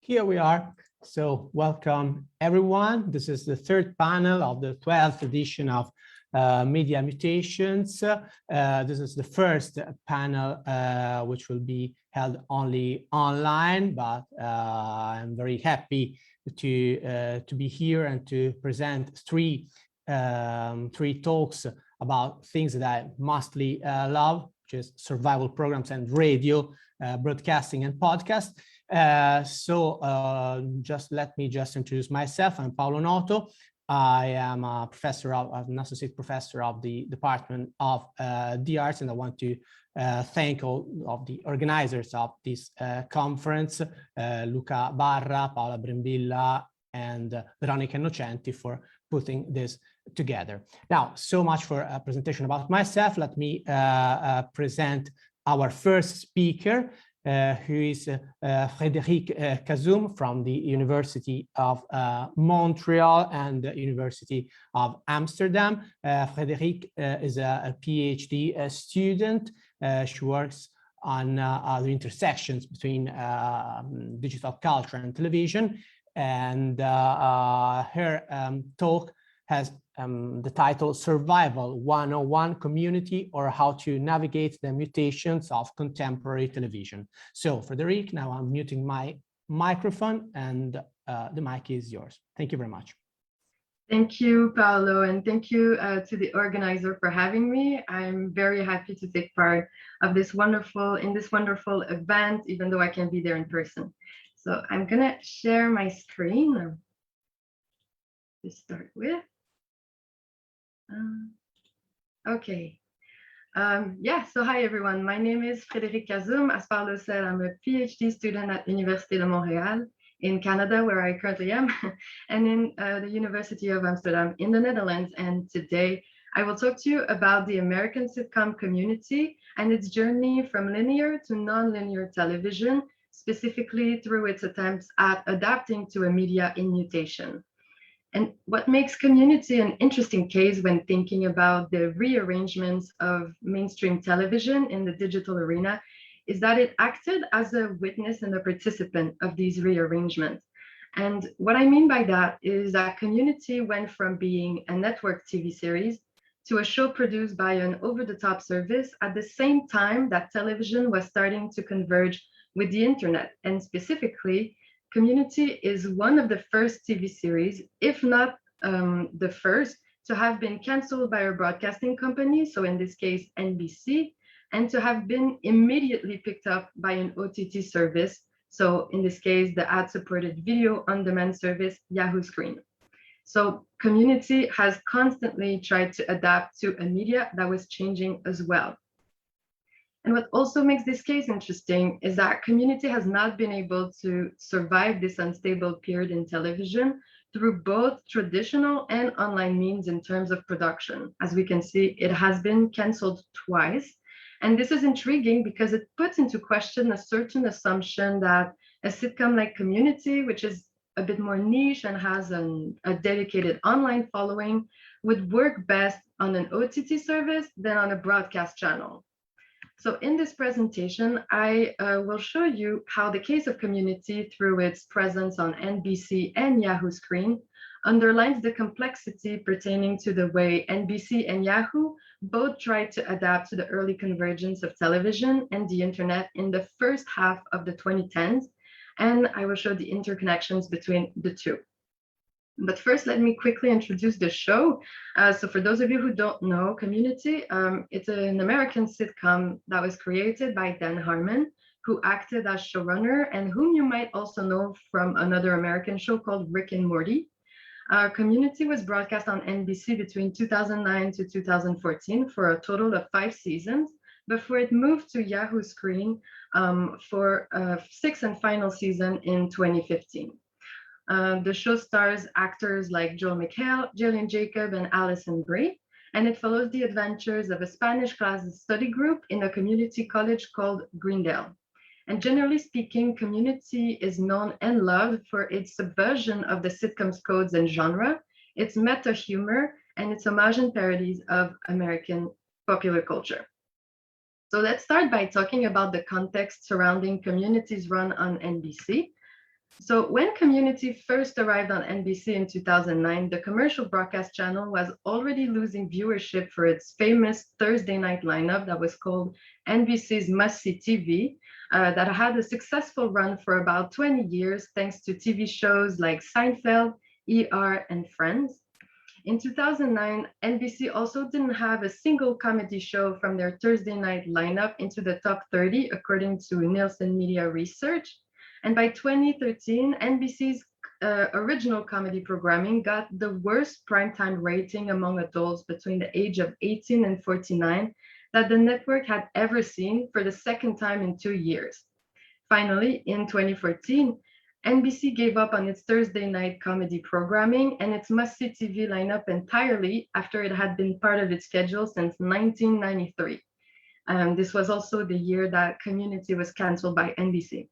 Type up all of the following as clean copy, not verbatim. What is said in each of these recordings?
here we are. So welcome everyone. This is the third panel of the 12th edition of Media Mutations. This is the first panel which will be held only online, but I'm very happy to be here and to present three talks about things that I mostly love, which is survival programs and radio, broadcasting and podcast. Just let me introduce myself. I'm Paolo Noto. I am a professor an associate professor of the Department of the Arts, and I want to thank all of the organizers of this conference, Luca Barra, Paola Brembilla, and Veronica Innocenti for putting this together. Now, so much for a presentation about myself. Let me present our first speaker, who is Frederick Kazum from the University of Montreal and the University of Amsterdam. Frédérique is a PhD student. She works on the intersections between digital culture and television, and her talk has the title Survival 101 Community, or How to Navigate the Mutations of Contemporary Television. So Frédérique, now I'm muting my microphone, and the mic is yours. Thank you very much. Thank you, Paolo, and thank you to the organizer for having me. I'm very happy to take part of this wonderful event, even though I can't be there in person. So I'm gonna share my screen to start with. Okay. So hi everyone. My name is Frederick Kazum. As Paolo said, I'm a PhD student at Université de Montréal in Canada, where I currently am, and in the University of Amsterdam in the Netherlands. And today I will talk to you about the American sitcom community and its journey from linear to non-linear television, specifically through its attempts at adapting to a media in mutation. And what makes Community an interesting case when thinking about the rearrangements of mainstream television in the digital arena is that it acted as a witness and a participant of these rearrangements. And what I mean by that is that Community went from being a network TV series to a show produced by an over-the-top service at the same time that television was starting to converge with the internet. And specifically, Community is one of the first TV series, if not the first, to have been canceled by a broadcasting company, so in this case, NBC, and to have been immediately picked up by an OTT service, so in this case, the ad-supported video on-demand service, Yahoo Screen. So Community has constantly tried to adapt to a media that was changing as well. And what also makes this case interesting is that Community has not been able to survive this unstable period in television through both traditional and online means in terms of production. As we can see, it has been canceled twice. And this is intriguing because it puts into question a certain assumption that a sitcom like Community, which is a bit more niche and has a dedicated online following, would work best on an OTT service than on a broadcast channel. So in this presentation, I will show you how the case of Community, through its presence on NBC and Yahoo Screen, underlines the complexity pertaining to the way NBC and Yahoo both tried to adapt to the early convergence of television and the internet in the first half of the 2010s, and I will show the interconnections between the two. But first, let me quickly introduce the show. So for those of you who don't know Community, it's an American sitcom that was created by Dan Harmon, who acted as showrunner and whom you might also know from another American show called Rick and Morty. Community was broadcast on NBC between 2009 to 2014 for a total of 5 seasons, before it moved to Yahoo Screen for a 6th and final season in 2015. The show stars actors like Joel McHale, Jillian Jacob, and Alison Bray, and it follows the adventures of a Spanish class study group in a community college called Greendale. And generally speaking, Community is known and loved for its subversion of the sitcom's codes and genre, its meta humor, and its homage and parodies of American popular culture. So let's start by talking about the context surrounding Community's run on NBC. So when Community first arrived on NBC in 2009, the commercial broadcast channel was already losing viewership for its famous Thursday night lineup that was called NBC's Must See TV, that had a successful run for about 20 years thanks to TV shows like Seinfeld, ER, and Friends. In 2009, NBC also didn't have a single comedy show from their Thursday night lineup into the top 30, according to Nielsen Media Research. And by 2013, NBC's original comedy programming got the worst primetime rating among adults between the age of 18 and 49 that the network had ever seen for the second time in 2 years. Finally, in 2014, NBC gave up on its Thursday night comedy programming and its must-see TV lineup entirely after it had been part of its schedule since 1993. This was also the year that Community was canceled by NBC.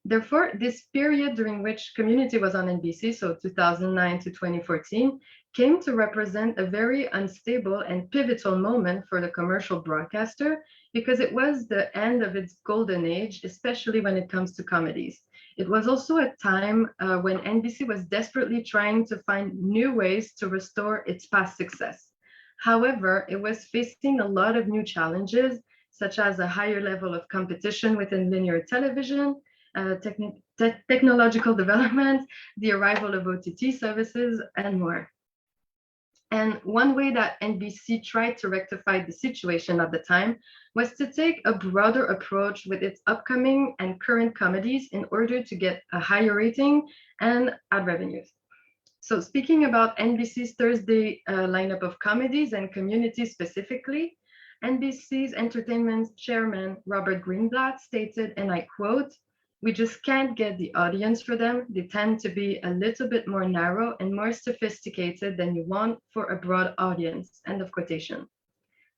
Therefore, this period during which Community was on NBC, so 2009 to 2014, came to represent a very unstable and pivotal moment for the commercial broadcaster because it was the end of its golden age, especially when it comes to comedies. It was also a time when NBC was desperately trying to find new ways to restore its past success. However, it was facing a lot of new challenges, such as a higher level of competition within linear television, technological development, the arrival of OTT services, and more. And one way that NBC tried to rectify the situation at the time was to take a broader approach with its upcoming and current comedies in order to get a higher rating and ad revenues. So speaking about NBC's Thursday lineup of comedies and Community specifically, NBC's entertainment chairman, Robert Greenblatt, stated, and I quote, "We just can't get the audience for them. They tend to be a little bit more narrow and more sophisticated than you want for a broad audience," end of quotation.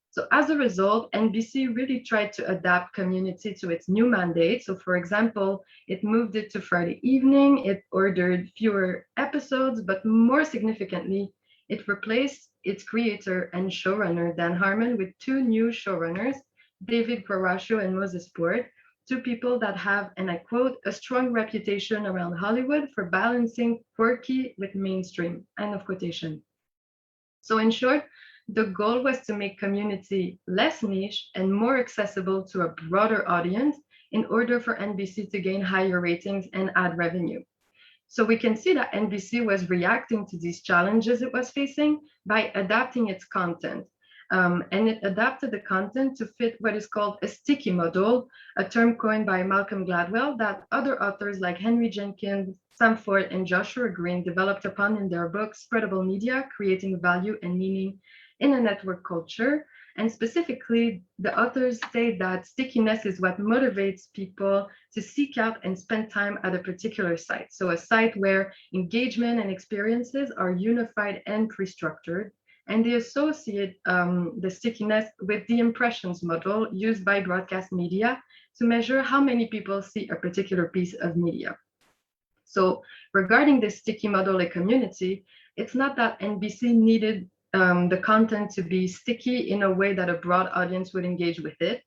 So as a result, NBC really tried to adapt Community to its new mandate. So for example, it moved it to Friday evening, it ordered fewer episodes, but more significantly, it replaced its creator and showrunner, Dan Harmon, with two new showrunners, David Guarascio and Moses Port, two people that have, and I quote, "a strong reputation around Hollywood for balancing quirky with mainstream," end of quotation. So in short, the goal was to make Community less niche and more accessible to a broader audience in order for NBC to gain higher ratings and ad revenue. So we can see that NBC was reacting to these challenges it was facing by adapting its content. And it adapted the content to fit what is called a sticky model, a term coined by Malcolm Gladwell that other authors like Henry Jenkins, Sam Ford, and Joshua Green developed upon in their book, Spreadable Media, Creating Value and Meaning in a Network Culture. And specifically, the authors say that stickiness is what motivates people to seek out and spend time at a particular site. So a site where engagement and experiences are unified and pre-structured. And they associate the stickiness with the impressions model used by broadcast media to measure how many people see a particular piece of media. So regarding this sticky model and Community, it's not that NBC needed the content to be sticky in a way that a broad audience would engage with it.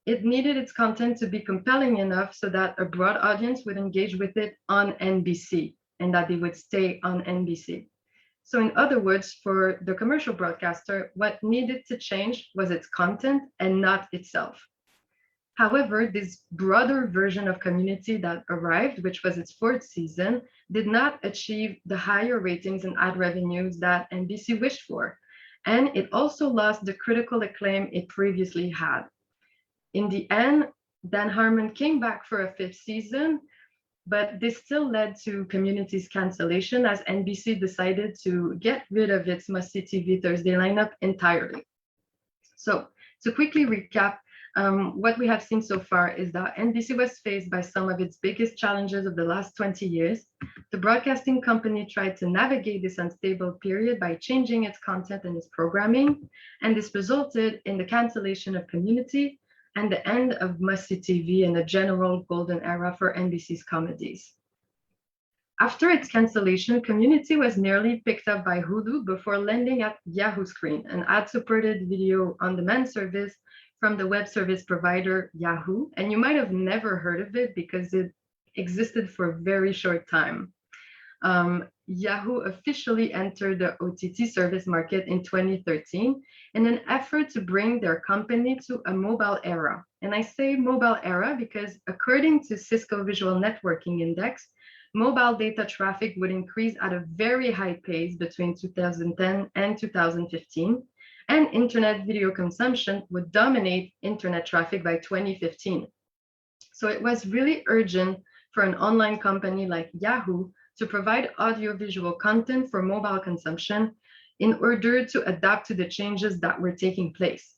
It needed its content to be compelling enough so that a broad audience would engage with it on NBC and that they would stay on NBC. So in other words, for the commercial broadcaster, what needed to change was its content and not itself. However, this broader version of Community that arrived, which was its fourth season, did not achieve the higher ratings and ad revenues that NBC wished for. And it also lost the critical acclaim it previously had. In the end, Dan Harmon came back for a fifth season, but this still led to Community's cancellation as NBC decided to get rid of its must-see TV Thursday lineup entirely. So to quickly recap, what we have seen so far is that NBC was faced by some of its biggest challenges of the last 20 years. The broadcasting company tried to navigate this unstable period by changing its content and its programming, and this resulted in the cancellation of Community and the end of must-see TV and a general golden era for NBC's comedies. After its cancellation, Community was nearly picked up by Hulu before landing at Yahoo Screen, an ad-supported video on-demand service from the web service provider Yahoo. And you might have never heard of it because it existed for a very short time. Yahoo officially entered the OTT service market in 2013 in an effort to bring their company to a mobile era. And I say mobile era because according to Cisco Visual Networking Index, mobile data traffic would increase at a very high pace between 2010 and 2015, and internet video consumption would dominate internet traffic by 2015. So it was really urgent for an online company like Yahoo to provide audiovisual content for mobile consumption in order to adapt to the changes that were taking place.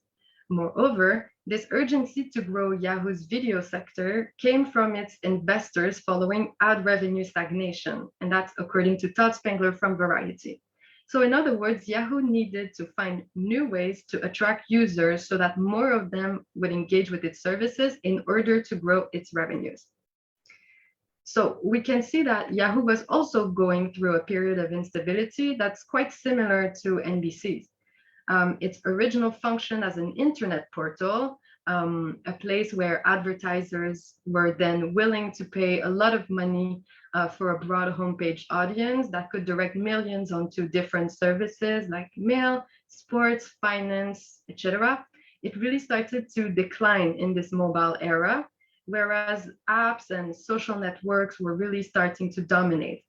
Moreover, this urgency to grow Yahoo's video sector came from its investors following ad revenue stagnation, and that's according to Todd Spangler from Variety. So in other words, Yahoo needed to find new ways to attract users so that more of them would engage with its services in order to grow its revenues. So we can see that Yahoo was also going through a period of instability that's quite similar to NBC's. Its original function as an internet portal, a place where advertisers were then willing to pay a lot of money for a broad homepage audience that could direct millions onto different services like mail, sports, finance, etc. It really started to decline in this mobile era, whereas apps and social networks were really starting to dominate.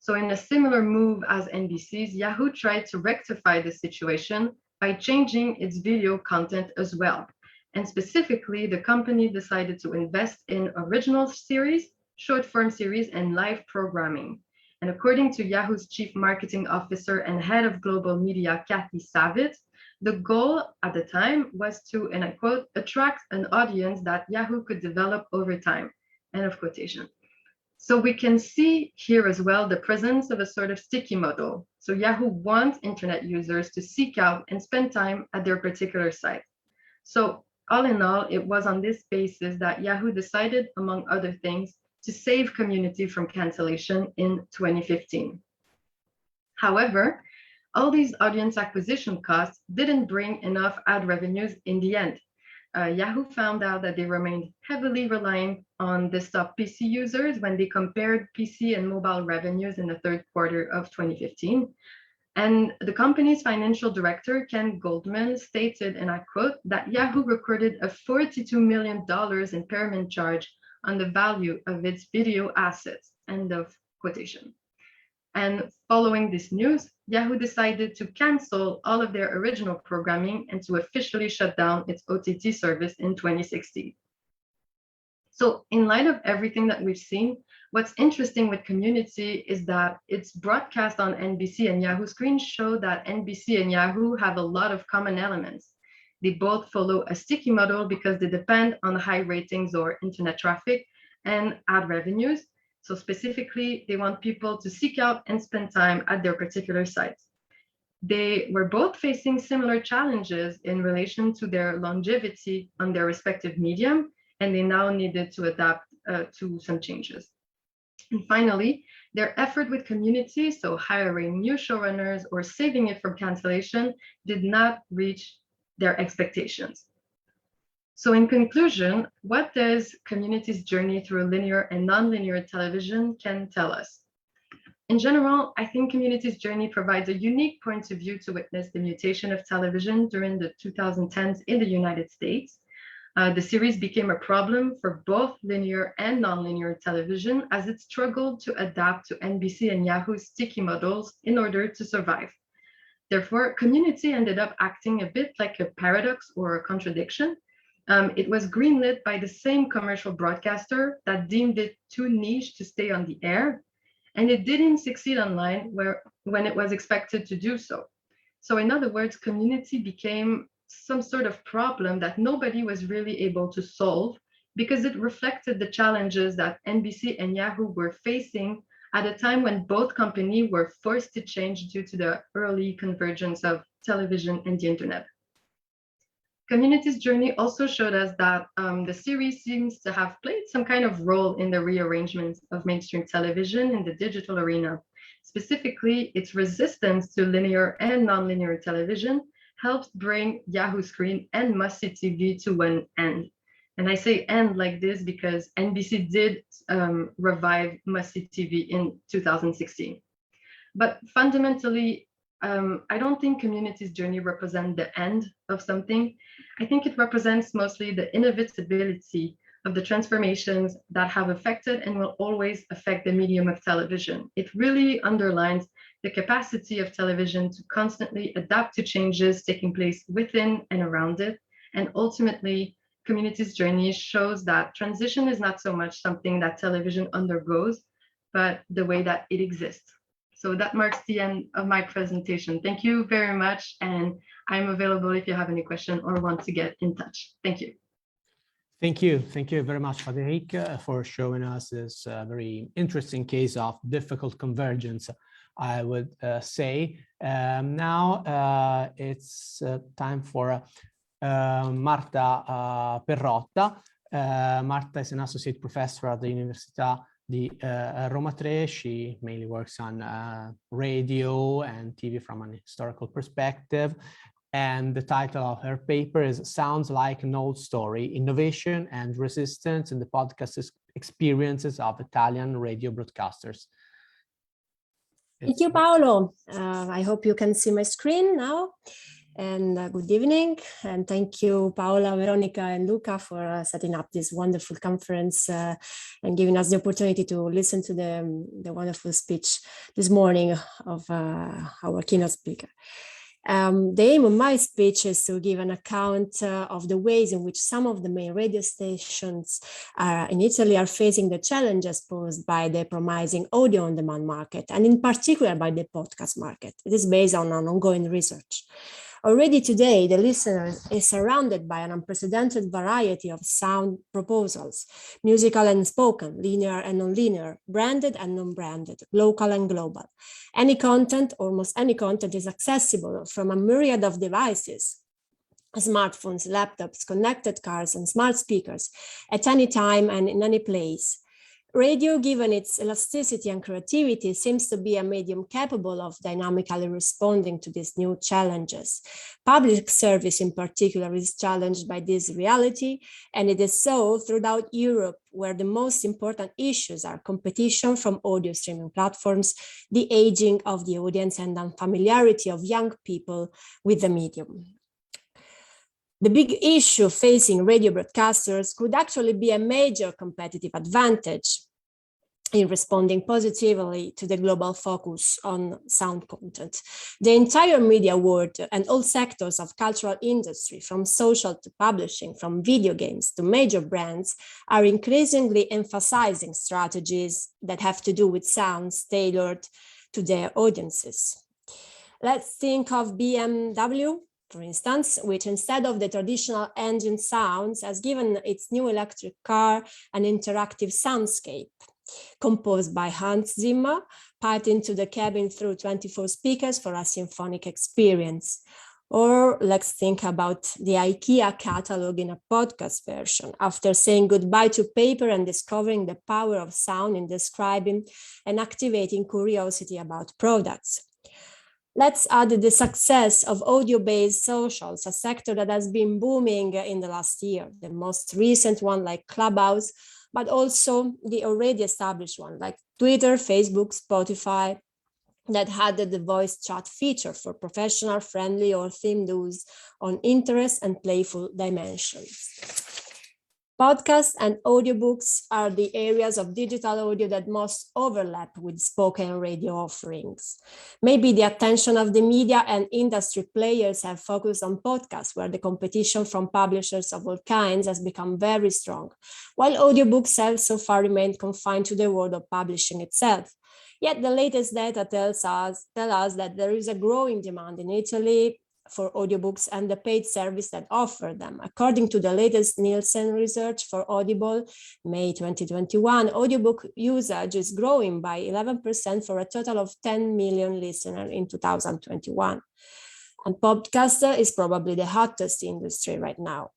So in a similar move as NBC's, Yahoo tried to rectify the situation by changing its video content as well. And specifically, the company decided to invest in original series, short form series, and live programming. And according to Yahoo's chief marketing officer and head of global media, Kathy Savitt, the goal at the time was to, and I quote, attract an audience that Yahoo could develop over time, end of quotation. So we can see here as well the presence of a sort of sticky model. So Yahoo wants internet users to seek out and spend time at their particular site. So all in all, it was on this basis that Yahoo decided, among other things, to save community from cancellation in 2015. However, all these audience acquisition costs didn't bring enough ad revenues in the end. Yahoo found out that they remained heavily reliant on desktop PC users when they compared PC and mobile revenues in the third quarter of 2015. And the company's financial director, Ken Goldman, stated, and I quote, that Yahoo recorded a $42 million impairment charge on the value of its video assets, end of quotation. And following this news, Yahoo decided to cancel all of their original programming and to officially shut down its OTT service in 2016. So in light of everything that we've seen, what's interesting with Community is that its broadcast on NBC and Yahoo screens show that NBC and Yahoo have a lot of common elements. They both follow a sticky model because they depend on high ratings or internet traffic and ad revenues. So specifically, they want people to seek out and spend time at their particular sites. They were both facing similar challenges in relation to their longevity on their respective medium, and they now needed to adapt to some changes. And finally, their effort with Community, so hiring new showrunners or saving it from cancellation, did not reach their expectations. So in conclusion, what does Community's journey through linear and nonlinear television can tell us? In general, I think Community's journey provides a unique point of view to witness the mutation of television during the 2010s in the United States. The series became a problem for both linear and nonlinear television as it struggled to adapt to NBC and Yahoo's sticky models in order to survive. Therefore, Community ended up acting a bit like a paradox or a contradiction. It was greenlit by the same commercial broadcaster that deemed it too niche to stay on the air, and it didn't succeed online when it was expected to do so. So in other words, Community became some sort of problem that nobody was really able to solve because it reflected the challenges that NBC and Yahoo were facing at a time when both companies were forced to change due to the early convergence of television and the internet. Community's journey also showed us that the series seems to have played some kind of role in the rearrangement of mainstream television in the digital arena. Specifically, its resistance to linear and nonlinear television helped bring Yahoo Screen and Must-See TV to one end. And I say end like this because NBC did revive must-see TV in 2016. But fundamentally, I don't think community's journey represents the end of something. I think it represents mostly the inevitability of the transformations that have affected and will always affect the medium of television. It really underlines the capacity of television to constantly adapt to changes taking place within and around it. And ultimately, community's journey shows that transition is not so much something that television undergoes, but the way that it exists. So that marks the end of my presentation. Thank you very much. And I'm available if you have any question or want to get in touch. Thank you. Thank you. Thank you very much, Frédérique, for showing us this very interesting case of difficult convergence, I would say. Now it's time for Marta Perrotta. Marta is an associate professor at the Università di Roma 3. She mainly works on radio and TV from an historical perspective. And the title of her paper is Sounds Like an Old Story, Innovation and Resistance in the Podcast Experiences of Italian Radio Broadcasters. Thank you, Paolo. I hope you can see my screen now. And good evening. And thank you, Paola, Veronica, and Luca for setting up this wonderful conference and giving us the opportunity to listen to the wonderful speech this morning of our keynote speaker. The aim of my speech is to give an account of the ways in which some of the main radio stations in Italy are facing the challenges posed by the promising audio-on-demand market, and in particular by the podcast market. It is based on an ongoing research. Already today, the listener is surrounded by an unprecedented variety of sound proposals, musical and spoken, linear and non-linear, branded and non-branded, local and global. Any content, almost any content, is accessible from a myriad of devices, smartphones, laptops, connected cars, and smart speakers at any time and in any place. Radio, given its elasticity and creativity, seems to be a medium capable of dynamically responding to these new challenges. Public service in particular is challenged by this reality, and it is so throughout Europe, where the most important issues are competition from audio streaming platforms, the aging of the audience, and unfamiliarity of young people with the medium. The big issue facing radio broadcasters could actually be a major competitive advantage in responding positively to the global focus on sound content. The entire media world and all sectors of cultural industry, from social to publishing, from video games to major brands, are increasingly emphasizing strategies that have to do with sounds tailored to their audiences. Let's think of BMW, for instance, which instead of the traditional engine sounds has given its new electric car an interactive soundscape composed by Hans Zimmer, piped into the cabin through 24 speakers for a symphonic experience. Or let's think about the IKEA catalog in a podcast version, after saying goodbye to paper and discovering the power of sound in describing and activating curiosity about products. Let's add the success of audio-based socials, a sector that has been booming in the last year, the most recent one like Clubhouse, but also the already established one like Twitter, Facebook, Spotify, that had the voice chat feature for professional, friendly, or themed use on interest and playful dimensions. Podcasts and audiobooks are the areas of digital audio that most overlap with spoken radio offerings. Maybe the attention of the media and industry players have focused on podcasts, where the competition from publishers of all kinds has become very strong, while audiobooks have so far remained confined to the world of publishing itself. Yet the latest data tell us that there is a growing demand in Italy for audiobooks and the paid service that offer them. According to the latest Nielsen research for Audible, May 2021, audiobook usage is growing by 11% for a total of 10 million listeners in 2021. And podcast is probably the hottest industry right now.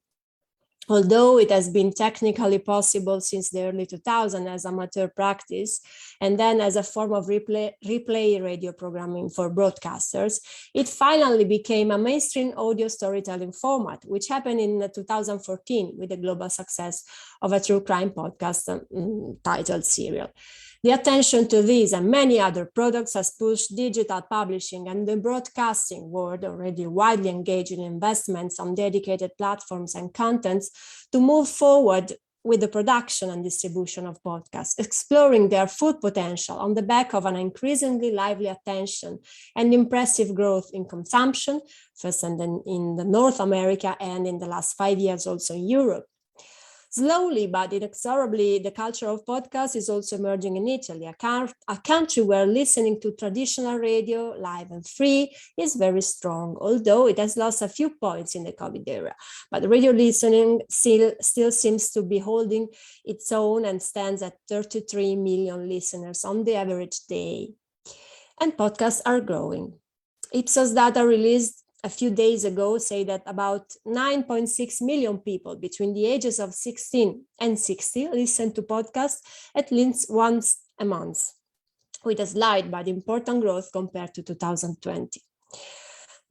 Although it has been technically possible since the early 2000s as amateur practice, and then as a form of replay radio programming for broadcasters, it finally became a mainstream audio storytelling format, which happened in 2014 with the global success of a true crime podcast titled Serial. The attention to these and many other products has pushed digital publishing and the broadcasting world, already widely engaged in investments on dedicated platforms and contents, to move forward with the production and distribution of podcasts, exploring their full potential on the back of an increasingly lively attention and impressive growth in consumption, first and then in North America and in the last 5 years also in Europe. Slowly but inexorably, the culture of podcasts is also emerging in Italy, a country where listening to traditional radio, live and free, is very strong, although it has lost a few points in the COVID era. But radio listening still seems to be holding its own and stands at 33 million listeners on the average day. And podcasts are growing. Ipsos data released a few days ago say that about 9.6 million people between the ages of 16 and 60 listen to podcasts at least once a month, with a slight but important growth compared to 2020.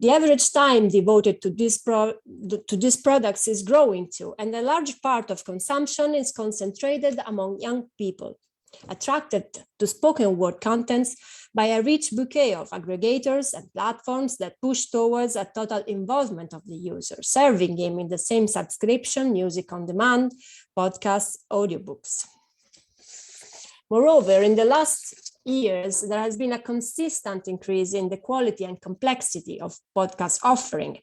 The average time devoted to these products is growing too, and a large part of consumption is concentrated among young people, attracted to spoken word contents by a rich bouquet of aggregators and platforms that push towards a total involvement of the user, serving him in the same subscription, music on demand, podcasts, audiobooks. Moreover, in the last years, there has been a consistent increase in the quality and complexity of podcast offering,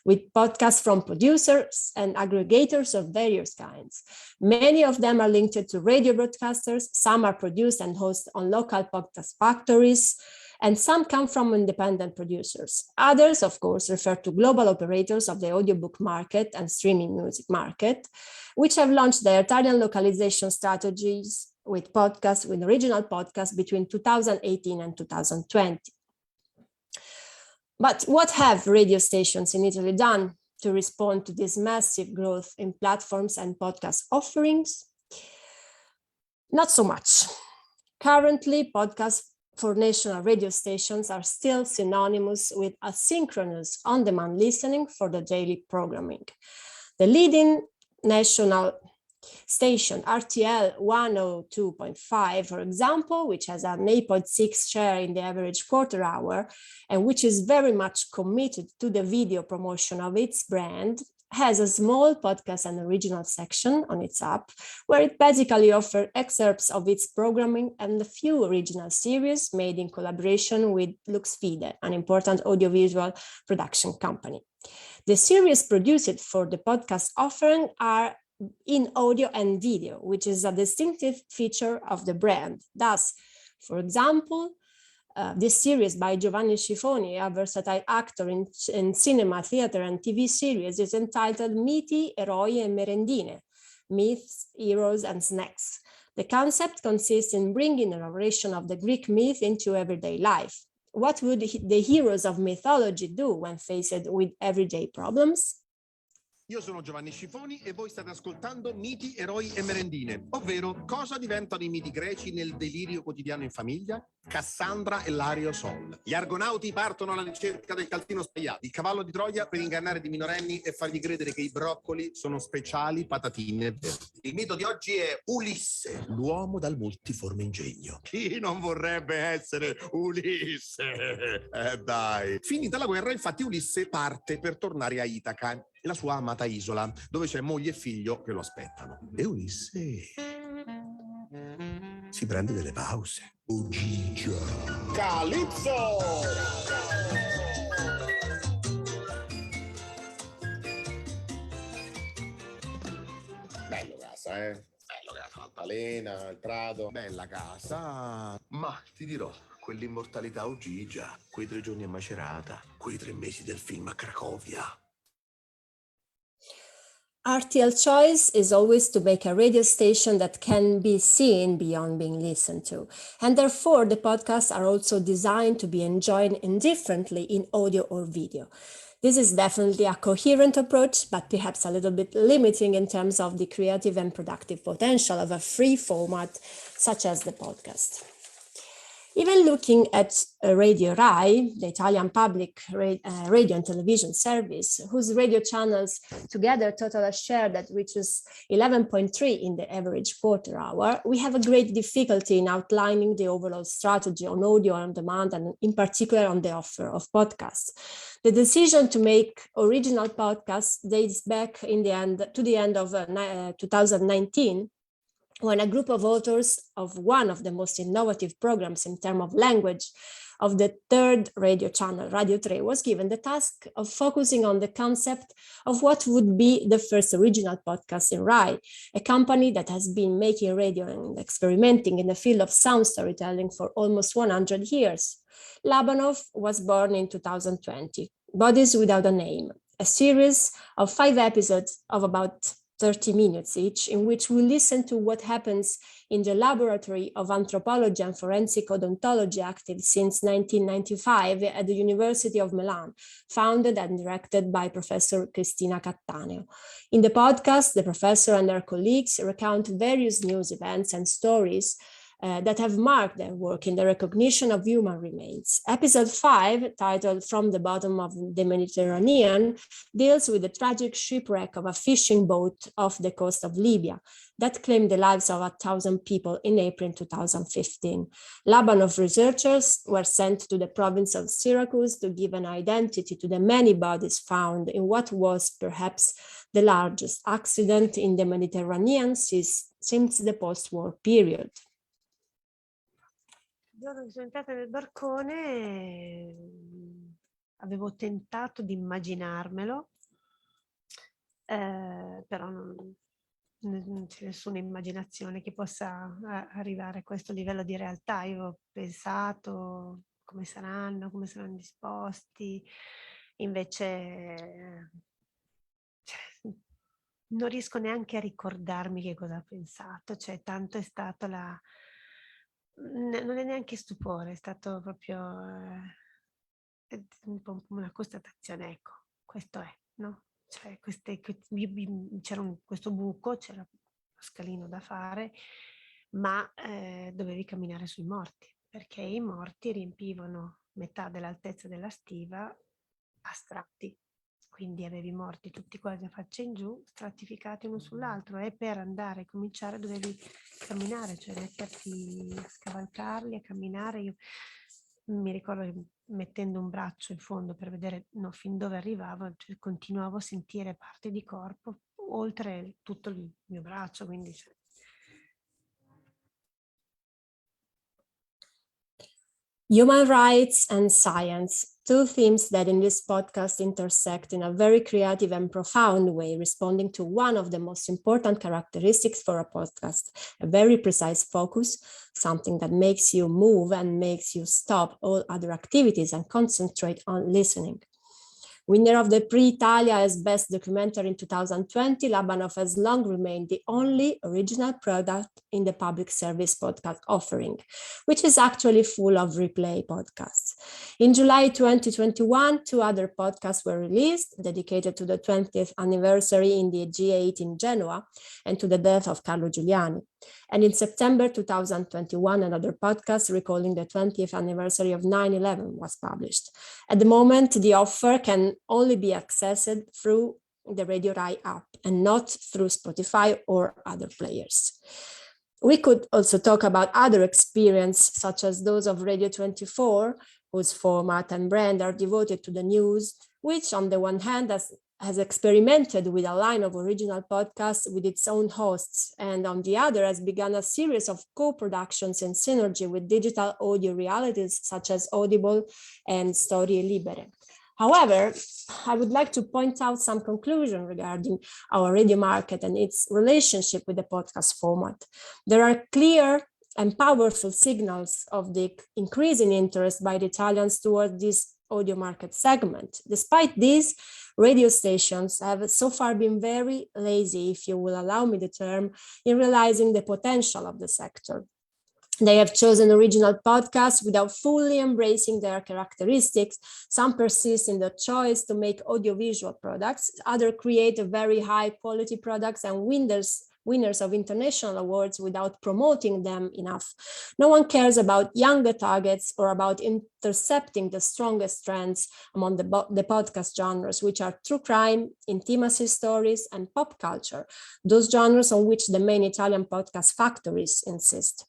with podcasts from producers and aggregators of various kinds. Many of them are linked to radio broadcasters, some are produced and hosted on local podcast factories, and some come from independent producers. Others, of course, refer to global operators of the audiobook market and streaming music market, which have launched their Italian localization strategies with podcasts, with original podcasts between 2018 and 2020. But what have radio stations in Italy done to respond to this massive growth in platforms and podcast offerings? Not so much. Currently, podcasts for national radio stations are still synonymous with asynchronous on-demand listening for the daily programming. The leading national station RTL 102.5, for example, which has an 8.6 share in the average quarter hour and which is very much committed to the video promotion of its brand, has a small podcast and original section on its app where it basically offers excerpts of its programming and a few original series made in collaboration with LuxFide, an important audiovisual production company. The series produced for the podcast offering are in audio and video, which is a distinctive feature of the brand. Thus, for example, this series by Giovanni Schifoni, a versatile actor in cinema, theater, and TV series, is entitled Miti, Eroi e Merendine, Myths, Heroes, and Snacks. The concept consists in bringing a narration of the Greek myth into everyday life. What would the heroes of mythology do when faced with everyday problems? Io sono Giovanni Scifoni e voi state ascoltando Miti, Eroi e Merendine, ovvero cosa diventano i miti greci nel delirio quotidiano in famiglia? Cassandra e l'Ario Sol. Gli argonauti partono alla ricerca del calzino spagliato, il cavallo di Troia per ingannare dei minorenni e fargli credere che i broccoli sono speciali patatine verdi. Il mito di oggi è Ulisse, l'uomo dal multiforme ingegno. Chi non vorrebbe essere Ulisse? Dai. Finita la guerra, infatti, Ulisse parte per tornare a Itaca, la sua amata isola, dove c'è moglie e figlio che lo aspettano. E Ulisse si prende delle pause. Ugigia. Calipso! Bello casa, Bello casa, l'altalena, il prato. Bella casa. Ma ti dirò, quell'immortalità Ugigia, quei 3 giorni a Macerata, quei 3 mesi del film a Cracovia. RTL choice is always to make a radio station that can be seen beyond being listened to. And therefore, the podcasts are also designed to be enjoyed indifferently in audio or video. This is definitely a coherent approach, but perhaps a little bit limiting in terms of the creative and productive potential of a free format such as the podcast. Even looking at Radio Rai, the Italian public radio and television service, whose radio channels together total a share that reaches 11.3 in the average quarter hour, we have a great difficulty in outlining the overall strategy on audio on demand and in particular on the offer of podcasts. The decision to make original podcasts dates back to the end of 2019, when a group of authors of one of the most innovative programs in terms of language of the third radio channel, Radio 3, was given the task of focusing on the concept of what would be the first original podcast in Rai, a company that has been making radio and experimenting in the field of sound storytelling for almost 100 years. Labanov was born in 2020, Bodies Without a Name, a series of 5 episodes of about 30 minutes each, in which we listen to what happens in the laboratory of anthropology and forensic odontology active since 1995 at the University of Milan, founded and directed by Professor Cristina Cattaneo. In the podcast, the professor and her colleagues recount various news events and stories that have marked their work in the recognition of human remains. Episode 5, titled From the Bottom of the Mediterranean, deals with the tragic shipwreck of a fishing boat off the coast of Libya that claimed the lives of 1,000 people in April 2015. Labanov researchers were sent to the province of Syracuse to give an identity to the many bodies found in what was perhaps the largest accident in the Mediterranean since the post-war period. Il giorno che sono entrata nel barcone avevo tentato di immaginarmelo, però non c'è nessuna immaginazione che possa arrivare a questo livello di realtà. Io ho pensato come saranno disposti, invece non riesco neanche a ricordarmi che cosa ho pensato, cioè tanto è stato non è neanche stupore, è stato proprio un po' una constatazione, ecco, questo è, no? Cioè c'era questo buco, c'era lo scalino da fare, ma dovevi camminare sui morti, perché i morti riempivano metà dell'altezza della stiva a strati. Quindi avevi morti tutti quasi a faccia in giù, stratificati uno sull'altro, e per andare a cominciare dovevi camminare, cioè metterti a scavalcarli, a camminare. Io mi ricordo che mettendo un braccio in fondo per vedere fin dove arrivavo, cioè, continuavo a sentire parti di corpo oltre tutto il mio braccio, quindi Human rights and science, two themes that in this podcast intersect in a very creative and profound way, responding to one of the most important characteristics for a podcast, a very precise focus, something that makes you move and makes you stop all other activities and concentrate on listening. Winner of the Prix Italia as Best Documentary in 2020, Labanov has long remained the only original product in the public service podcast offering, which is actually full of replay podcasts. In July 2021, 2 other podcasts were released, dedicated to the 20th anniversary in the G8 in Genoa and to the death of Carlo Giuliani. And in September 2021, another podcast recalling the 20th anniversary of 9/11 was published. At the moment, the offer can only be accessed through the Radio Rai app and not through Spotify or other players. We could also talk about other experiences, such as those of Radio 24, whose format and brand are devoted to the news, which on the one hand has experimented with a line of original podcasts with its own hosts, and on the other has begun a series of co-productions in synergy with digital audio realities such as Audible and Storie Libere. However, I would like to point out some conclusion regarding our radio market and its relationship with the podcast format. There are clear and powerful signals of the increasing interest by the Italians towards this audio market segment. Despite this, radio stations have so far been very lazy, if you will allow me the term, in realizing the potential of the sector. They have chosen original podcasts without fully embracing their characteristics. Some persist in the choice to make audiovisual products. Others create very high quality products and winners of international awards without promoting them enough. No one cares about younger targets or about intercepting the strongest trends among the podcast genres, which are true crime, intimacy stories, and pop culture, those genres on which the main Italian podcast factories insist.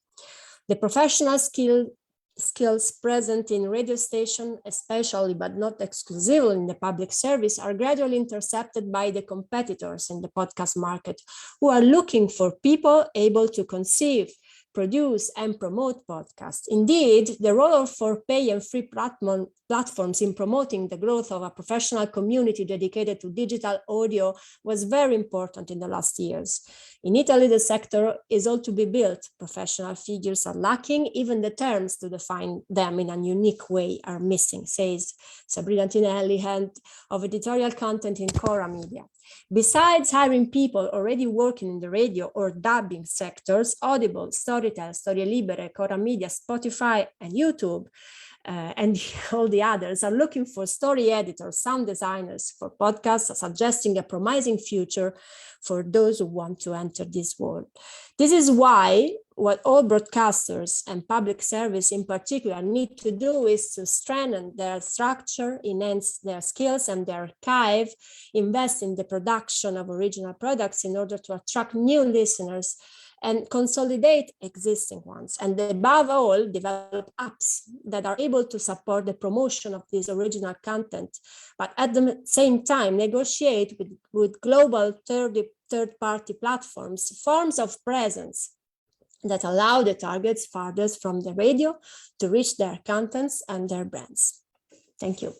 The professional skills present in radio station, especially but not exclusively in the public service, are gradually intercepted by the competitors in the podcast market, who are looking for people able to conceive, produce, and promote podcasts. Indeed, the role for pay and free platforms in promoting the growth of a professional community dedicated to digital audio was very important in the last years. In Italy, the sector is all to be built. Professional figures are lacking. Even the terms to define them in a unique way are missing, says Sabrina Tinelli, head of editorial content in Cora Media. Besides hiring people already working in the radio or dubbing sectors, Audible, Storytel, Storie Libere, Cora Media, Spotify, and YouTube, and all the others are looking for story editors, sound designers for podcasts, suggesting a promising future for those who want to enter this world. This is why what all broadcasters and public service in particular need to do is to strengthen their structure, enhance their skills and their archive, invest in the production of original products in order to attract new listeners and consolidate existing ones, and above all, develop apps that are able to support the promotion of this original content, but at the same time negotiate with global third-party platforms, forms of presence that allow the targets farthest from the radio to reach their contents and their brands. Thank you.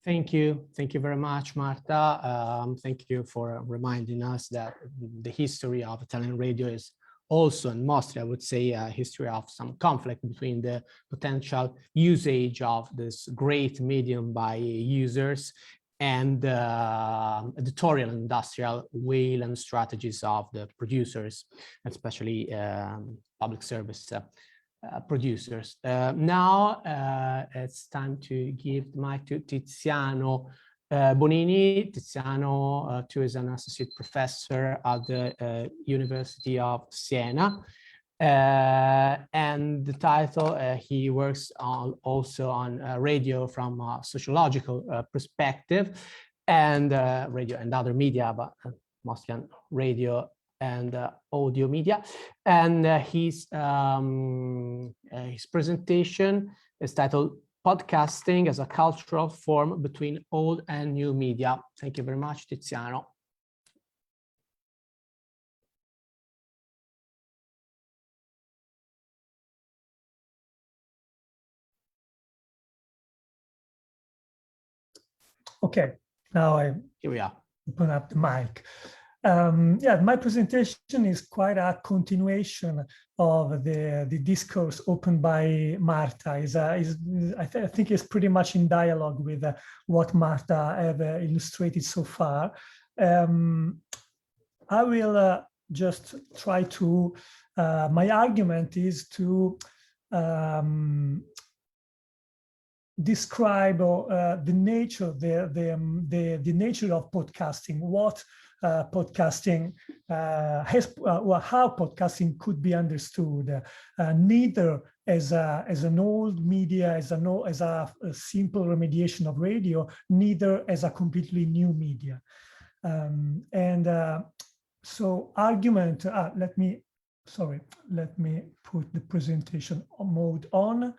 Thank you. Thank you very much, Marta. Thank you for reminding us that the history of Italian radio is also, and mostly, I would say, a history of some conflict between the potential usage of this great medium by users and the editorial industrial will and strategies of the producers, especially public service producers. Now it's time to give the mic to Tiziano Bonini. Tiziano too is an associate professor at the University of Siena. And the title, he works also on radio from a sociological perspective, and radio and other media, but mostly on radio and audio media. And his presentation is titled Podcasting as a Cultural Form Between Old and New Media. Thank you very much, Tiziano. Okay, now Here we are. Open up the mic. Yeah, my presentation is quite a continuation of the discourse opened by Marta. I think it's pretty much in dialogue with what Marta have illustrated so far. I will just try to, my argument is to describe the nature, the nature of podcasting, what podcasting has, or how podcasting could be understood, neither as an old media, as a simple remediation of radio, neither as a completely new media. So argument, let me put the presentation mode on.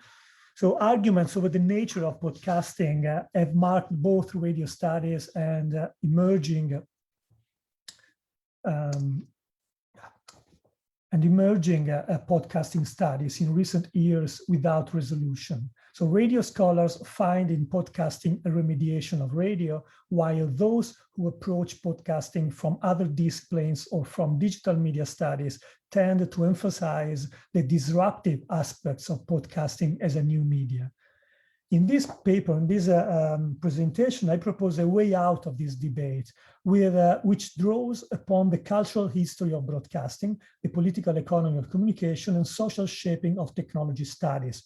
So arguments over the nature of podcasting have marked both radio studies and emerging podcasting studies in recent years without resolution. So radio scholars find in podcasting a remediation of radio, while those who approach podcasting from other disciplines or from digital media studies tend to emphasize the disruptive aspects of podcasting as a new media. In this paper, in this presentation, I propose a way out of this debate which draws upon the cultural history of broadcasting, the political economy of communication, and social shaping of technology studies.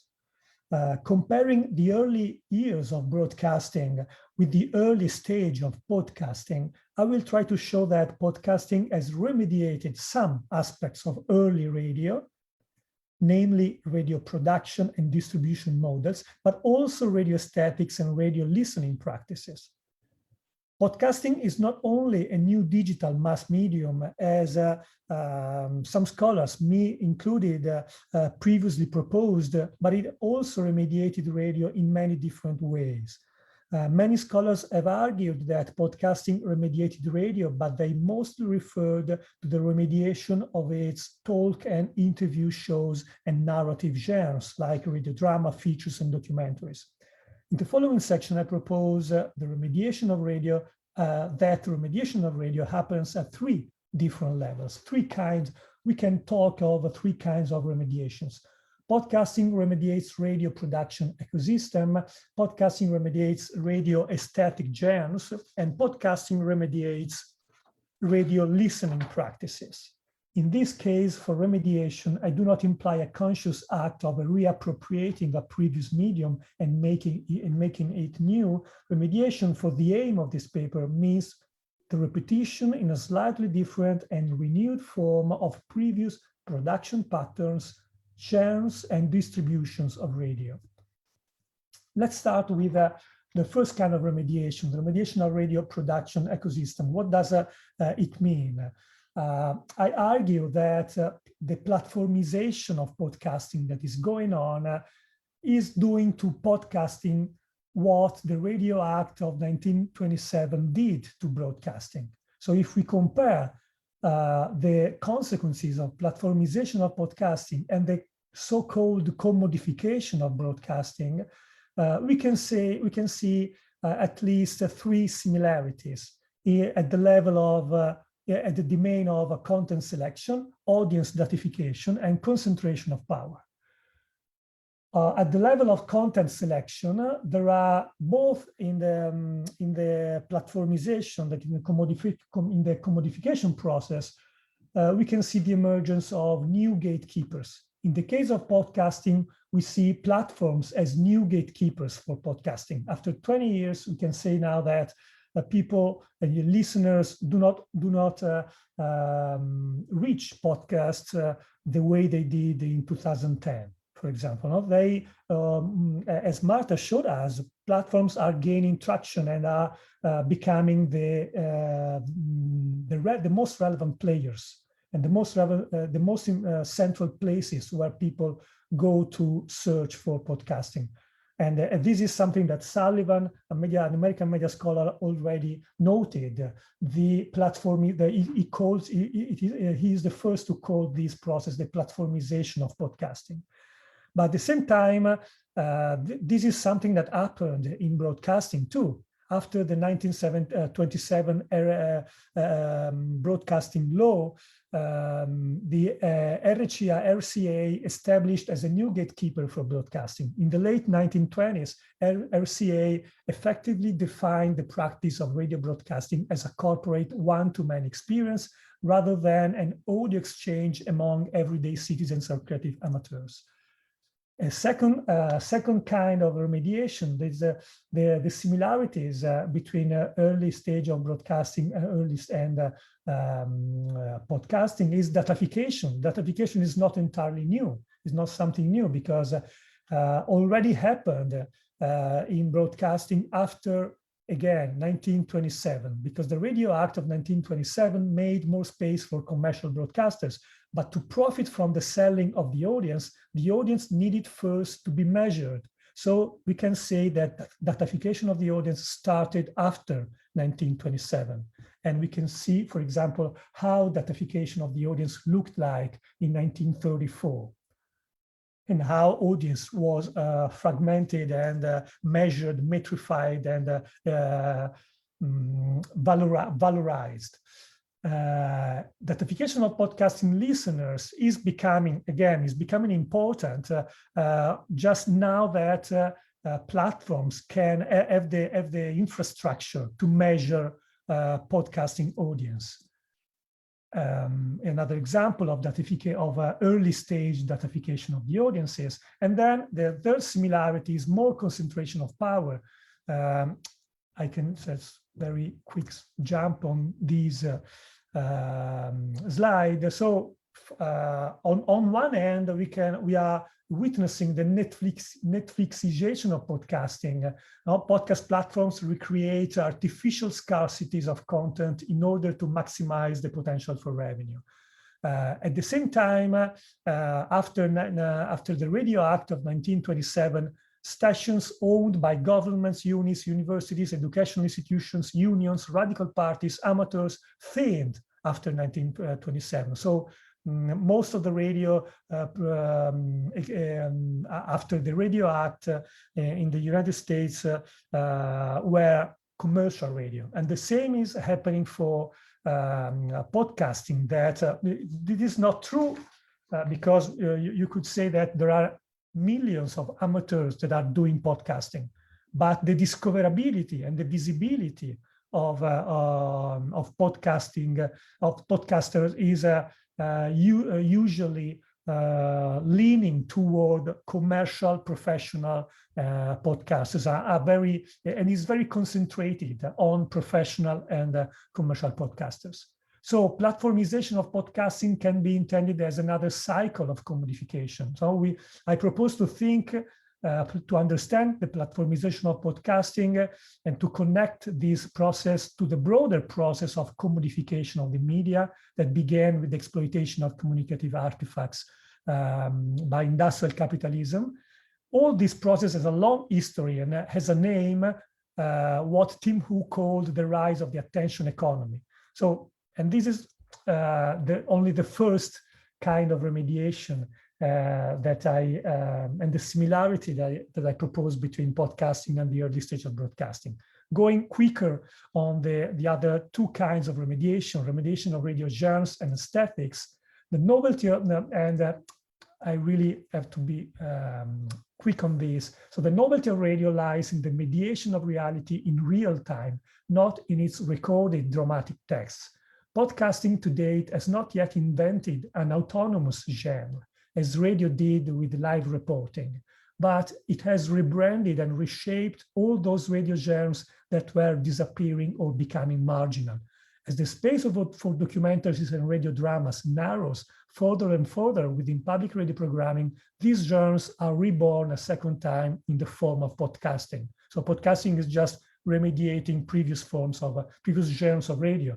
Comparing the early years of broadcasting with the early stage of podcasting, I will try to show that podcasting has remediated some aspects of early radio, namely radio production and distribution models, but also radio aesthetics and radio listening practices. Podcasting is not only a new digital mass medium, as some scholars, me included, previously proposed, but it also remediated radio in many different ways. Many scholars have argued that podcasting remediated radio, but they mostly referred to the remediation of its talk and interview shows and narrative genres like radio drama, features, and documentaries. In the following section, I propose the remediation of radio, that remediation of radio happens at three different levels, three kinds. We can talk of three kinds of remediations. Podcasting remediates radio production ecosystem, podcasting remediates radio aesthetic genres, and podcasting remediates radio listening practices. In this case, for remediation, I do not imply a conscious act of reappropriating a previous medium and making it new. Remediation for the aim of this paper means the repetition in a slightly different and renewed form of previous production patterns, genres, and distributions of radio. Let's start with the first kind of remediation, the remediation of radio production ecosystem. What does it mean? I argue that the platformization of podcasting that is going on is doing to podcasting what the Radio Act of 1927 did to broadcasting. So if we compare the consequences of platformization of podcasting and the so-called commodification of broadcasting, we can see at least three similarities at the level of at the domain of content selection, audience datification, and concentration of power. At the level of content selection, there are both in the platformization, that in the commodification process, we can see the emergence of new gatekeepers. In the case of podcasting, we see platforms as new gatekeepers for podcasting. After 20 years, we can say now that people and your listeners do not reach podcasts the way they did in 2010, for example. No? They, as Marta showed us, platforms are gaining traction and are becoming the most relevant players and the most central places where people go to search for podcasting. And this is something that Sullivan, an American media scholar, already noted. The platform, he is the first to call this process the platformization of podcasting. But at the same time, this is something that happened in broadcasting too. After the 1927 broadcasting law, the RCA established as a new gatekeeper for broadcasting. In the late 1920s, RCA effectively defined the practice of radio broadcasting as a corporate one-to-many experience rather than an audio exchange among everyday citizens or creative amateurs. A second kind of remediation is the similarities between early stage of broadcasting and podcasting is datification. Datification is not entirely new. It's not something new because already happened in broadcasting after, again, 1927, because the Radio Act of 1927 made more space for commercial broadcasters. But to profit from the selling of the audience needed first to be measured. So we can say that datification of the audience started after 1927. And we can see, for example, how datification of the audience looked like in 1934 and how audience was fragmented and measured, metrified, and valorized. Datification of podcasting listeners is becoming important just now that platforms can have the infrastructure to measure podcasting audience. Another example of early stage datification of the audiences. And then the third similarity is more concentration of power. I can just very quick jump on these slide. So on one end, we are witnessing the Netflixization of podcasting. Podcast platforms recreate artificial scarcities of content in order to maximize the potential for revenue. At the same time, after the Radio Act of 1927, stations owned by governments, unis, universities, educational institutions, unions, radical parties, amateurs thinned after 1927. So most of the radio after the Radio Act in the United States were commercial radio. And the same is happening for podcasting, that it is not true because you could say that there are millions of amateurs that are doing podcasting, but the discoverability and the visibility of podcasters is usually leaning toward commercial, professional podcasters are very, and is very concentrated on professional and commercial podcasters. So platformization of podcasting can be intended as another cycle of commodification. So I propose to think, to understand the platformization of podcasting and to connect this process to the broader process of commodification of the media that began with the exploitation of communicative artifacts by industrial capitalism. All this process has a long history and has a name, what Tim Hu called the rise of the attention economy. So, and this is only the first kind of remediation that and the similarity that I propose between podcasting and the early stage of broadcasting. Going quicker on the other two kinds of remediation of radio genres and aesthetics, the novelty of, and I really have to be quick on this. So the novelty of radio lies in the mediation of reality in real time, not in its recorded dramatic texts. Podcasting to date has not yet invented an autonomous genre, as radio did with live reporting, but it has rebranded and reshaped all those radio genres that were disappearing or becoming marginal. As the space for documentaries and radio dramas narrows further and further within public radio programming, these genres are reborn a second time in the form of podcasting. So podcasting is just remediating previous genres of radio,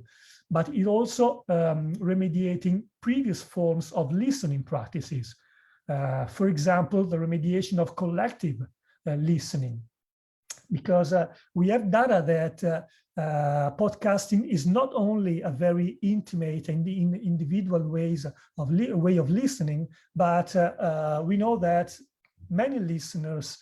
but it also remediating previous forms of listening practices. For example, the remediation of collective listening, because we have data that podcasting is not only a very intimate and individual way of listening, but we know that many listeners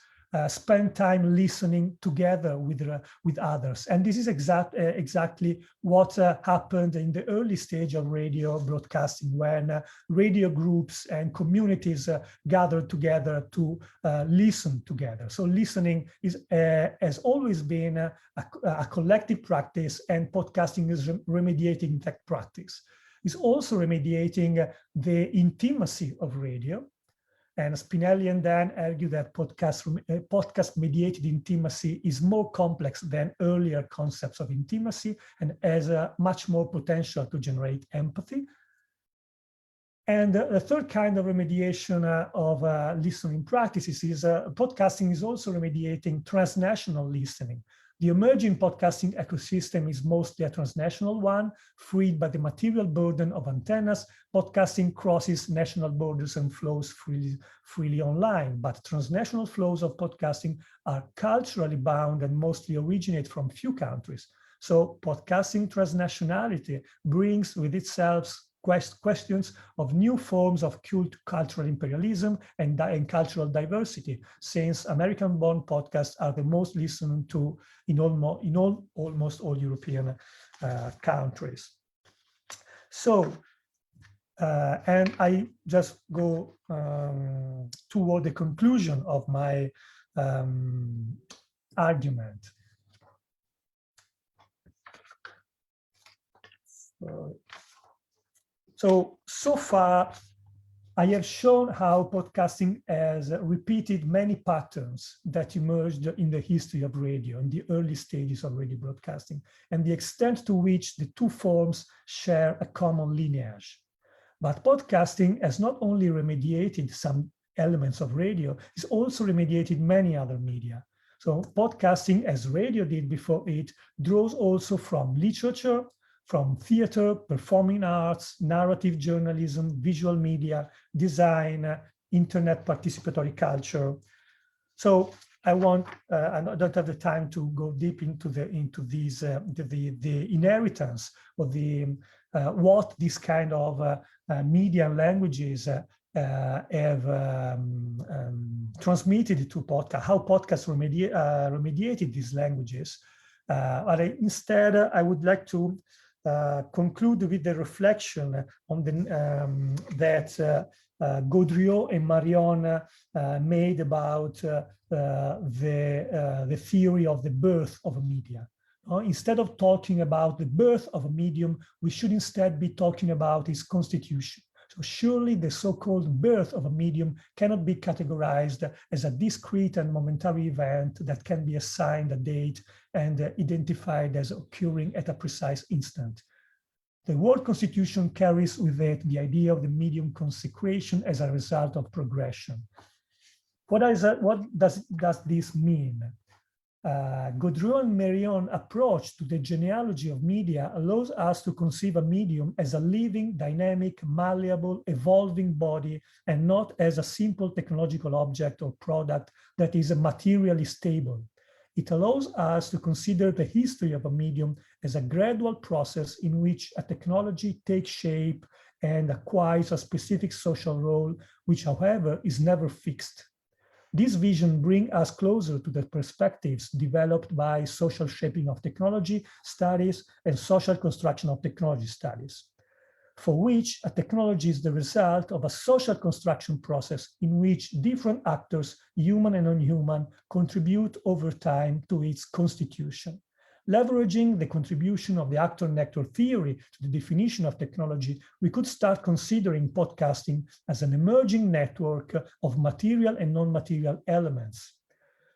spend time listening together with others. And this is exactly what happened in the early stage of radio broadcasting, when radio groups and communities gathered together to listen together. So listening has always been a collective practice, and podcasting is remediating that practice. It's also remediating the intimacy of radio. And Spinelli and Dan argue that podcast-mediated intimacy is more complex than earlier concepts of intimacy and has much more potential to generate empathy. And the third kind of remediation of listening practices is podcasting is also remediating transnational listening. The emerging podcasting ecosystem is mostly a transnational one, freed by the material burden of antennas. Podcasting crosses national borders and flows freely online, but transnational flows of podcasting are culturally bound and mostly originate from few countries. So podcasting transnationality brings with itself questions of new forms of cultural imperialism and cultural diversity, since American-born podcasts are the most listened to in almost all European countries. So, and I just go toward the conclusion of my argument. So far, I have shown how podcasting has repeated many patterns that emerged in the history of radio, in the early stages of radio broadcasting, and the extent to which the two forms share a common lineage. But podcasting has not only remediated some elements of radio, it's also remediated many other media. So podcasting, as radio did before it, draws also from literature, from theater, performing arts, narrative journalism, visual media, design, internet participatory culture. So I don't have the time to go deep into these the inheritance of what this kind of media and languages have transmitted to podcast, how podcasts remediated these languages. But instead, I would like to conclude with the reflection on that Gaudriot and Marion made about the theory of the birth of a media. Instead of talking about the birth of a medium, we should instead be talking about its constitution. So surely the so-called birth of a medium cannot be categorized as a discrete and momentary event that can be assigned a date and identified as occurring at a precise instant. The word constitution carries with it the idea of the medium consecration as a result of progression. What does this mean? Gaudriot and Marion approach to the genealogy of media allows us to conceive a medium as a living, dynamic, malleable, evolving body, and not as a simple technological object or product that is materially stable. It allows us to consider the history of a medium as a gradual process in which a technology takes shape and acquires a specific social role, which, however, is never fixed. This vision brings us closer to the perspectives developed by social shaping of technology studies and social construction of technology studies, for which a technology is the result of a social construction process in which different actors, human and non-human, contribute over time to its constitution. Leveraging the contribution of the actor-nectar theory to the definition of technology, we could start considering podcasting as an emerging network of material and non-material elements.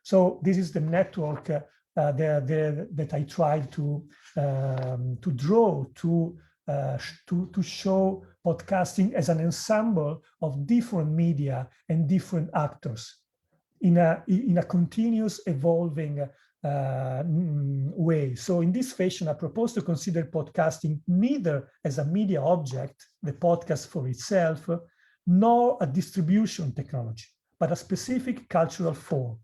So this is the network that I tried to draw to show podcasting as an ensemble of different media and different actors in a continuous evolving way. So in this fashion, I propose to consider podcasting neither as a media object, the podcast for itself, nor a distribution technology, but a specific cultural form.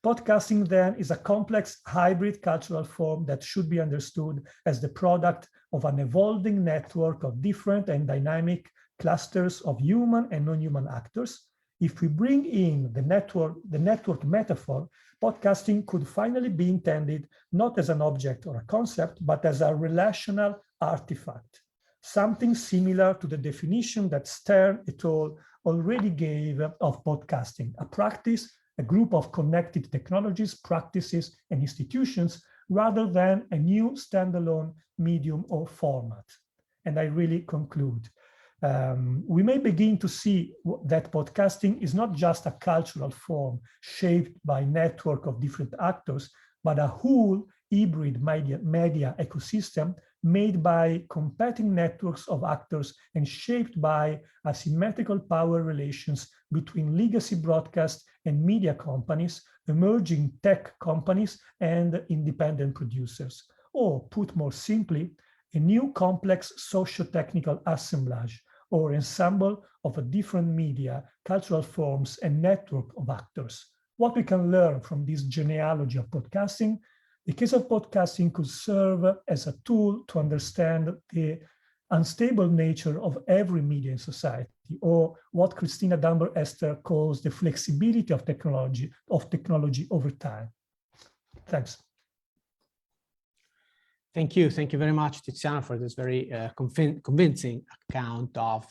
Podcasting then is a complex hybrid cultural form that should be understood as the product of an evolving network of different and dynamic clusters of human and non-human actors. If we bring in the network metaphor, podcasting could finally be intended not as an object or a concept, but as a relational artifact, something similar to the definition that Stern et al. Already gave of podcasting, a practice, a group of connected technologies, practices, and institutions, rather than a new standalone medium or format. And I really conclude. We may begin to see that podcasting is not just a cultural form shaped by a network of different actors, but a whole hybrid media ecosystem made by competing networks of actors and shaped by asymmetrical power relations between legacy broadcast and media companies, emerging tech companies, and independent producers. Or, put more simply, a new complex socio-technical assemblage or ensemble of a different media, cultural forms, and network of actors. What we can learn from this genealogy of podcasting: the case of podcasting could serve as a tool to understand the unstable nature of every media in society, or what Christina Dunbar-Esther calls the flexibility of technology over time. Thanks. Thank you very much, Tiziano, for this very convincing account of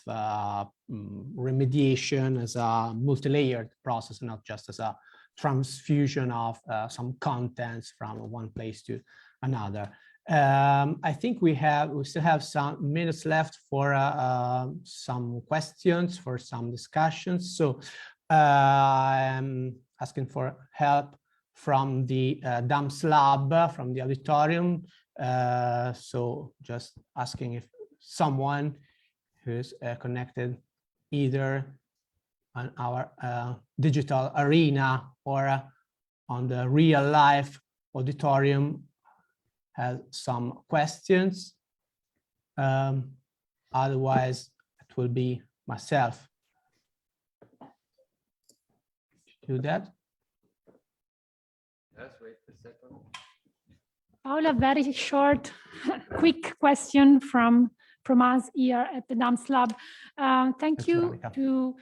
remediation as a multi-layered process, and not just as a transfusion of some contents from one place to another. I think we still have some minutes left for some questions, for some discussions. So I'm asking for help from the DAMS lab, from the auditorium. So just asking if someone who's connected either on our digital arena or on the real life auditorium has some questions. Otherwise, it will be myself to do that. Yes, wait a second. Paola, very short, quick question from us here at the DAMS Lab. Thank you to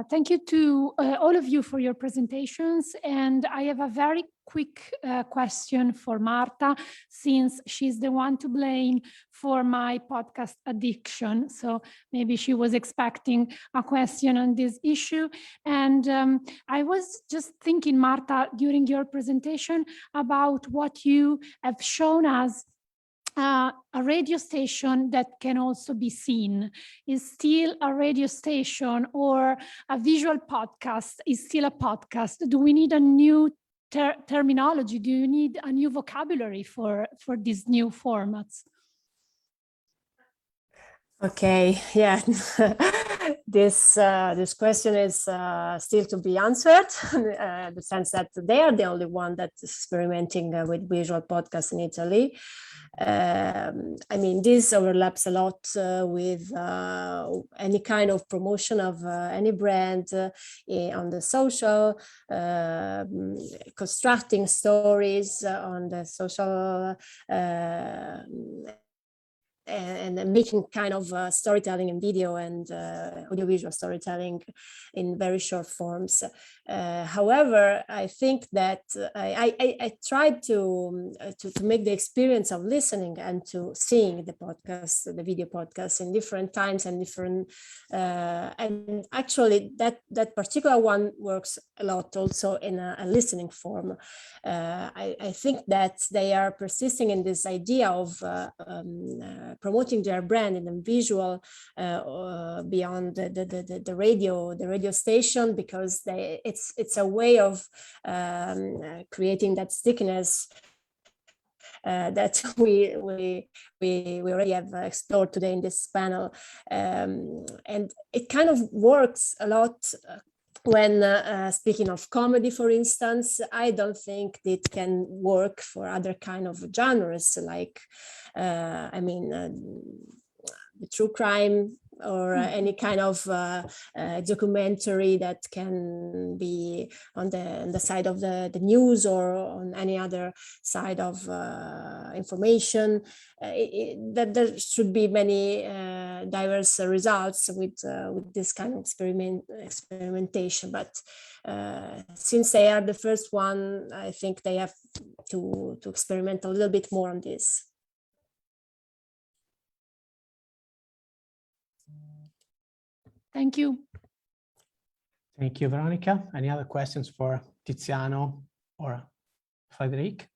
thank you to all of you for your presentations. And I have a very quick question for Marta, since she's the one to blame for my podcast addiction. So maybe she was expecting a question on this issue. And I was just thinking, Marta, during your presentation about what you have shown us. A radio station that can also be seen is still a radio station, or a visual podcast is still a podcast. Do we need a new terminology? Do you need a new vocabulary for these new formats? Okay, yeah, this question is still to be answered, in the sense that they are the only one that's experimenting with visual podcasts in Italy. I mean, this overlaps a lot with any kind of promotion of any brand on the social, constructing stories on the social, and making kind of storytelling in video and audiovisual storytelling in very short forms. However, I think that I tried to make the experience of listening and to seeing the podcast, the video podcast, in different times and different, and actually that particular one works a lot also in a listening form. I think that they are persisting in this idea of promoting their brand in a visual beyond the radio station, because it's a way of creating that stickiness that we already have explored today in this panel, and it kind of works a lot. When speaking of comedy, for instance, I don't think it can work for other kind of genres, like, I mean, the true crime, or any kind of documentary that can be on the side of the news, or on any other side of information. That there should be many diverse results with this kind of experimentation. But since they are the first one, I think they have to experiment a little bit more on this. Thank you. Thank you, Veronica. Any other questions for Tiziano or Frédérique?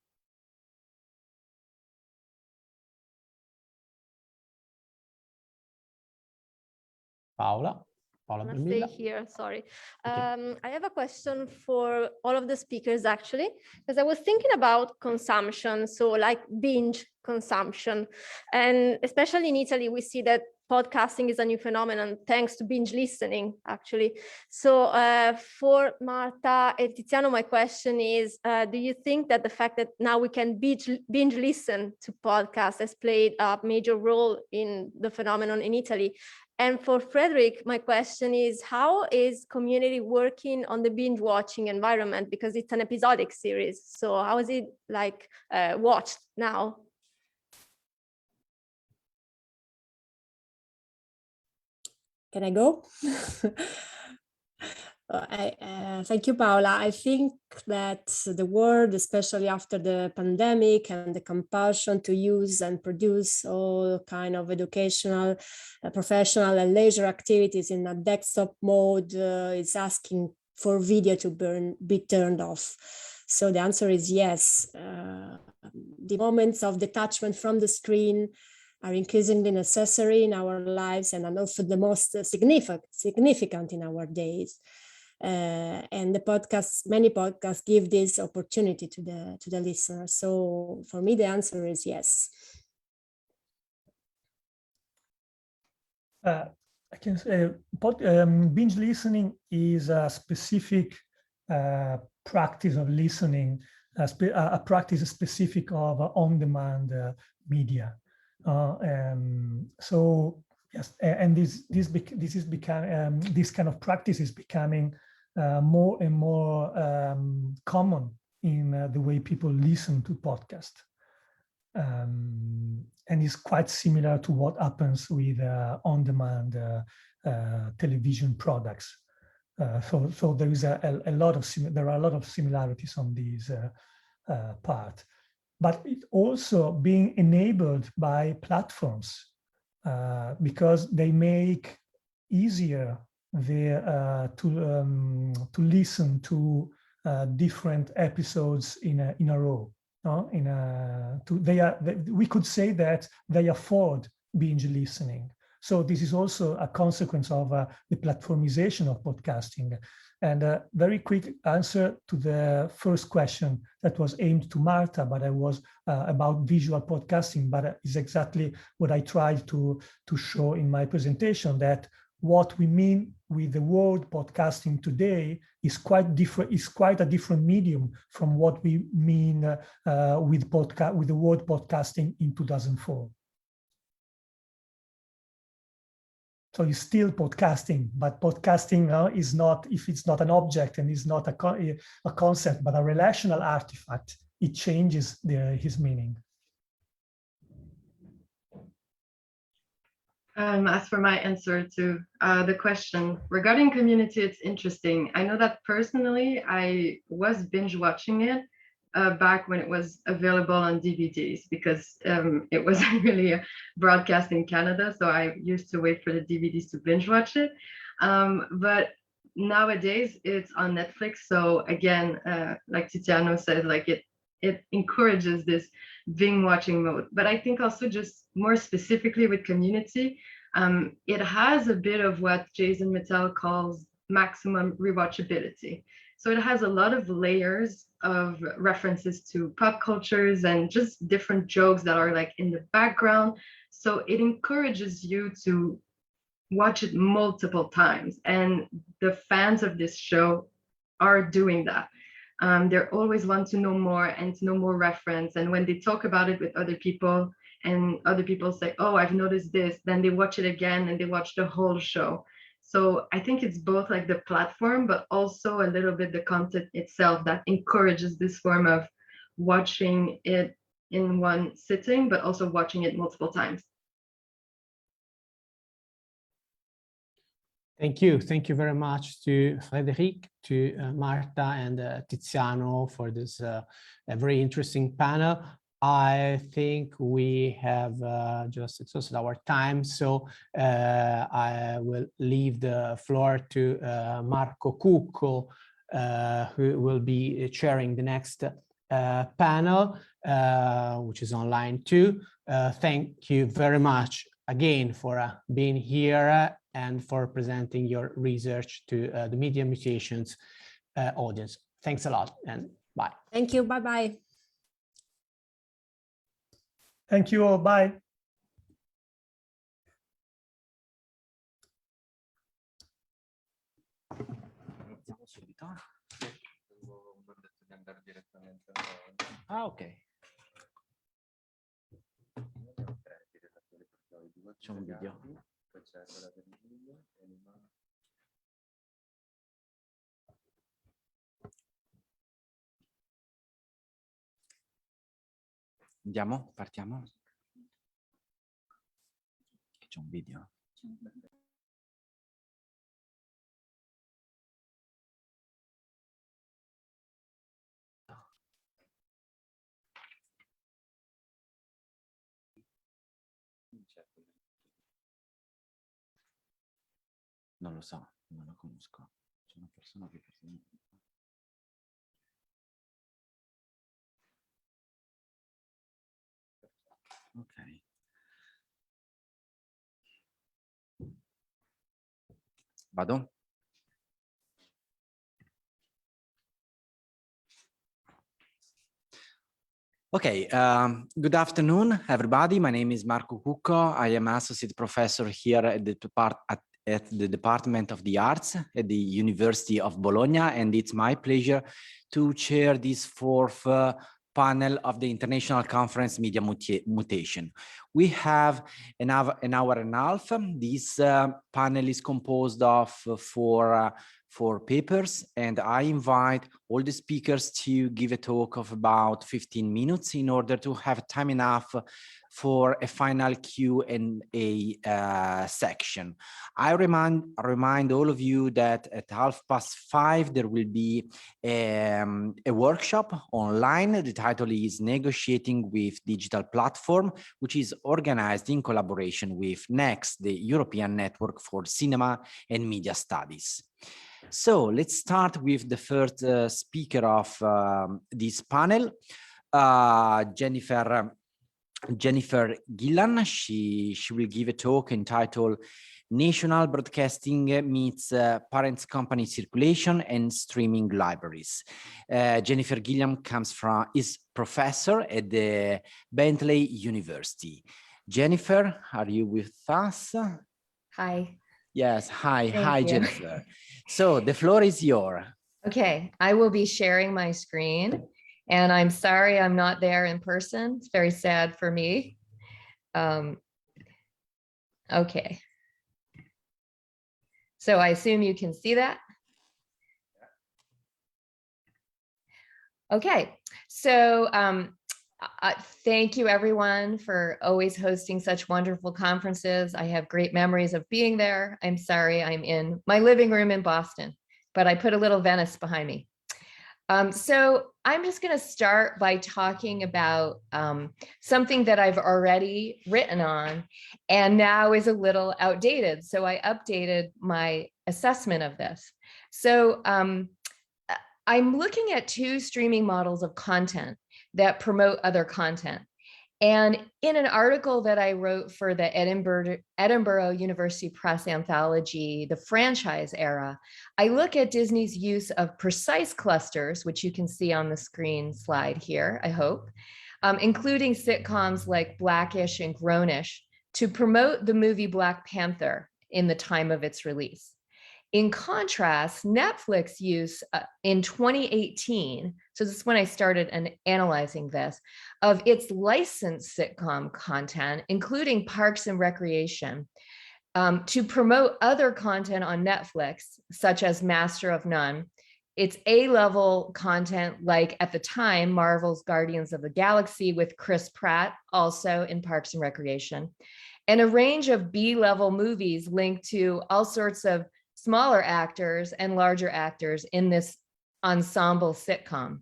Paola? I'm gonna stay here, sorry. I have a question for all of the speakers, actually, because I was thinking about consumption, so like binge consumption. And especially in Italy, we see that podcasting is a new phenomenon thanks to binge listening, actually. So for Marta and Tiziano, my question is, do you think that the fact that now we can binge listen to podcasts has played a major role in the phenomenon in Italy? And for Frédérique, my question is, how is community working on the binge watching environment? Because it's an episodic series. So how is it like watched now? Can I go? Thank you, Paola. I think that the world, especially after the pandemic and the compulsion to use and produce all kind of educational, professional and leisure activities in a desktop mode, is asking for video to be turned off. So the answer is yes. The moments of detachment from the screen are increasingly necessary in our lives and are also the most significant in our days. And many podcasts give this opportunity to the listener. So for me, the answer is yes. I can say binge listening is a specific practice of listening, a practice specific of on-demand media. So yes, and this kind of practice is becoming more and more common in the way people listen to podcasts. And it's quite similar to what happens with on-demand television products. So there is there are a lot of similarities on this part, but it also being enabled by platforms because they make easier to listen to different episodes in a row. We could say that they afford binge listening. So this is also a consequence of the platformization of podcasting. And a very quick answer to the first question that was aimed to Marta, but it was about visual podcasting, but it's exactly what I tried to show in my presentation, that what we mean with the word podcasting today is quite different, is quite a different medium from what we mean with the word podcasting in 2004. So it's still podcasting, but podcasting is not, if it's not an object and is not a concept, but a relational artifact, it changes his meaning. As for my answer to the question regarding community, it's interesting. I know that personally, I was binge watching it back when it was available on DVDs because it wasn't really broadcast in Canada. So I used to wait for the DVDs to binge watch it. But nowadays it's on Netflix. So again, like Tiziano said, like it encourages this binge watching mode. But I think also just more specifically with community, it has a bit of what Jason Mittel calls maximum rewatchability. So it has a lot of layers of references to pop cultures and just different jokes that are like in the background. So it encourages you to watch it multiple times. And the fans of this show are doing that. They always want to know more and to know more reference. And when they talk about it with other people and other people say, oh, I've noticed this, then they watch it again and they watch the whole show. So I think it's both like the platform, but also a little bit the content itself that encourages this form of watching it in one sitting, but also watching it multiple times. Thank you. Thank you very much to Frédérique, to Marta and Tiziano for this a very interesting panel. I think we have just exhausted our time, so I will leave the floor to Marco Cucco, who will be chairing the next panel, which is online too. Thank you very much again for being here and for presenting your research to the Media Mutations audience. Thanks a lot and bye. Thank you. Bye-bye. Thank you all. Bye. Ah, ok. C'è un video. Andiamo? Partiamo? C'è un video. Non lo so, non lo conosco. C'è una persona che... Ok. Vado? Okay, good afternoon, everybody. My name is Marco Cucco. I am associate professor here at the Department of the Arts at the University of Bologna, and it's my pleasure to chair this fourth panel of the International Conference Media Mutation. We have an hour and a half. This panel is composed of four papers, and I invite all the speakers to give a talk of about 15 minutes in order to have time enough for a final Q&A section. I remind all of you that at 5:30 there will be a workshop online. The title is Negotiating with Digital Platform, which is organized in collaboration with NEXT, the European Network for Cinema and Media Studies. So let's start with the first speaker of this panel, Jennifer Gillan. She will give a talk entitled National Broadcasting Meets Parents Company Circulation and Streaming Libraries. Jennifer Gillan is professor at the Bentley University. Jennifer, are you with us? Hi. Yes, hi. Thank Hi, you. Jennifer. So the floor is yours. Okay, I will be sharing my screen, and I'm sorry I'm not there in person. It's very sad for me. Okay. So I assume you can see that? Okay, so thank you everyone for always hosting such wonderful conferences. I have great memories of being there. I'm sorry I'm in my living room in Boston, but I put a little Venice behind me. So I'm just going to start by talking about something that I've already written on and now is a little outdated. So I updated my assessment of this. So I'm looking at two streaming models of content that promote other content. And in an article that I wrote for the Edinburgh University Press anthology, The Franchise Era, I look at Disney's use of precise clusters, which you can see on the screen slide here, I hope, including sitcoms like Blackish and Grownish, to promote the movie Black Panther in the time of its release. In contrast, Netflix use in 2018, so this is when I started analyzing this, of its licensed sitcom content, including Parks and Recreation, to promote other content on Netflix, such as Master of None. It's A-level content like, at the time, Marvel's Guardians of the Galaxy with Chris Pratt, also in Parks and Recreation, and a range of B-level movies linked to all sorts of smaller actors and larger actors in this ensemble sitcom.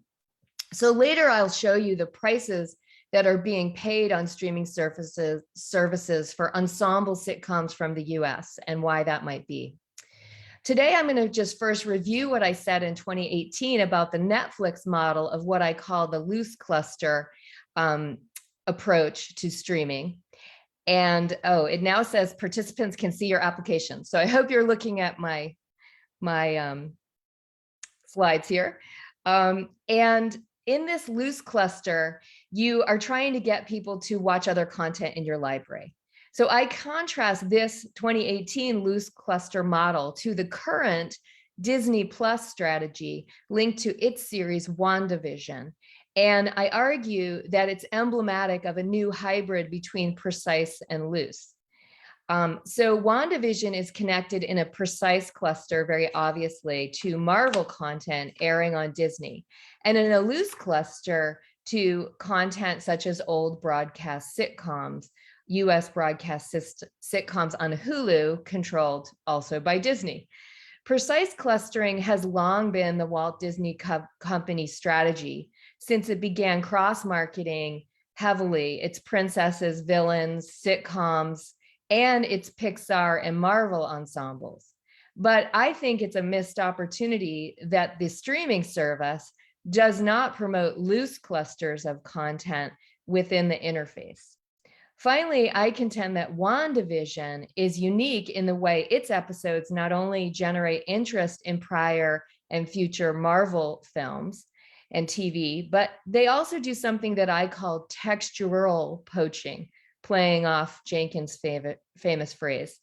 So later I'll show you the prices that are being paid on streaming services for ensemble sitcoms from the US and why that might be. Today, I'm going to just first review what I said in 2018 about the Netflix model of what I call the loose cluster approach to streaming. And oh, it now says participants can see your application. So I hope you're looking at my slides here. And in this loose cluster, you are trying to get people to watch other content in your library. So I contrast this 2018 loose cluster model to the current Disney Plus strategy linked to its series WandaVision. And I argue that it's emblematic of a new hybrid between precise and loose. So WandaVision is connected in a precise cluster, very obviously, to Marvel content airing on Disney, and in a loose cluster to content such as old broadcast sitcoms, US broadcast sitcoms on Hulu, controlled also by Disney. Precise clustering has long been the Walt Disney Company strategy since it began cross-marketing heavily its princesses, villains, sitcoms, and its Pixar and Marvel ensembles. But I think it's a missed opportunity that the streaming service does not promote loose clusters of content within the interface. Finally, I contend that Wandavision is unique in the way its episodes not only generate interest in prior and future Marvel films and TV, but they also do something that I call textural poaching, playing off Jenkins' famous phrase.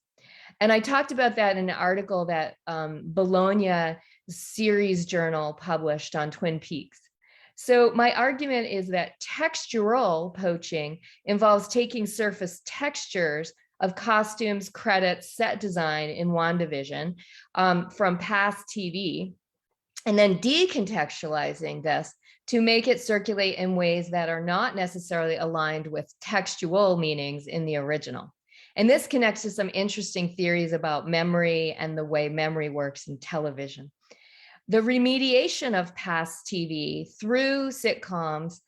And I talked about that in an article that Bologna series journal published on Twin Peaks. So my argument is that textural poaching involves taking surface textures of costumes, credits, set design in Wandavision from past TV, and then decontextualizing this to make it circulate in ways that are not necessarily aligned with textual meanings in the original. And this connects to some interesting theories about memory and the way memory works in television. The remediation of past TV through sitcoms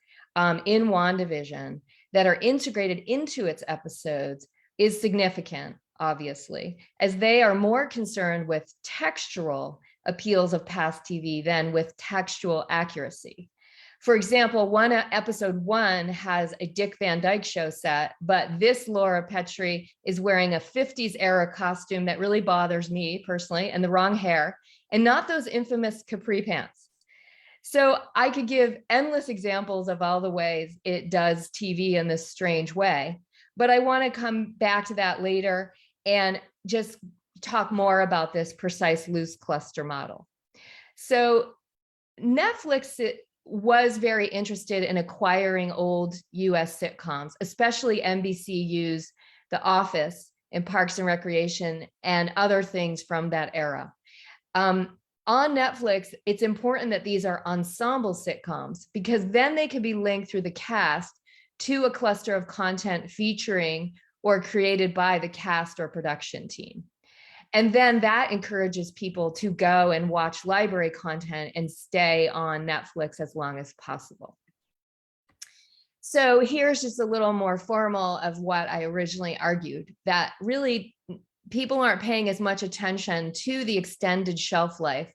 in Wandavision that are integrated into its episodes is significant, obviously, as they are more concerned with textual appeals of past TV than with textual accuracy. For example, episode 1 has a Dick Van Dyke Show set, but this Laura Petrie is wearing a 50s era costume that really bothers me personally, and the wrong hair, and not those infamous capri pants. So I could give endless examples of all the ways it does TV in this strange way, but I want to come back to that later and just talk more about this precise loose cluster model. So Netflix was very interested in acquiring old US sitcoms, especially NBCU's The Office and Parks and Recreation and other things from that era. On Netflix, it's important that these are ensemble sitcoms because then they can be linked through the cast to a cluster of content featuring or created by the cast or production team. And then that encourages people to go and watch library content and stay on Netflix as long as possible. So here's just a little more formal of what I originally argued, that really people aren't paying as much attention to the extended shelf life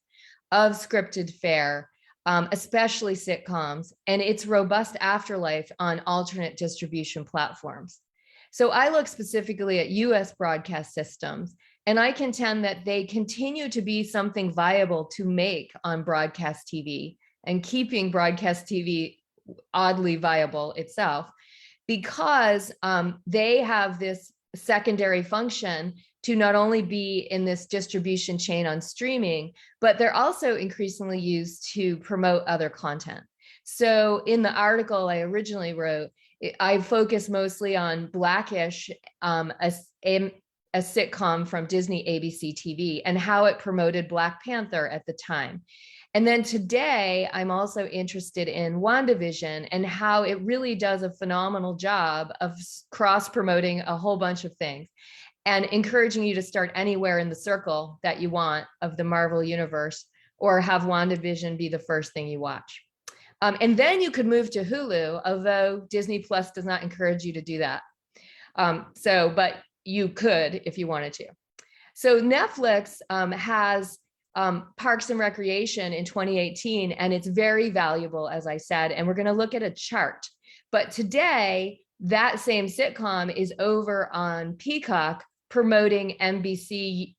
of scripted fare, especially sitcoms, and its robust afterlife on alternate distribution platforms. So I look specifically at US broadcast systems, and I contend that they continue to be something viable to make on broadcast TV and keeping broadcast TV oddly viable itself, because they have this secondary function to not only be in this distribution chain on streaming, but they're also increasingly used to promote other content. So in the article I originally wrote, I focused mostly on Blackish, a sitcom from Disney ABC TV, and how it promoted Black Panther at the time. And then today, I'm also interested in Wandavision and how it really does a phenomenal job of cross-promoting a whole bunch of things and encouraging you to start anywhere in the circle that you want of the Marvel universe, or have Wandavision be the first thing you watch. And then you could move to Hulu, although Disney Plus does not encourage you to do that. But you could if you wanted to. So Netflix has Parks and Recreation in 2018, and it's very valuable, as I said, and we're going to look at a chart. But today, that same sitcom is over on Peacock promoting NBC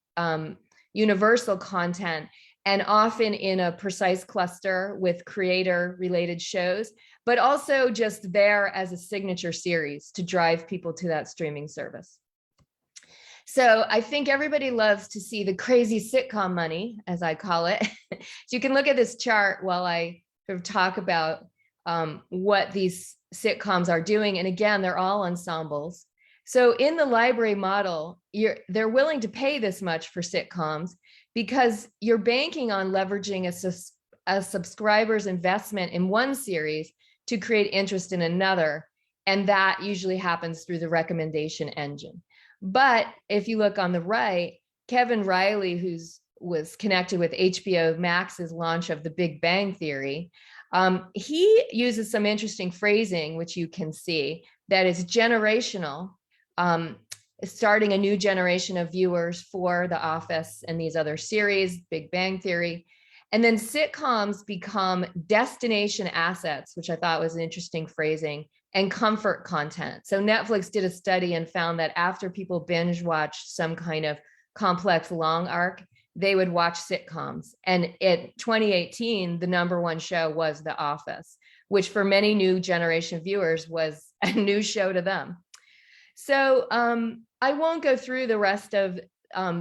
Universal content, and often in a precise cluster with creator-related shows, but also just there as a signature series to drive people to that streaming service. So I think everybody loves to see the crazy sitcom money, as I call it. So you can look at this chart while I sort of talk about what these sitcoms are doing. And again, they're all ensembles. So in the library model, they're willing to pay this much for sitcoms because you're banking on leveraging a subscriber's investment in one series to create interest in another. And that usually happens through the recommendation engine. But if you look on the right, Kevin Riley, who was connected with HBO Max's launch of The Big Bang Theory, he uses some interesting phrasing, which you can see, that is generational. starting a new generation of viewers for The Office and these other series, Big Bang Theory. And then sitcoms become destination assets, which I thought was an interesting phrasing, and comfort content. So Netflix did a study and found that after people binge watched some kind of complex long arc, they would watch sitcoms. And in 2018, the #1 show was The Office, which for many new generation viewers was a new show to them. So I won't go through the rest of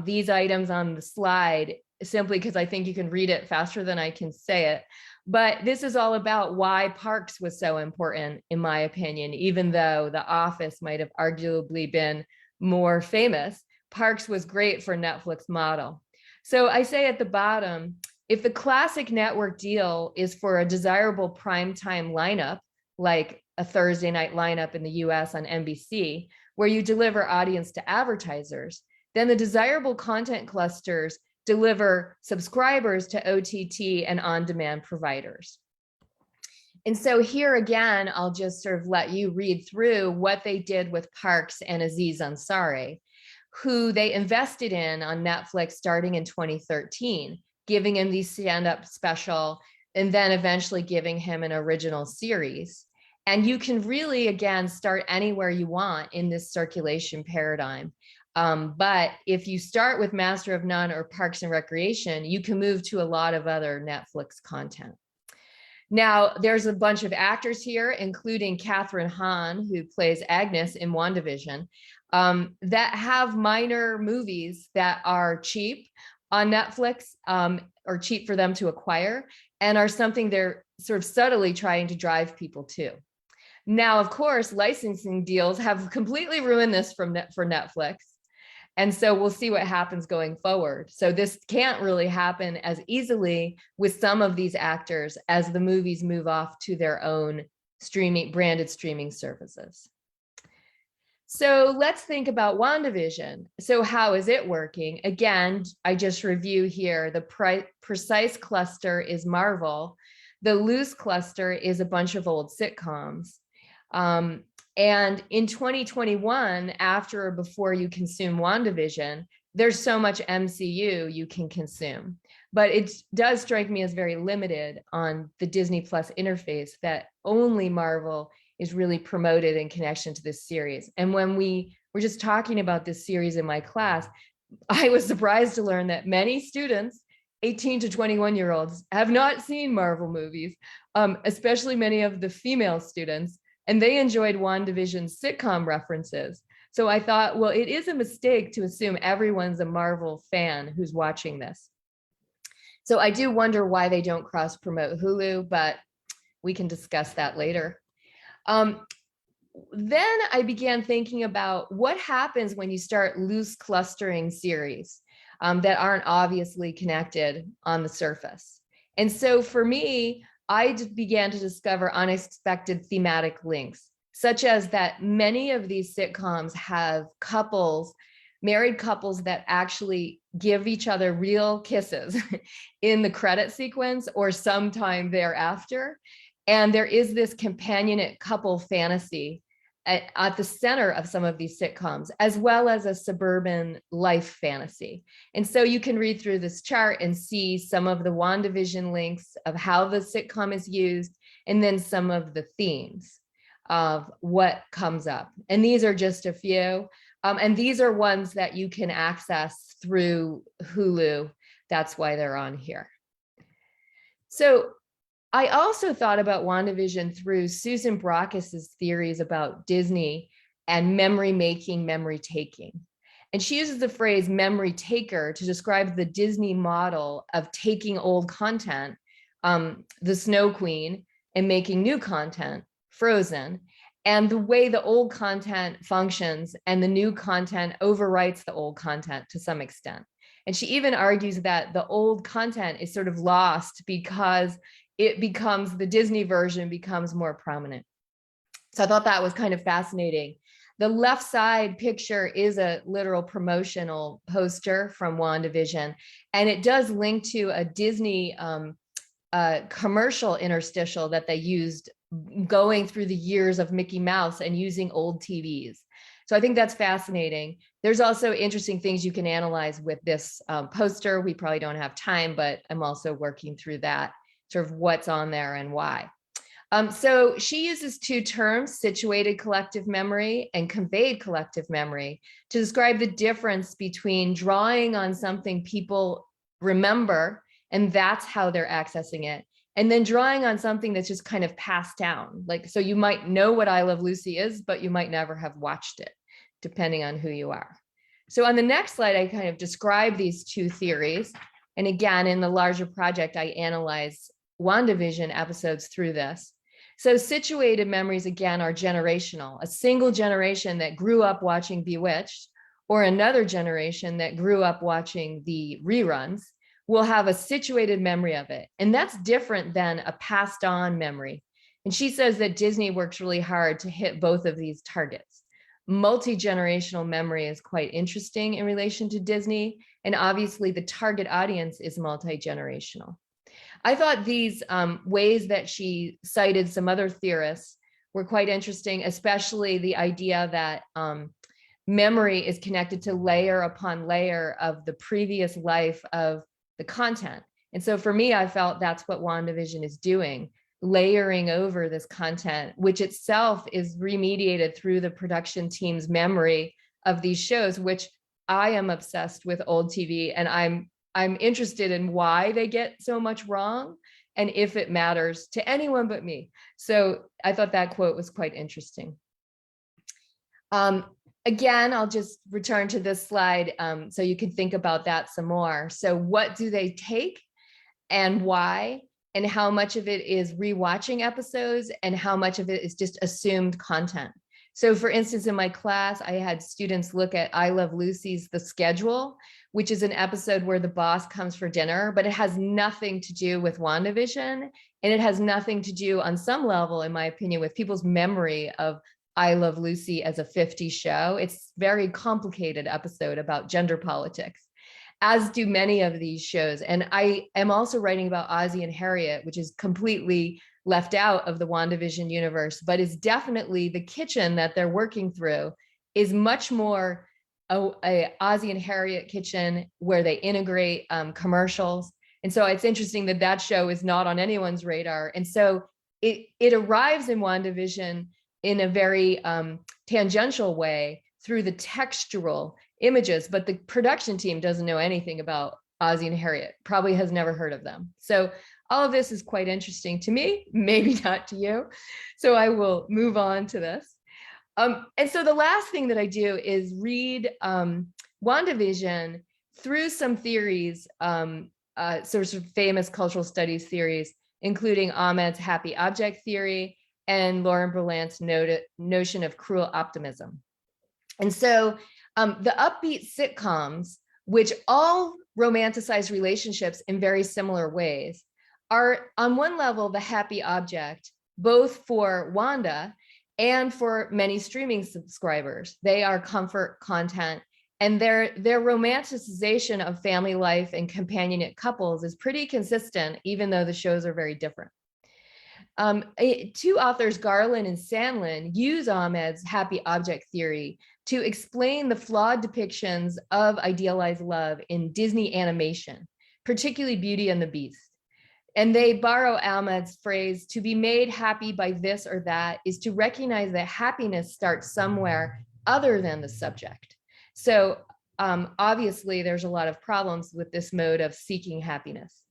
these items on the slide, simply because I think you can read it faster than I can say it. But this is all about why Parks was so important, in my opinion, even though The Office might have arguably been more famous. Parks was great for Netflix model. So I say at the bottom, if the classic network deal is for a desirable primetime lineup, like a Thursday night lineup in the US on NBC, where you deliver audience to advertisers, then the desirable content clusters deliver subscribers to OTT and on-demand providers. And so here again, I'll just sort of let you read through what they did with Parks and Aziz Ansari, who they invested in on Netflix starting in 2013, giving him the stand-up special, and then eventually giving him an original series. And you can really, again, start anywhere you want in this circulation paradigm. But if you start with Master of None or Parks and Recreation, you can move to a lot of other Netflix content. Now, there's a bunch of actors here, including Catherine Hahn, who plays Agnes in Wandavision, that have minor movies that are cheap on Netflix, or cheap for them to acquire, and are something they're sort of subtly trying to drive people to. Now, of course, licensing deals have completely ruined this for Netflix. And so we'll see what happens going forward. So this can't really happen as easily with some of these actors as the movies move off to their own branded streaming services. So let's think about WandaVision. So how is it working? Again, I just review here, the precise cluster is Marvel. The loose cluster is a bunch of old sitcoms. And in 2021, after or before you consume WandaVision, there's so much MCU you can consume. But it does strike me as very limited on the Disney Plus interface that only Marvel is really promoted in connection to this series. And when we were just talking about this series in my class, I was surprised to learn that many students, 18 to 21-year-olds, have not seen Marvel movies, especially many of the female students. And they enjoyed WandaVision's sitcom references. So I thought, well, it is a mistake to assume everyone's a Marvel fan who's watching this. So I do wonder why they don't cross-promote Hulu, but we can discuss that later. Then I began thinking about what happens when you start loose clustering series that aren't obviously connected on the surface. And so for me, I began to discover unexpected thematic links, such as that many of these sitcoms have couples, married couples that actually give each other real kisses in the credit sequence or sometime thereafter. And there is this companionate couple fantasy at the center of some of these sitcoms, as well as a suburban life fantasy. And so you can read through this chart and see some of the WandaVision links of how the sitcom is used, and then some of the themes of what comes up. And these are just a few. And these are ones that you can access through Hulu. That's why they're on here. So I also thought about WandaVision through Susan Brockis's theories about Disney and memory making, memory taking. And she uses the phrase memory taker to describe the Disney model of taking old content, the Snow Queen, and making new content, Frozen, and the way the old content functions and the new content overwrites the old content to some extent. And she even argues that the old content is sort of lost because it becomes, the Disney version becomes more prominent. So I thought that was kind of fascinating. The left side picture is a literal promotional poster from WandaVision, and it does link to a Disney commercial interstitial that they used going through the years of Mickey Mouse and using old TVs. So I think that's fascinating. There's also interesting things you can analyze with this poster. We probably don't have time, but I'm also working through that, sort of what's on there and why. So she uses two terms, situated collective memory and conveyed collective memory, to describe the difference between drawing on something people remember, and that's how they're accessing it, and then drawing on something that's just kind of passed down. Like, so you might know what I Love Lucy is, but you might never have watched it, depending on who you are. So on the next slide, I kind of describe these two theories. And again, in the larger project, I analyze Wandavision episodes through this. So situated memories, again, are generational. A single generation that grew up watching Bewitched, or another generation that grew up watching the reruns, will have a situated memory of it. And that's different than a passed on memory. And she says that Disney works really hard to hit both of these targets. Multi-generational memory is quite interesting in relation to Disney. And obviously the target audience is multi-generational. I thought these ways that she cited some other theorists were quite interesting, especially the idea that memory is connected to layer upon layer of the previous life of the content. And so for me, I felt that's what WandaVision is doing, layering over this content, which itself is remediated through the production team's memory of these shows, which I am obsessed with old TV, and I'm interested in why they get so much wrong and if it matters to anyone but me. So I thought that quote was quite interesting. Again, I'll just return to this slide so you can think about that some more. So what do they take and why? And how much of it is rewatching episodes and how much of it is just assumed content? So for instance, in my class, I had students look at I Love Lucy's The Schedule, which is an episode where the boss comes for dinner, but it has nothing to do with WandaVision. And it has nothing to do on some level, in my opinion, with people's memory of I Love Lucy as a 50s show. It's a very complicated episode about gender politics, as do many of these shows. And I am also writing about Ozzie and Harriet, which is completely left out of the WandaVision universe, but is definitely the kitchen that they're working through is much more a Ozzie and Harriet kitchen where they integrate commercials. And so it's interesting that that show is not on anyone's radar. And so it arrives in WandaVision in a very tangential way through the textual images, but the production team doesn't know anything about Ozzie and Harriet, probably has never heard of them. So all of this is quite interesting to me, maybe not to you. So I will move on to this. And so the last thing that I do is read WandaVision through some theories, sort of famous cultural studies theories, including Ahmed's happy object theory and Lauren Berlant's notion of cruel optimism. And so the upbeat sitcoms, which all romanticize relationships in very similar ways, are on one level the happy object, both for Wanda and for many streaming subscribers. They are comfort content, and their romanticization of family life and companionate couples is pretty consistent, even though the shows are very different. Two authors, Garland and Sandlin, use Ahmed's happy object theory to explain the flawed depictions of idealized love in Disney animation, particularly Beauty and the Beast. And they borrow Ahmed's phrase, to be made happy by this or that is to recognize that happiness starts somewhere other than the subject. So obviously there's a lot of problems with this mode of seeking happiness.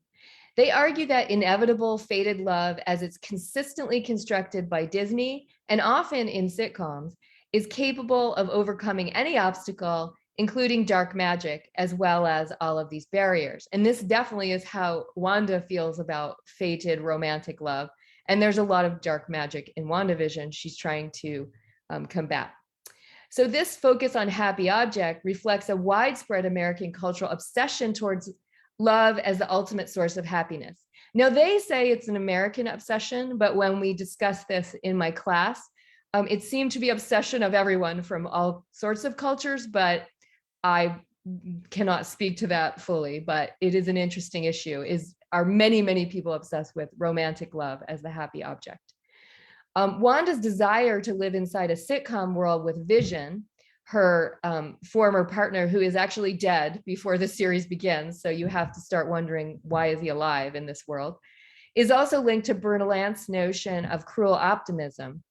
They argue that inevitable fated love, as it's consistently constructed by Disney and often in sitcoms, is capable of overcoming any obstacle, including dark magic, as well as all of these barriers. And this definitely is how Wanda feels about fated romantic love. And there's a lot of dark magic in WandaVision she's trying to combat. So this focus on happy object reflects a widespread American cultural obsession towards love as the ultimate source of happiness. Now they say it's an American obsession, but when we discussed this in my class, it seemed to be obsession of everyone from all sorts of cultures, but I cannot speak to that fully, but it is an interesting issue. Are many, many people obsessed with romantic love as the happy object? Wanda's desire to live inside a sitcom world with Vision her former partner, who is actually dead before the series begins, so you have to start wondering, why is he alive in this world, is also linked to Bertolant's notion of cruel optimism,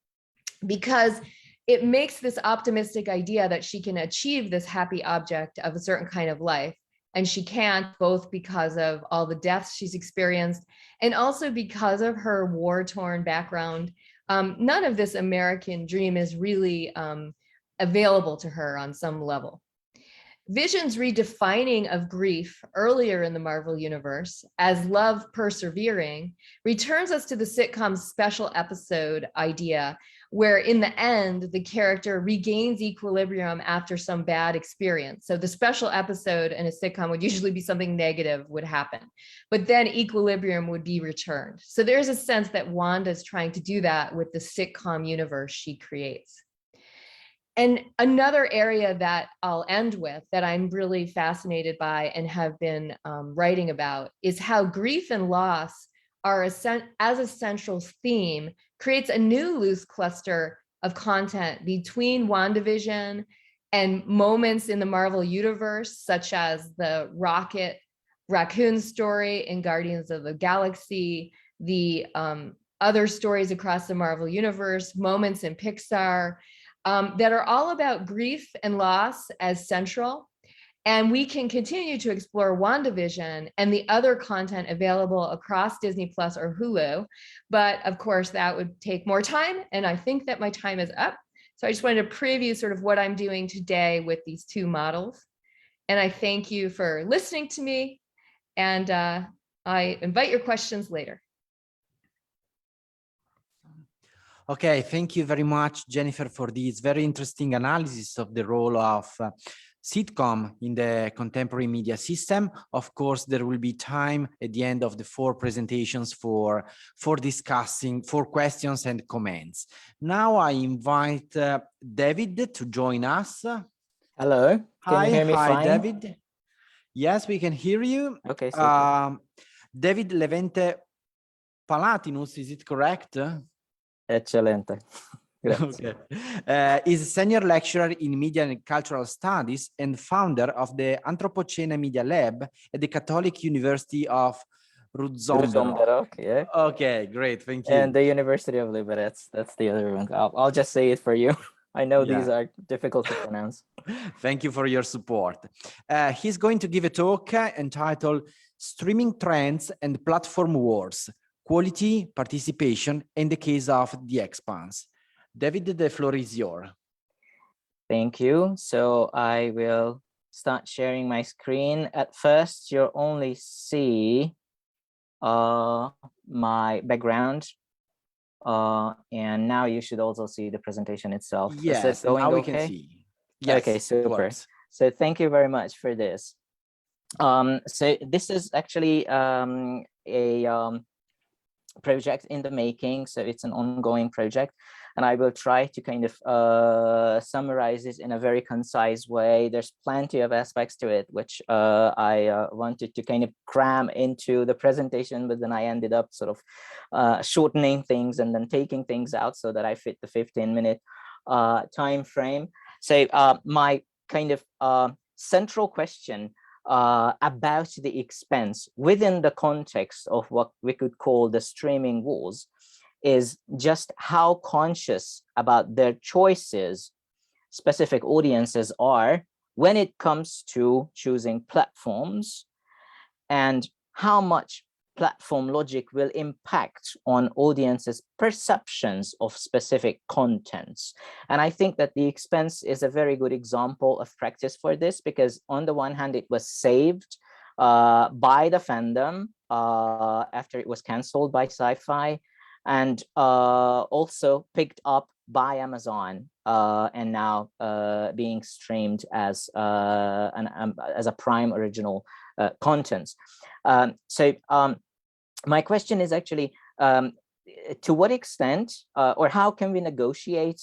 because it makes this optimistic idea that she can achieve this happy object of a certain kind of life. And she can't, both because of all the deaths she's experienced and also because of her war-torn background. None of this American dream is really available to her on some level. Vision's redefining of grief earlier in the Marvel universe as love persevering returns us to the sitcom's special episode idea, where in the end, the character regains equilibrium after some bad experience. So the special episode in a sitcom would usually be something negative would happen, but then equilibrium would be returned. So there's a sense that Wanda's trying to do that with the sitcom universe she creates. And another area that I'll end with that I'm really fascinated by and have been writing about is how grief and loss are as a central theme creates a new loose cluster of content between Wandavision and moments in the Marvel universe, such as the Rocket Raccoon story in Guardians of the Galaxy, the other stories across the Marvel universe, moments in Pixar, that are all about grief and loss as central. And we can continue to explore WandaVision and the other content available across Disney Plus or Hulu. But of course, that would take more time. And I think that my time is up. So I just wanted to preview sort of what I'm doing today with these two models. And I thank you for listening to me. And I invite your questions later. Okay, thank you very much, Jennifer, for this very interesting analysis of the role of sitcom in the contemporary media system. Of course, there will be time at the end of the 4 presentations for discussing, for questions and comments. Now I invite David to join us. Hello, can you hear me fine? David. Yes, we can hear you. Okay, so David Levente Palatinus, is it correct? Eccellente. Okay. Is a senior lecturer in media and cultural studies and founder of the Anthropocene Media Lab at the Catholic University of Ruzzomberok. Yeah. Okay, great, thank you. And the University of Liberec, that's the other one. I'll just say it for you. I know these are difficult to pronounce. Thank you for your support. He's going to give a talk entitled Streaming Trends and Platform Wars, Quality, Participation in the Case of the Expanse. David, the floor is yours. Thank you. So I will start sharing my screen. At first, you'll only see my background. And now you should also see the presentation itself. Yes, now we can see. Yes, okay, super. So thank you very much for this. So this is actually a project in the making. So it's an ongoing project. And I will try to kind of summarize this in a very concise way. There's plenty of aspects to it, which I wanted to kind of cram into the presentation, but then I ended up sort of shortening things and then taking things out so that I fit the 15-minute time frame. So my kind of central question about the expense within the context of what we could call the streaming wars is just how conscious about their choices specific audiences are when it comes to choosing platforms, and how much platform logic will impact on audiences' perceptions of specific contents. And I think that The Expanse is a very good example of practice for this, because on the one hand, it was saved by the fandom after it was canceled by Sci-Fi, and also picked up by Amazon and now being streamed as a Prime original content. So my question is actually, to what extent or how can we negotiate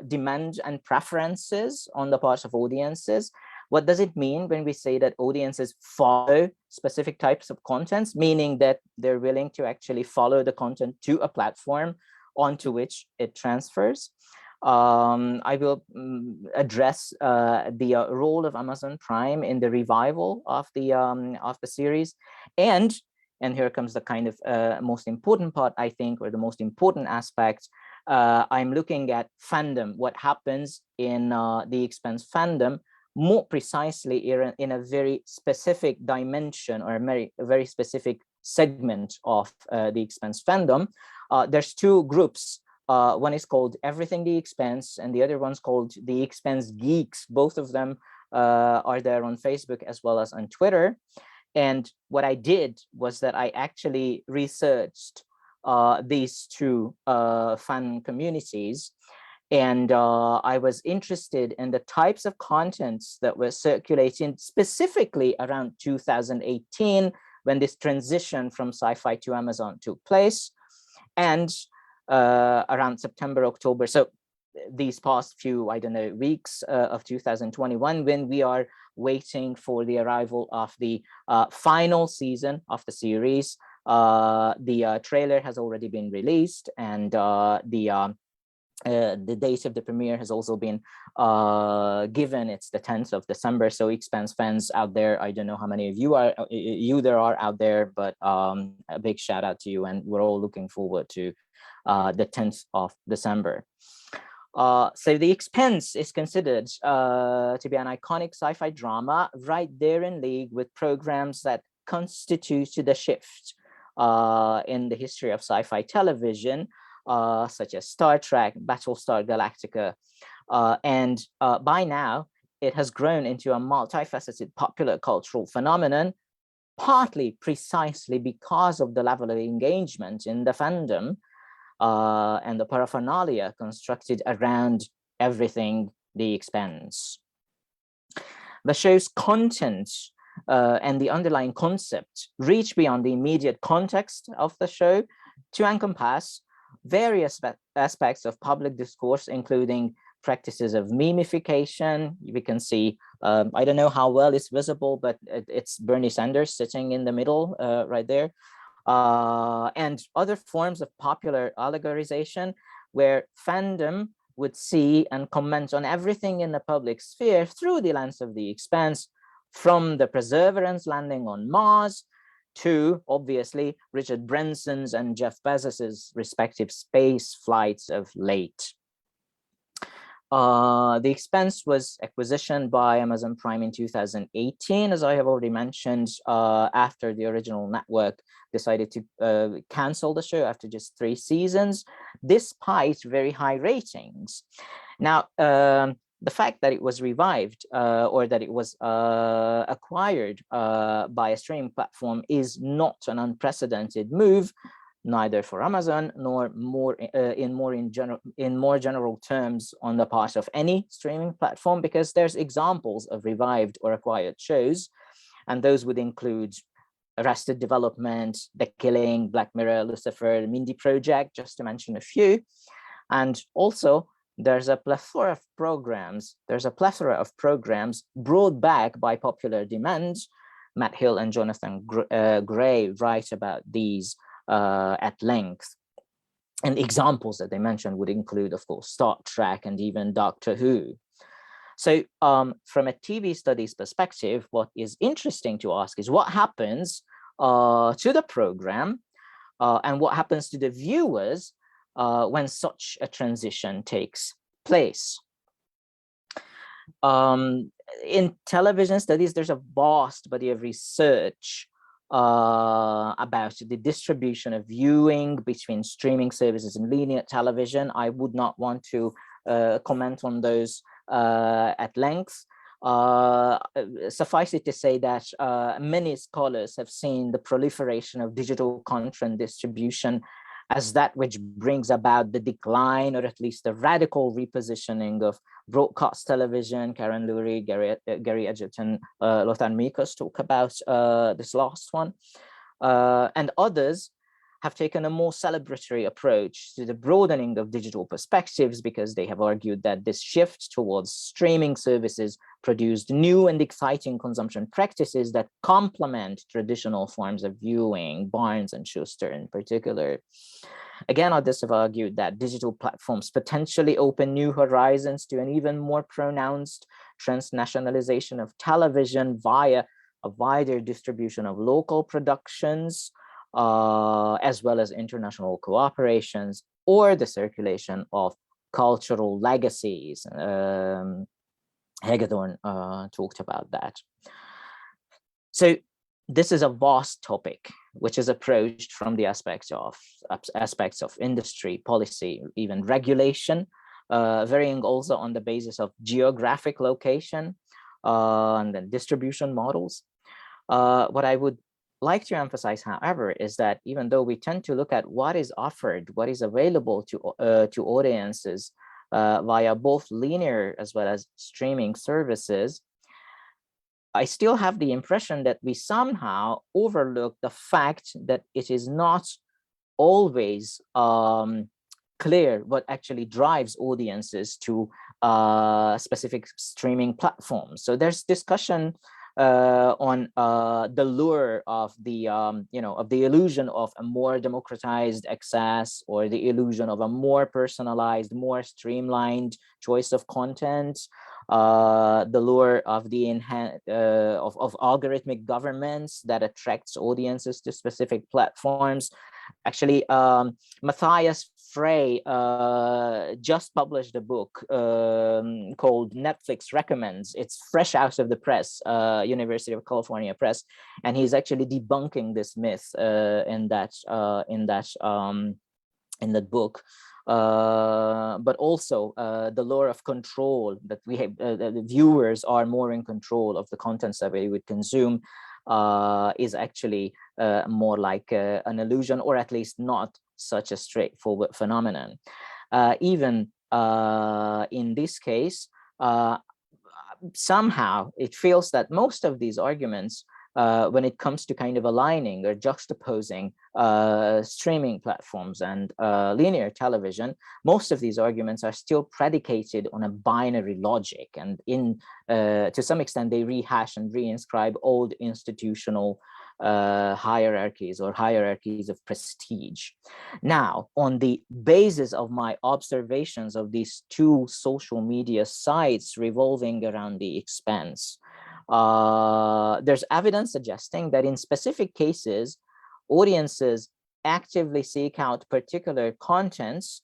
demand and preferences on the part of audiences? What does it mean when we say that audiences follow specific types of contents, meaning that they're willing to actually follow the content to a platform onto which it transfers? I will address the role of Amazon Prime in the revival of the series, and here comes the kind of most important part, I think, or the most important aspect. I'm looking at fandom, what happens in the Expanse fandom, more precisely in a very specific dimension or a very specific segment of the Expanse fandom. There's two groups. One is called Everything the Expanse, and the other one's called the Expanse Geeks. Both of them are there on Facebook as well as on Twitter. And what I did was that I actually researched these two fan communities, and I was interested in the types of contents that were circulating specifically around 2018, when this transition from sci-fi to Amazon took place, and around September, October. So these past few, I don't know, weeks of 2021, when we are waiting for the arrival of the final season of the series. The trailer has already been released, and the date of the premiere has also been given. It's the 10th of December. So Expanse fans out there, I don't know how many of you there are out there, but a big shout out to you, and we're all looking forward to the 10th of December. So The Expanse is considered to be an iconic sci-fi drama, right there in league with programs that constituted a shift in the history of sci-fi television, such as Star Trek, Battlestar Galactica, and by now it has grown into a multifaceted popular cultural phenomenon, partly precisely because of the level of engagement in the fandom and the paraphernalia constructed around Everything the Expanse. The show's content and the underlying concept reach beyond the immediate context of the show to encompass various aspects of public discourse, including practices of memification. We can see, I don't know how well it's visible, but it's Bernie Sanders sitting in the middle right there. And other forms of popular allegorization, where fandom would see and comment on everything in the public sphere through the lens of the Expanse, from the Perseverance landing on Mars to, obviously, Richard Branson's and Jeff Bezos's respective space flights of late. The Expanse was acquisitioned by Amazon Prime in 2018, as I have already mentioned, after the original network decided to cancel the show after just 3 seasons, despite very high ratings. Now, the fact that it was revived or that it was acquired by a streaming platform is not an unprecedented move, neither for Amazon nor in more general terms on the part of any streaming platform, because there's examples of revived or acquired shows, and those would include Arrested Development, The Killing, Black Mirror, Lucifer, Mindy Project, just to mention a few. And also there's a plethora of programs. Brought back by popular demand. Matt Hill and Jonathan Gray write about these at length. And examples that they mentioned would include, of course, Star Trek and even Doctor Who. So from a TV studies perspective, what is interesting to ask is what happens to the program and what happens to the viewers when such a transition takes place. In television studies, there's a vast body of research about the distribution of viewing between streaming services and linear television. I would not want to comment on those at length. Suffice it to say that many scholars have seen the proliferation of digital content distribution as that which brings about the decline, or at least the radical repositioning of broadcast television. Karen Lurie, Gary Edgerton, Lothar Mikos talk about this last one. And others have taken a more celebratory approach to the broadening of digital perspectives, because they have argued that this shift towards streaming services produced new and exciting consumption practices that complement traditional forms of viewing, Barnes and Schuster in particular. Again, others have argued that digital platforms potentially open new horizons to an even more pronounced transnationalization of television via a wider distribution of local productions, as well as international cooperations, or the circulation of cultural legacies. Hagedorn talked about that. So this is a vast topic, which is approached from the aspects of industry, policy, even regulation, varying also on the basis of geographic location and then distribution models. What I would like to emphasize, however, is that even though we tend to look at what is offered, what is available to audiences via both linear as well as streaming services, I still have the impression that we somehow overlook the fact that it is not always clear what actually drives audiences to specific streaming platforms. So there's discussion on the lure of the of the illusion of a more democratized access, or the illusion of a more personalized, more streamlined choice of content, the lure of the of algorithmic governments that attracts audiences to specific platforms. Actually, Matthias Frey just published a book called Netflix Recommends. It's fresh out of the press, University of California Press, and he's actually debunking this myth in that book. But also the lure of control, that we have, the viewers are more in control of the contents that we would consume, is actually more like an illusion, or at least not such a straightforward phenomenon. Even in this case, somehow it feels that most of these arguments, when it comes to kind of aligning or juxtaposing streaming platforms and linear television, most of these arguments are still predicated on a binary logic, and to some extent they rehash and reinscribe old institutional hierarchies or hierarchies of prestige. Now, on the basis of my observations of these two social media sites revolving around the Expanse, there's evidence suggesting that in specific cases, audiences actively seek out particular contents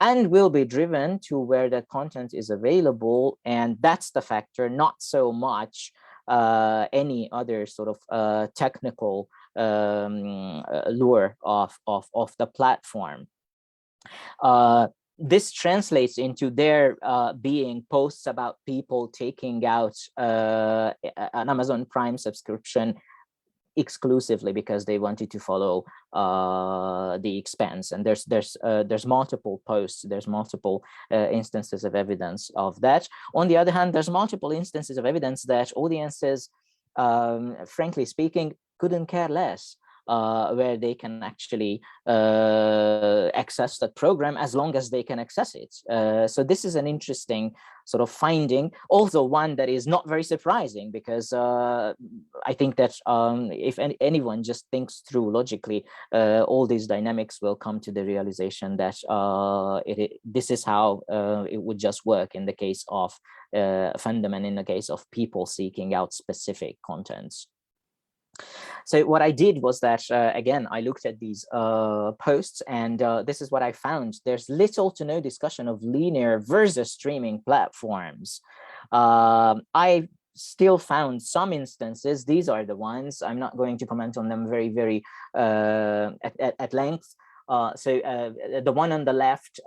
and will be driven to where that content is available. And that's the factor, not so much any other sort of technical lure of the platform. This translates into there being posts about people taking out an Amazon Prime subscription exclusively because they wanted to follow the Expanse, and there's multiple posts, there's multiple instances of evidence of that. On the other hand, there's multiple instances of evidence that audiences, frankly speaking, couldn't care less where they can actually access that program as long as they can access it. So this is an interesting sort of finding, also one that is not very surprising, because I think that if anyone just thinks through logically, all these dynamics will come to the realization that this is how it would just work in the case of fandom and in the case of people seeking out specific contents. So what I did was that, again, I looked at these posts, and this is what I found. There's little to no discussion of linear versus streaming platforms. I still found some instances. These are the ones. I'm not going to comment on them very, very at length. The one on the left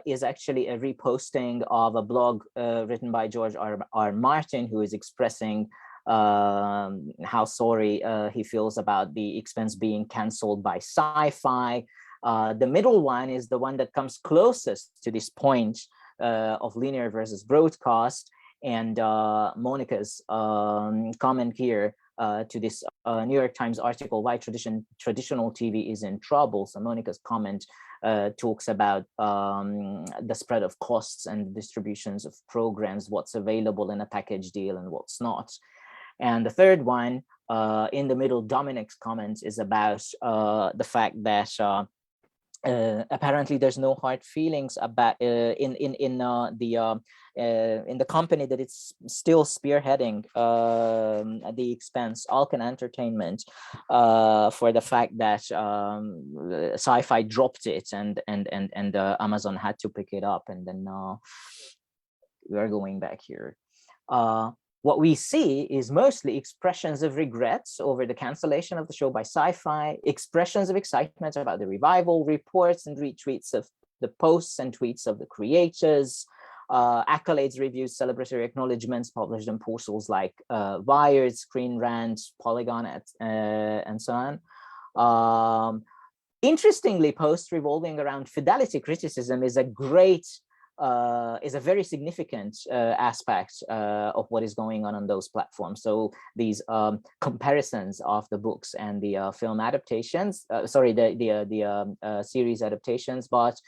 is actually a reposting of a blog written by George R. Martin, who is expressing how sorry he feels about the Expanse being cancelled by Sci-Fi. The middle one is the one that comes closest to this point of linear versus broadcast, and Monica's comment here to this New York Times article, Why Traditional TV is in Trouble. So Monica's comment talks about the spread of costs and distributions of programs, what's available in a package deal and what's not. And the third one in the middle, Dominic's comments, is about the fact that apparently there's no hard feelings about in the company that it's still spearheading the Expanse, Alcan Entertainment, for the fact that Sci-Fi dropped it and Amazon had to pick it up, and then we're going back here. What we see is mostly expressions of regrets over the cancellation of the show by Sci-Fi, expressions of excitement about the revival, reports and retweets of the posts and tweets of the creators, accolades, reviews, celebratory acknowledgements published on portals like Wired, Screen Rant, Polygon, and so on. Interestingly, posts revolving around fidelity criticism is a very significant aspect of what is going on those platforms. So these comparisons of the books and the film adaptations, the series adaptations, but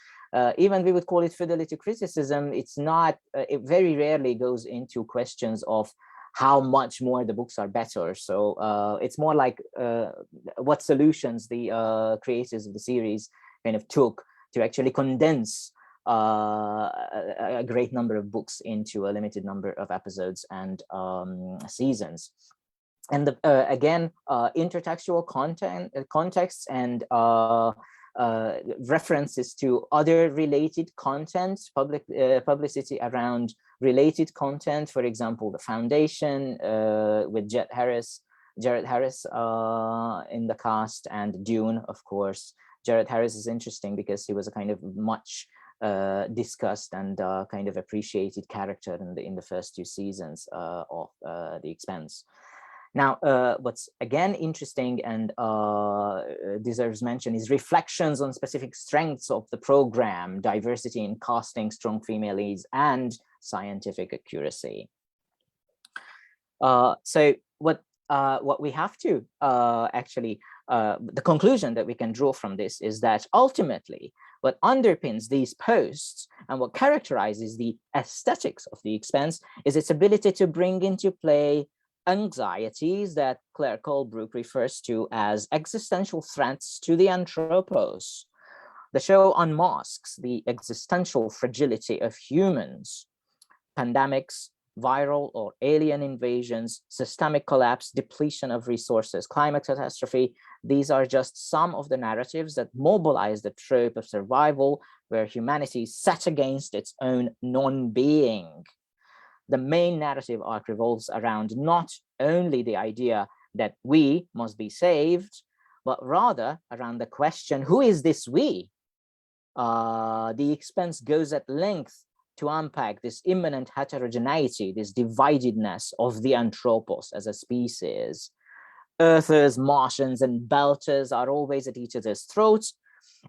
even we would call it fidelity criticism. It's not, it very rarely goes into questions of how much more the books are better. So it's more like what solutions the creators of the series kind of took to actually condense a great number of books into a limited number of episodes and seasons. And again, intertextual contexts and references to other related content, publicity around related content. For example, the Foundation with Jared Harris in the cast, and Dune, of course. Jared Harris is interesting because he was a kind of much discussed and kind of appreciated character in the first two seasons of The Expanse. Now, what's again interesting and deserves mention is reflections on specific strengths of the program: diversity in casting, strong female leads, and scientific accuracy. So what we have to the conclusion that we can draw from this is that ultimately what underpins these posts and what characterizes the aesthetics of The Expanse is its ability to bring into play anxieties that Claire Colebrook refers to as existential threats to the anthropos. The show unmasks the existential fragility of humans. Pandemics, viral or alien invasions, systemic collapse, depletion of resources, climate catastrophe. These are just some of the narratives that mobilize the trope of survival, where humanity is set against its own non-being. The main narrative arc revolves around not only the idea that we must be saved, but rather around the question, who is this we? The Expanse goes at length to unpack this immanent heterogeneity, this dividedness of the anthropos as a species. Earthers, Martians, and Belters are always at each other's throats,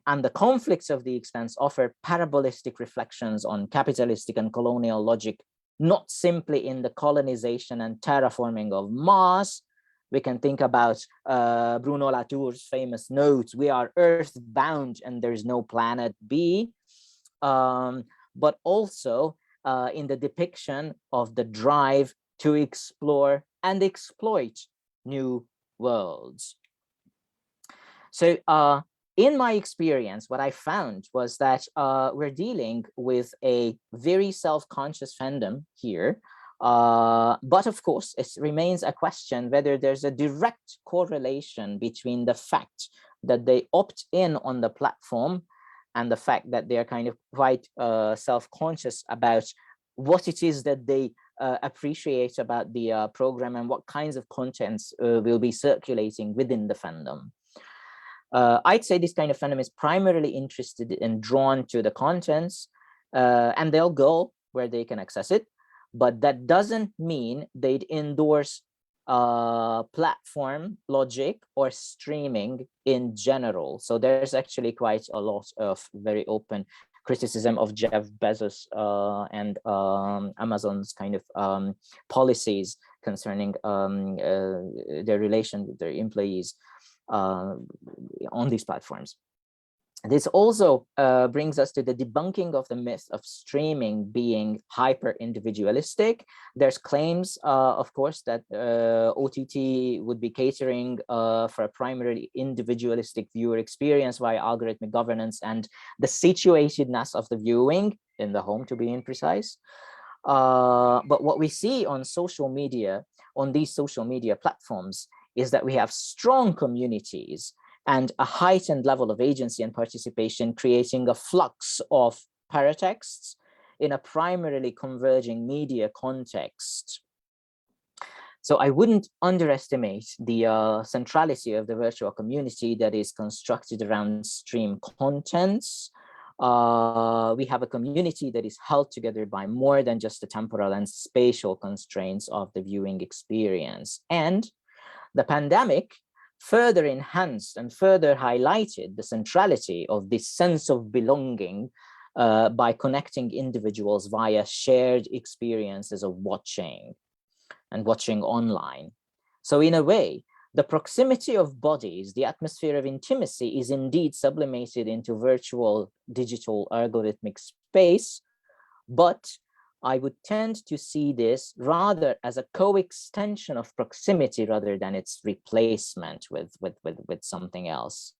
and the conflicts of The Expanse offer parabolistic reflections on capitalistic and colonial logic, not simply in the colonization and terraforming of Mars. We can think about Bruno Latour's famous note, "We are earthbound and there's no planet B," but also in the depiction of the drive to explore and exploit new worlds. So in my experience, what I found was that we're dealing with a very self-conscious fandom here. But of course, it remains a question whether there's a direct correlation between the fact that they opt in on the platform and the fact that they are kind of quite self-conscious about what it is that they appreciate about the program and what kinds of contents will be circulating within the fandom. I'd say this kind of fandom is primarily interested and drawn to the contents, and they'll go where they can access it, but that doesn't mean they'd endorse platform logic or streaming in general. So there's actually quite a lot of very open criticism of Jeff Bezos and Amazon's kind of policies concerning their relation with their employees on these platforms. This also brings us to the debunking of the myth of streaming being hyper-individualistic. There's claims, of course, that OTT would be catering for a primarily individualistic viewer experience via algorithmic governance and the situatedness of the viewing in the home, to be precise. But what we see on social media, on these social media platforms, is that we have strong communities and a heightened level of agency and participation, creating a flux of paratexts in a primarily converging media context. So I wouldn't underestimate the centrality of the virtual community that is constructed around stream contents. We have a community that is held together by more than just the temporal and spatial constraints of the viewing experience. And the pandemic further enhanced and further highlighted the centrality of this sense of belonging by connecting individuals via shared experiences of watching and watching online. So in a way, the proximity of bodies, the atmosphere of intimacy, is indeed sublimated into virtual digital algorithmic space, but I would tend to see this rather as a co-extension of proximity rather than its replacement with something else.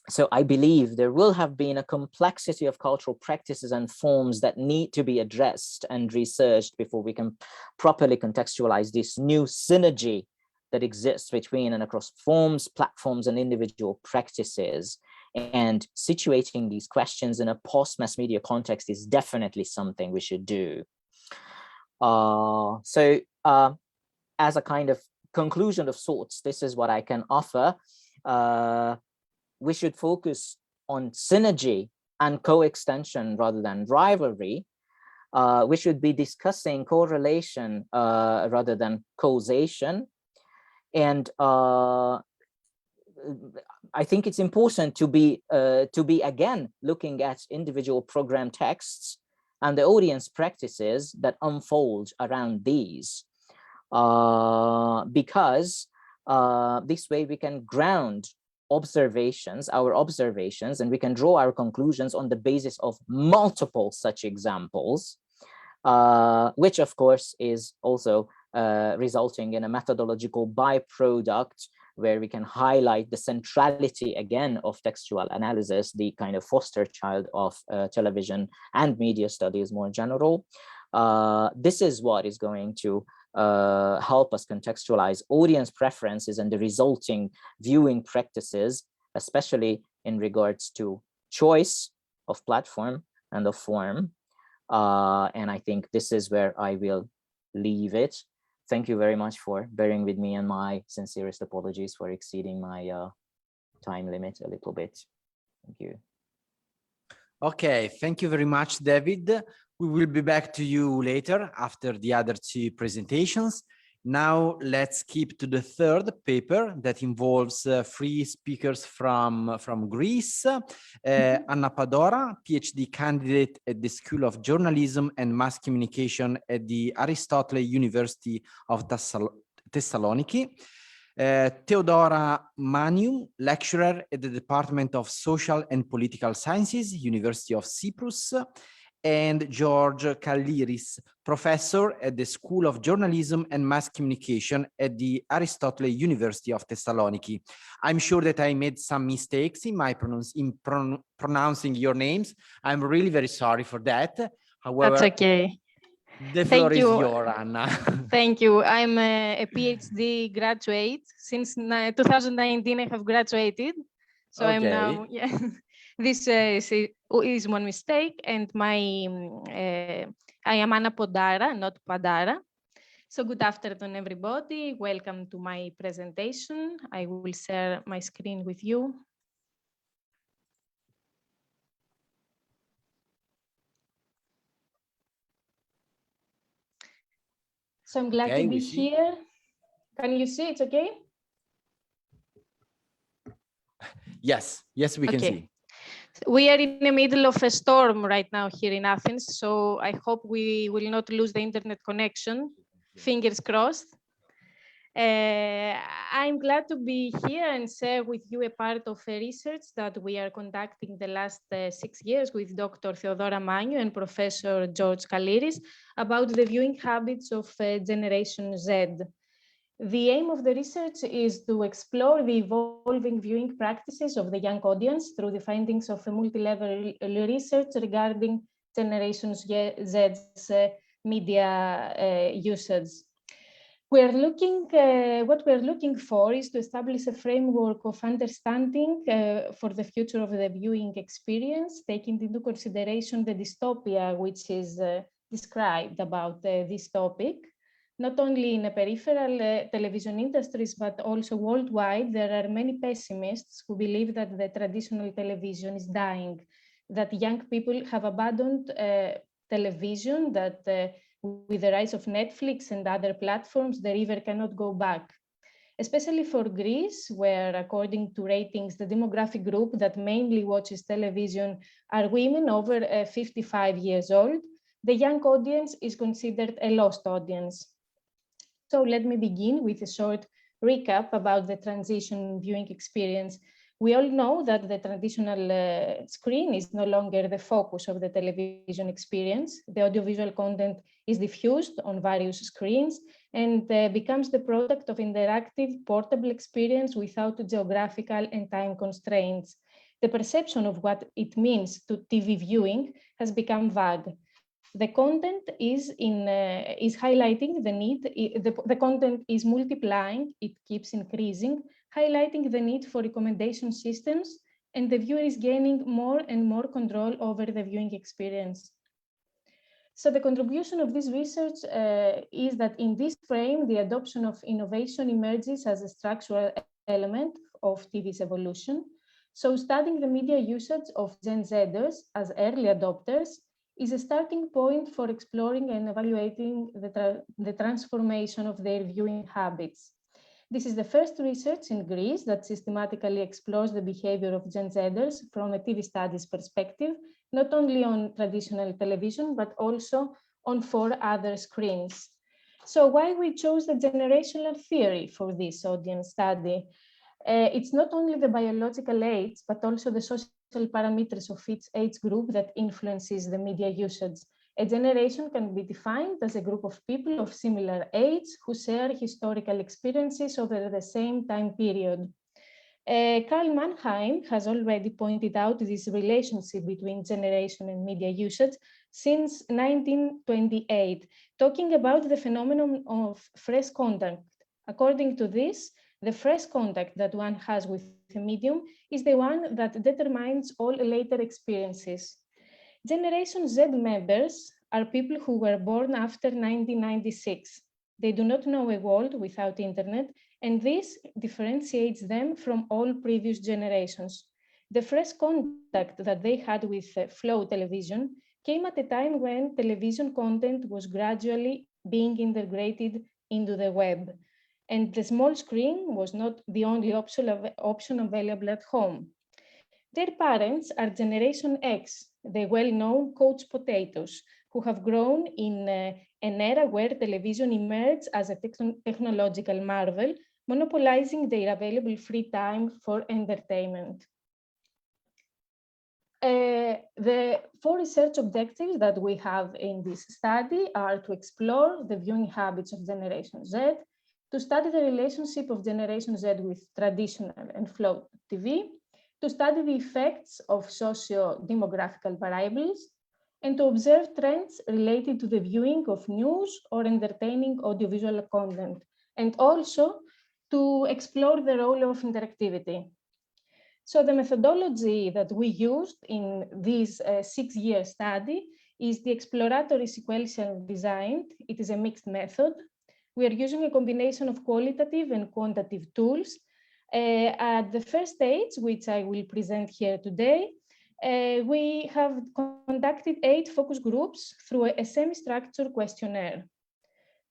So I believe there will have been a complexity of cultural practices and forms that need to be addressed and researched before we can properly contextualize this new synergy that exists between and across forms, platforms, and individual practices. And situating these questions in a post-mass media context is definitely something we should do. As a kind of conclusion of sorts, this is what I can offer. We should focus on synergy and co-extension rather than rivalry. We should be discussing correlation rather than causation. And I think it's important to be again looking at individual program texts and the audience practices that unfold around these, because this way we can ground our observations, and we can draw our conclusions on the basis of multiple such examples, which of course is also resulting in a methodological byproduct where we can highlight the centrality again of textual analysis, the kind of foster child of television and media studies more general. This is what is going to help us contextualize audience preferences and the resulting viewing practices, especially in regards to choice of platform and of form. And I think this is where I will leave it. Thank you very much for bearing with me, and my sincerest apologies for exceeding my time limit a little bit. Thank you. Okay, thank you very much, David. We will be back to you later after the other two presentations. Now let's skip to the third paper that involves three speakers from Greece. Anna Padora, PhD candidate at the School of Journalism and Mass Communication at the Aristotle University of Thessaloniki. Theodora Maniou, lecturer at the Department of Social and Political Sciences, University of Cyprus. And George Kalliris, professor at the School of Journalism and Mass Communication at the Aristotle University of Thessaloniki. I'm sure that I made some mistakes in my pronouncing your names. I'm really very sorry for that. However, that's okay. The floor is yours, Anna. Thank you. I'm a PhD graduate. Since 2019, I have graduated. So okay. I'm now, yeah. This is one mistake, and I am Anna Podara, not Padara. So good afternoon, everybody. Welcome to my presentation. I will share my screen with you. So I'm glad to be here. Can you see it's okay? Yes, we can see. We are in the middle of a storm right now here in Athens, so I hope we will not lose the internet connection. Fingers crossed. I'm glad to be here and share with you a part of a research that we are conducting the last 6 years with Dr. Theodora Magno and Professor George Kaliris about the viewing habits of Generation Z. The aim of the research is to explore the evolving viewing practices of the young audience through the findings of a multi-level research regarding Generation Z's media usage. What we're looking for is to establish a framework of understanding for the future of the viewing experience, taking into consideration the dystopia which is described about this topic. Not only in the peripheral television industries, but also worldwide, there are many pessimists who believe that the traditional television is dying, that young people have abandoned television, that with the rise of Netflix and other platforms, the river cannot go back. Especially for Greece, where according to ratings, the demographic group that mainly watches television are women over 55 years old, the young audience is considered a lost audience. So let me begin with a short recap about the transition viewing experience. We all know that the traditional screen is no longer the focus of the television experience. The audiovisual content is diffused on various screens and becomes the product of interactive, portable experience without geographical and time constraints. The perception of what it means to TV viewing has become vague. The content is highlighting the need, the content is multiplying, it keeps increasing, highlighting the need for recommendation systems, and the viewer is gaining more and more control over the viewing experience. So the contribution of this research is that in this frame, the adoption of innovation emerges as a structural element of TV's evolution. So studying the media usage of Gen Zers as early adopters is a starting point for exploring and evaluating the transformation of their viewing habits. This is the first research in Greece that systematically explores the behavior of Gen Zers from a TV studies perspective, not only on traditional television, but also on 4 other screens. So why we chose the generational theory for this audience study? It's not only the biological age, but also the social parameters of each age group that influences the media usage. A generation can be defined as a group of people of similar age who share historical experiences over the same time period. Karl Mannheim has already pointed out this relationship between generation and media usage since 1928, talking about the phenomenon of fresh contact. According to this, the fresh contact that one has with a medium is the one that determines all later experiences. Generation Z members are people who were born after 1996. They do not know a world without internet, and this differentiates them from all previous generations. The fresh contact that they had with flow television came at a time when television content was gradually being integrated into the web, and the small screen was not the only option available at home. Their parents are Generation X, the well-known couch potatoes, who have grown in an era where television emerged as a technological marvel, monopolizing their available free time for entertainment. The 4 research objectives that we have in this study are to explore the viewing habits of Generation Z, to study the relationship of Generation Z with traditional and flow TV, to study the effects of socio-demographical variables, and to observe trends related to the viewing of news or entertaining audiovisual content, and also to explore the role of interactivity. So the methodology that we used in this 6-year study is the exploratory sequential design. It is a mixed method. We are using a combination of qualitative and quantitative tools. At the first stage, which I will present here today, we have conducted 8 focus groups through a semi-structured questionnaire.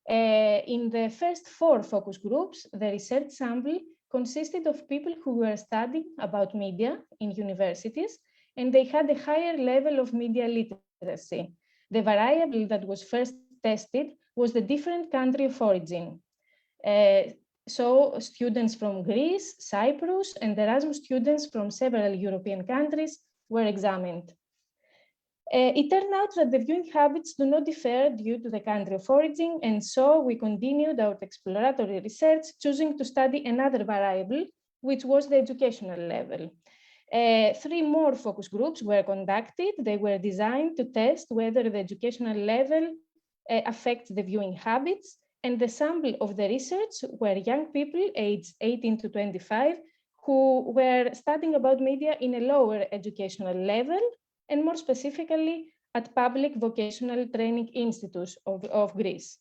In the first 4 focus groups, the research sample consisted of people who were studying about media in universities, and they had a higher level of media literacy. The variable that was first tested was the different country of origin. So students from Greece, Cyprus, and Erasmus students from several European countries were examined. It turned out that the viewing habits do not differ due to the country of origin, and so we continued our exploratory research, choosing to study another variable, which was the educational level. 3 more focus groups were conducted. They were designed to test whether the educational level affects the viewing habits, and the sample of the research were young people aged 18 to 25 who were studying about media in a lower educational level, and more specifically at public vocational training institutes of Greece.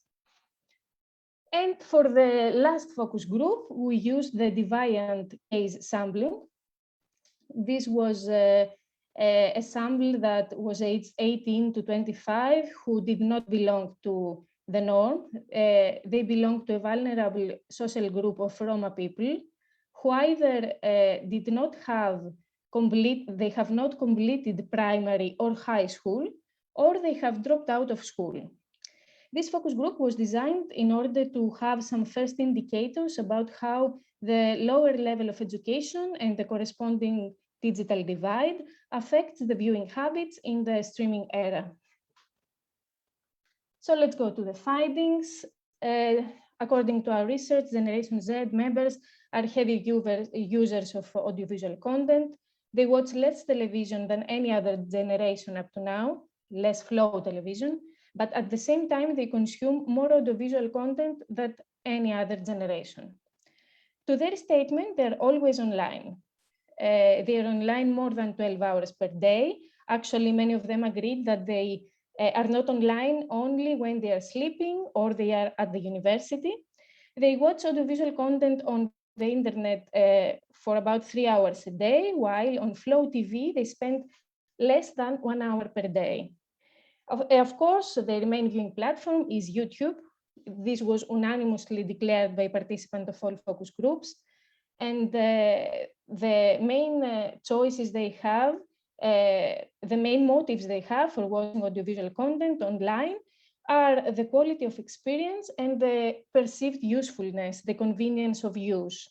And for the last focus group, we used the deviant case sampling. This was a sample that was aged 18 to 25 who did not belong to the norm. They belonged to a vulnerable social group of Roma people who either did not have they have not completed primary or high school, or they have dropped out of school. This focus group was designed in order to have some first indicators about how the lower level of education and the corresponding digital divide affects the viewing habits in the streaming era. So let's go to the findings. According to our research, Generation Z members are heavy users of audiovisual content. They watch less television than any other generation up to now, less flow television, but at the same time, they consume more audiovisual content than any other generation. To their statement, they're always online. They're online more than 12 hours per day. Actually, many of them agreed that they are not online only when they are sleeping or they are at the university. They watch audiovisual content on the internet for about 3 hours a day, while on Flow TV, they spend less than 1 hour per day. Of course, their main viewing platform is YouTube. This was unanimously declared by participants of all focus groups. And the main choices they have, the main motives they have for watching audiovisual content online are the quality of experience and the perceived usefulness, the convenience of use.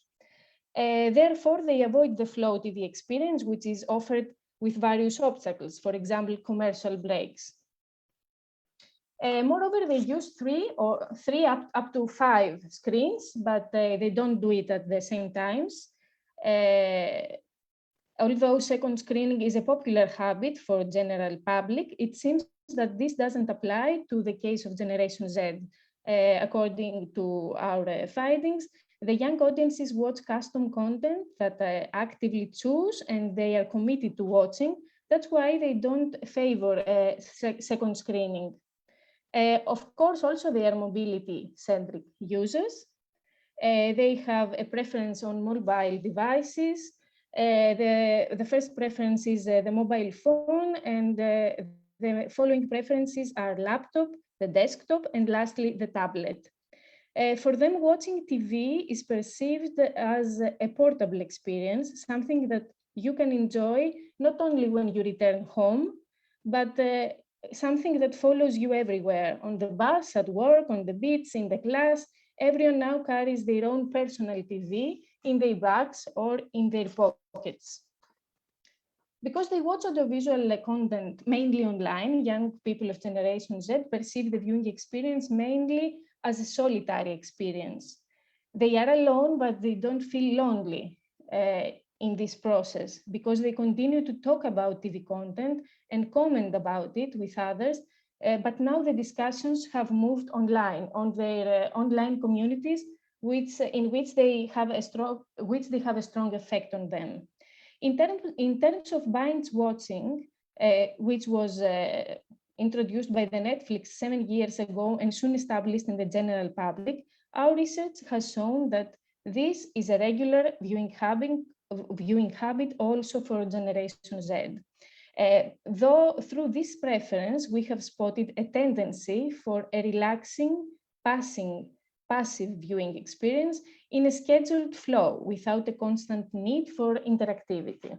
Therefore, they avoid the Flow TV experience, which is offered with various obstacles, for example, commercial breaks. Moreover, they use three up to 5 screens, but they don't do it at the same times. Although second screening is a popular habit for general public, it seems that this doesn't apply to the case of Generation Z. According to our findings, the young audiences watch custom content that they actively choose and they are committed to watching. That's why they don't favor second screening. Of course, also they are mobility-centric users. They have a preference on mobile devices. The first preference is the mobile phone, and the following preferences are laptop, the desktop, and lastly, the tablet. For them, watching TV is perceived as a portable experience, something that you can enjoy not only when you return home, but something that follows you everywhere, on the bus, at work, on the beach, in the class. Everyone now carries their own personal TV in their bags or in their pockets. Because they watch audiovisual content mainly online, young people of Generation Z perceive the viewing experience mainly as a solitary experience. They are alone, but they don't feel lonely in this process because they continue to talk about TV content and comment about it with others. But now the discussions have moved online on their online communities, in which they have a strong effect on them. In terms of binge watching, which was introduced by the Netflix 7 years ago and soon established in the general public, our research has shown that this is a regular viewing habit also for Generation Z. Though through this preference, we have spotted a tendency for a relaxing, passive viewing experience in a scheduled flow without a constant need for interactivity.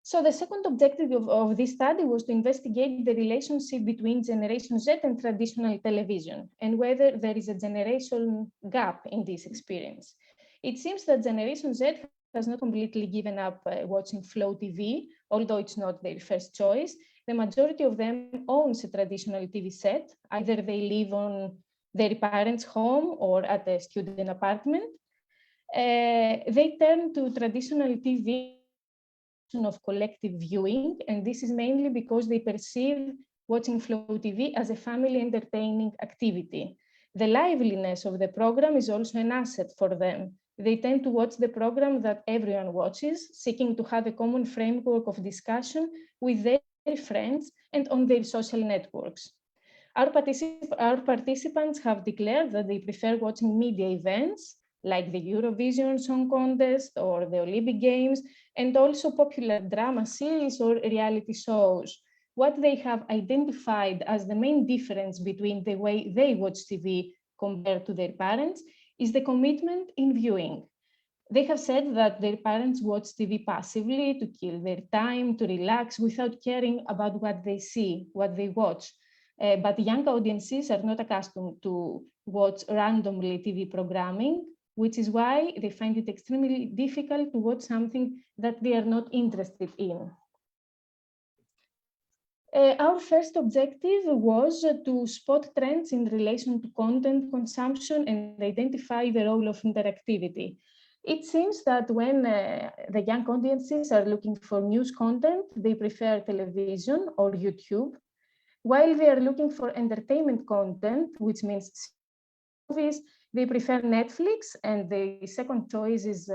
So the second objective of this study was to investigate the relationship between Generation Z and traditional television, and whether there is a generation gap in this experience. It seems that Generation Z has not completely given up watching Flow TV, although it's not their first choice. The majority of them owns a traditional TV set. Either they live on their parents' home or at a student apartment. They turn to traditional TV of collective viewing, and this is mainly because they perceive watching Flow TV as a family entertaining activity. The liveliness of the program is also an asset for them. They tend to watch the program that everyone watches, seeking to have a common framework of discussion with their friends and on their social networks. Our participants have declared that they prefer watching media events like the Eurovision Song Contest or the Olympic Games, and also popular drama series or reality shows. What they have identified as the main difference between the way they watch TV compared to their parents is the commitment in viewing. They have said that their parents watch TV passively to kill their time, to relax without caring about what they see, what they watch. But young audiences are not accustomed to watch randomly TV programming, which is why they find it extremely difficult to watch something that they are not interested in. Our first objective was to spot trends in relation to content consumption and identify the role of interactivity. It seems that when the young audiences are looking for news content, they prefer television or YouTube, while they are looking for entertainment content, which means movies, they prefer Netflix, and the second choice is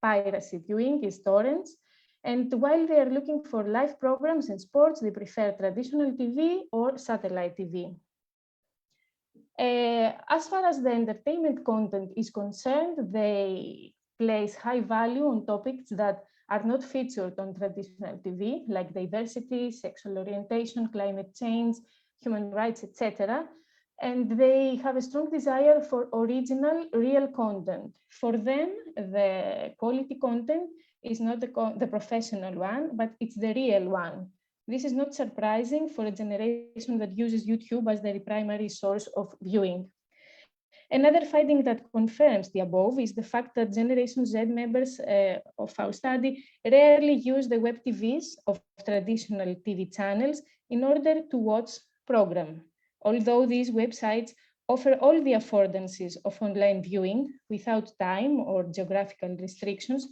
piracy viewing, is torrents. And while they are looking for live programs and sports, they prefer traditional TV or satellite TV. As far as the entertainment content is concerned, they place high value on topics that are not featured on traditional TV, like diversity, sexual orientation, climate change, human rights, etc. And they have a strong desire for original, real content. For them, the quality content is not the professional one, but it's the real one. This is not surprising for a generation that uses YouTube as their primary source of viewing. Another finding that confirms the above is the fact that Generation Z members of our study rarely use the web TVs of traditional TV channels in order to watch program. Although these websites offer all the affordances of online viewing without time or geographical restrictions,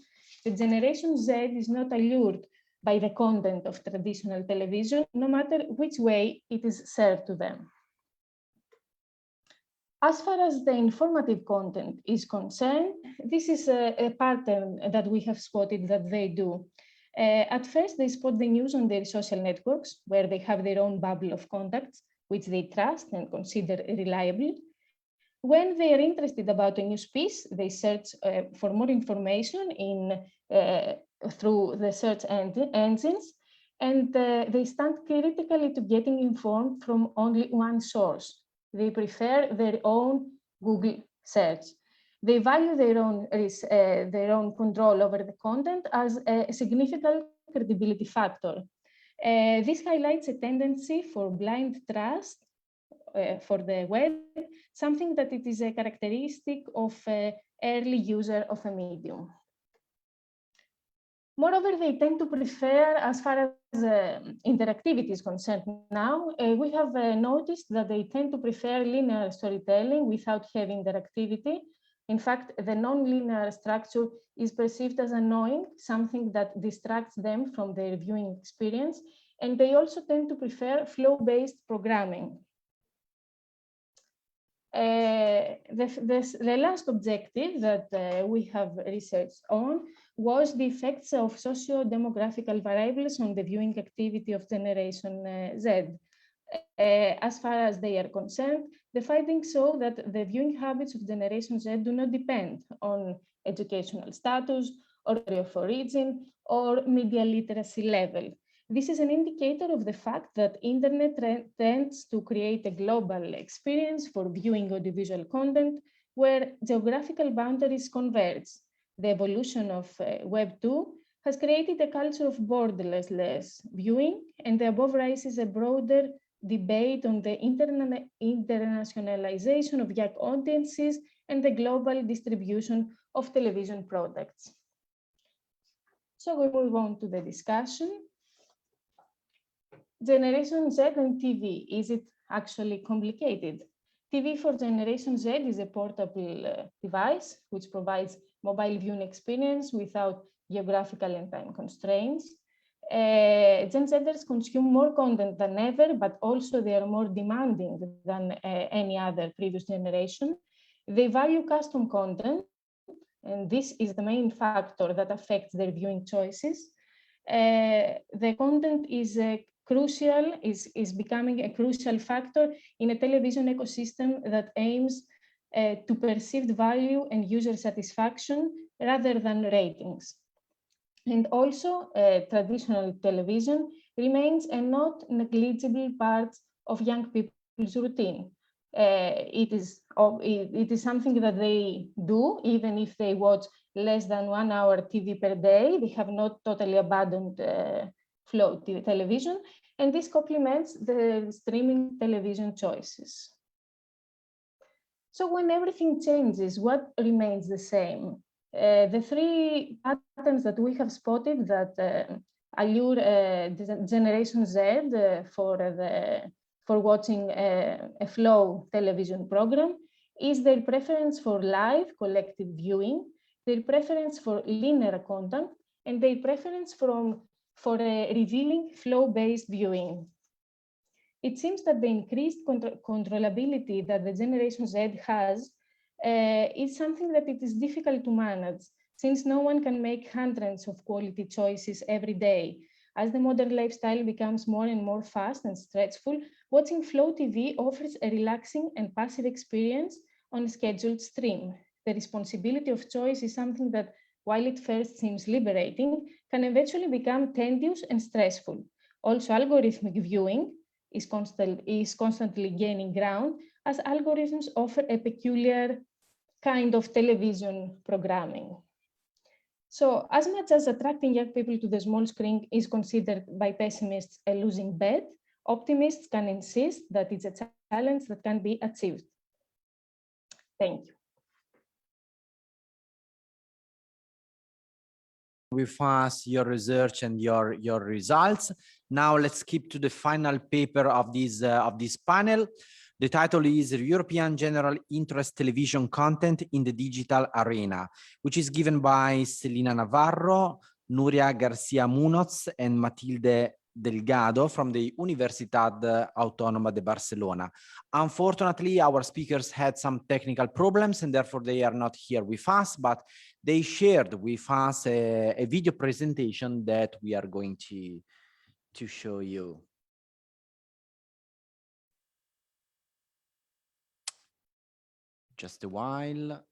the Generation Z is not allured by the content of traditional television, no matter which way it is served to them. As far as the informative content is concerned, this is a pattern that we have spotted that they do. At first, they spot the news on their social networks, where they have their own bubble of contacts, which they trust and consider reliable. When they are interested about a news piece, they search for more information through the search engines, and they stand critically to getting informed from only one source. They prefer their own Google search. They value their own control over the content as a significant credibility factor. This highlights a tendency for blind trust for the web, something that it is a characteristic of an early user of a medium. Moreover, they tend to prefer, as far as interactivity is concerned now, we have noticed that they tend to prefer linear storytelling without heavy interactivity. In fact, the non-linear structure is perceived as annoying, something that distracts them from their viewing experience, and they also tend to prefer flow-based programming. The last objective that we have researched on was the effects of socio-demographical variables on the viewing activity of Generation Z. As far as they are concerned, the findings show that the viewing habits of Generation Z do not depend on educational status or of origin or media literacy level. This is an indicator of the fact that internet tends to create a global experience for viewing audiovisual content where geographical boundaries converge. The evolution of Web 2 has created a culture of borderless viewing, and the above raises a broader debate on the internationalization of young audiences and the global distribution of television products. So we move on to the discussion. Generation Z and TV, is it actually complicated? TV for Generation Z is a portable device which provides mobile viewing experience without geographical and time constraints. Gen Zers consume more content than ever, but also they are more demanding than any other previous generation. They value custom content, and this is the main factor that affects their viewing choices. The content is is becoming a crucial factor in a television ecosystem that aims to perceived value and user satisfaction rather than ratings. And also, traditional television remains a not negligible part of young people's routine. It is something that they do, even if they watch less than 1 hour TV per day. They have not totally abandoned flow television, and this complements the streaming television choices. So when everything changes, what remains the same? The three patterns that we have spotted that allure Generation Z for watching a flow television program is their preference for live collective viewing, their preference for linear content, and their preference for revealing flow-based viewing. It seems that the increased controllability that the Generation Z has is something that it is difficult to manage, since no one can make hundreds of quality choices every day. As the modern lifestyle becomes more and more fast and stressful, watching Flow TV offers a relaxing and passive experience on a scheduled stream. The responsibility of choice is something that, while it first seems liberating, can eventually become tedious and stressful. Also, algorithmic viewing is constantly gaining ground, as algorithms offer a peculiar kind of television programming. So as much as attracting young people to the small screen is considered by pessimists a losing bet, optimists can insist that it's a challenge that can be achieved. Thank you. With us your research and your results. Now let's skip to the final paper of this panel. The title is European General Interest Television Content in the Digital Arena, which is given by Celina Navarro, Nuria Garcia Munoz, and Matilde Delgado from the Università Autónoma de Barcelona. Unfortunately, our speakers had some technical problems and therefore they are not here with us, but they shared with us a video presentation that we are going to show you. Just a while.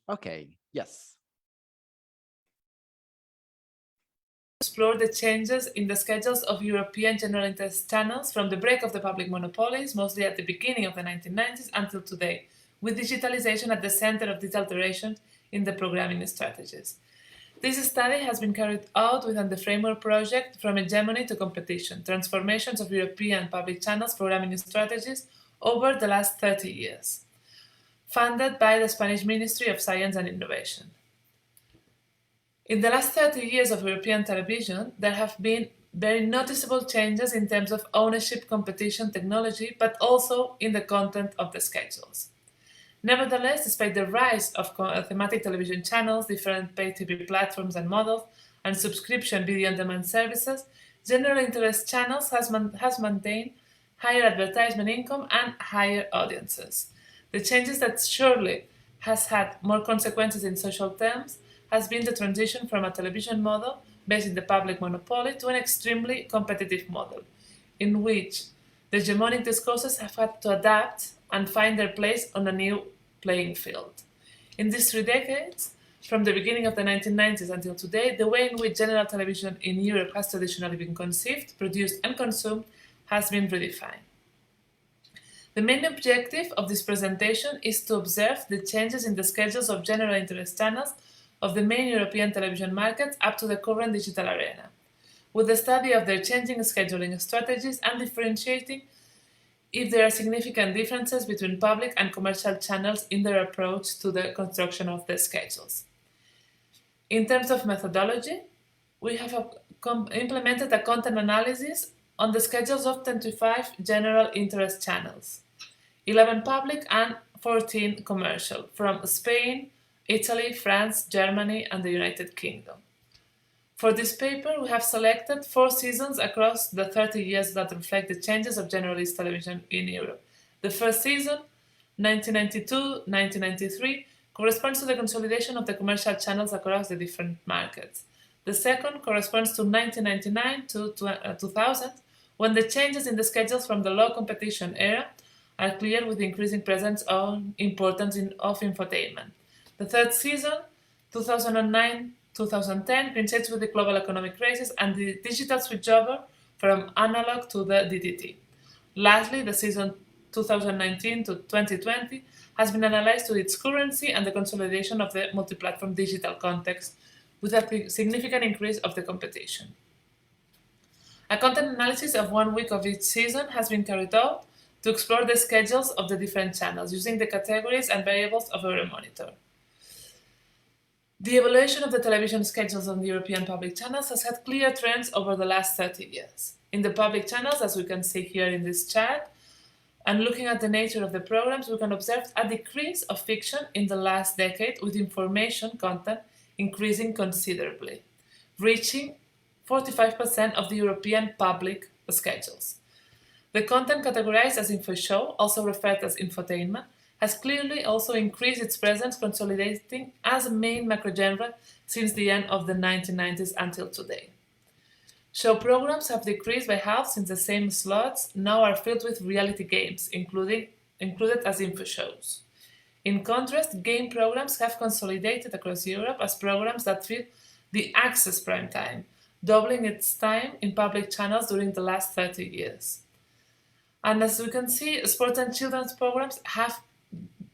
Okay, yes. Explore the changes in the schedules of European general interest channels from the break of the public monopolies, mostly at the beginning of the 1990s until today, with digitalization at the center of these alterations in the programming strategies. This study has been carried out within the framework project From Hegemony to Competition, Transformations of European Public Channels Programming Strategies over the last 30 years, funded by the Spanish Ministry of Science and Innovation. In the last 30 years of European television, there have been very noticeable changes in terms of ownership, competition, technology, but also in the content of the schedules. Nevertheless, despite the rise of thematic television channels, different pay TV platforms and models, and subscription video on-demand services, general interest channels has maintained higher advertisement income and higher audiences. The changes that surely has had more consequences in social terms has been the transition from a television model based in the public monopoly to an extremely competitive model, in which the hegemonic discourses have had to adapt and find their place on a new playing field. In these 3 decades, from the beginning of the 1990s until today, the way in which general television in Europe has traditionally been conceived, produced, and consumed has been redefined. The main objective of this presentation is to observe the changes in the schedules of general interest channels of the main European television markets up to the current digital arena, with the study of their changing scheduling strategies and differentiating if there are significant differences between public and commercial channels in their approach to the construction of the schedules. In terms of methodology, we have implemented a content analysis on the schedules of 25 general interest channels, 11 public and 14 commercial, from Spain, Italy, France, Germany, and the United Kingdom. For this paper, we have selected 4 seasons across the 30 years that reflect the changes of generalist television in Europe. The first season, 1992-1993, corresponds to the consolidation of the commercial channels across the different markets. The second corresponds to 1999 to 2000, when the changes in the schedules from the low competition era are clear with the increasing presence of importance of infotainment. The third season, 2009-2010, coincides with the global economic crisis and the digital switchover from analog to the DTT. Lastly, the season 2019 to 2020 has been analyzed to its currency and the consolidation of the multi-platform digital context, with a significant increase of the competition. A content analysis of 1 week of each season has been carried out to explore the schedules of the different channels using the categories and variables of Euromonitor. The evaluation of the television schedules on the European public channels has had clear trends over the last 30 years. In the public channels, as we can see here in this chart, and looking at the nature of the programs, we can observe a decrease of fiction in the last decade, with information content increasing considerably, reaching 45% of the European public schedules. The content categorized as info show, also referred as infotainment, has clearly also increased its presence, consolidating as a main macro-genre since the end of the 1990s until today. Show programs have decreased by half since the same slots now are filled with reality games, included as info shows. In contrast, game programs have consolidated across Europe as programs that fill the access prime time, doubling its time in public channels during the last 30 years. And as we can see, sports and children's programs have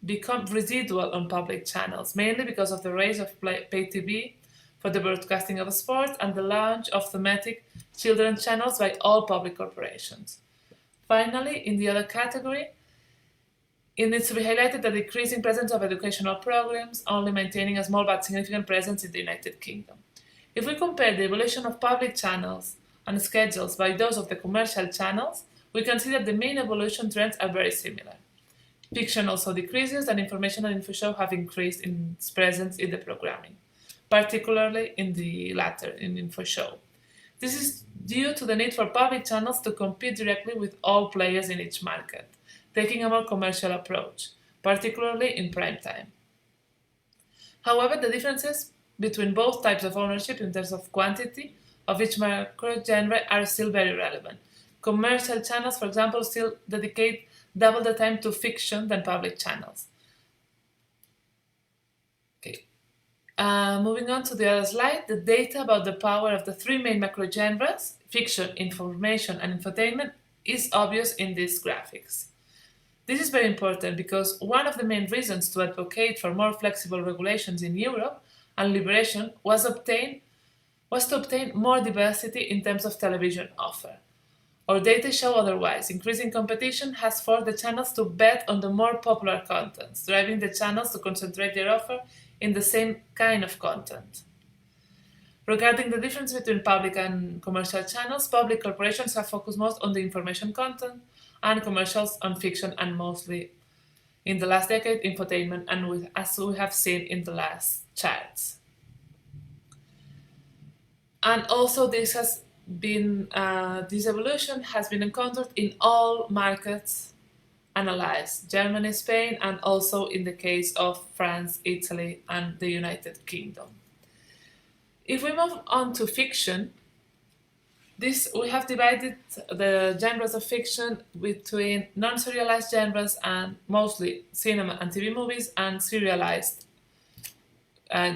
become residual on public channels, mainly because of the rise of pay TV for the broadcasting of sports and the launch of thematic children's channels by all public corporations. Finally, in the other category, it needs to be highlighted the decreasing presence of educational programs, only maintaining a small but significant presence in the United Kingdom. If we compare the evolution of public channels and schedules by those of the commercial channels, we can see that the main evolution trends are very similar. Fiction also decreases, and information and info show have increased in its presence in the programming, particularly in the latter, in info show. This is due to the need for public channels to compete directly with all players in each market, taking a more commercial approach, particularly in prime time. However, the differences between both types of ownership in terms of quantity of each macro-genre are still very relevant. Commercial channels, for example, still dedicate double the time to fiction than public channels. Okay. Moving on to the other slide, the data about the power of the 3 main macro-genres, fiction, information, and infotainment, is obvious in these graphics. This is very important because one of the main reasons to advocate for more flexible regulations in Europe and liberation was to obtain more diversity in terms of television offer. Our data show otherwise. Increasing competition has forced the channels to bet on the more popular contents, driving the channels to concentrate their offer in the same kind of content. Regarding the difference between public and commercial channels, public corporations have focused most on the information content and commercials on fiction, and mostly in the last decade, infotainment, and as we have seen in the last charts. And also this evolution has been encountered in all markets analyzed, Germany, Spain, and also in the case of France, Italy, and the United Kingdom. If we move on to fiction, we have divided the genres of fiction between non-serialized genres and mostly cinema and TV movies, and serialized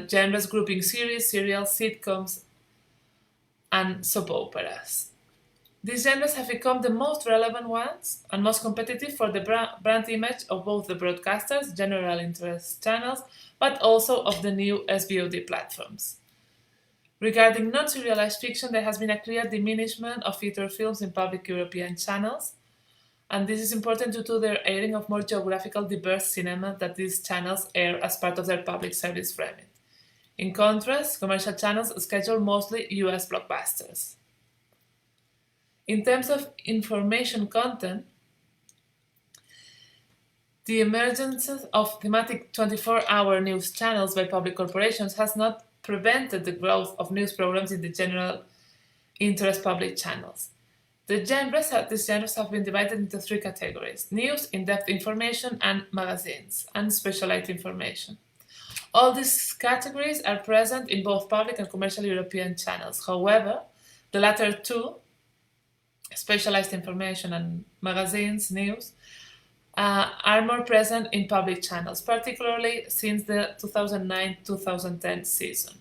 genres grouping series, serials, sitcoms, and soap operas. These genres have become the most relevant ones and most competitive for the brand image of both the broadcasters, general interest channels, but also of the new SVOD platforms. Regarding non-serialized fiction, there has been a clear diminishment of feature films in public European channels, and this is important due to their airing of more geographical diverse cinema that these channels air as part of their public service remit. In contrast, commercial channels schedule mostly US blockbusters. In terms of information content, the emergence of thematic 24-hour news channels by public corporations has not prevented the growth of news programs in the general interest public channels. These genres have been divided into three categories: news, in-depth information, and magazines, and specialized information. All these categories are present in both public and commercial European channels. However, the latter two, specialized information and magazines, news, are more present in public channels, particularly since the 2009-2010 season.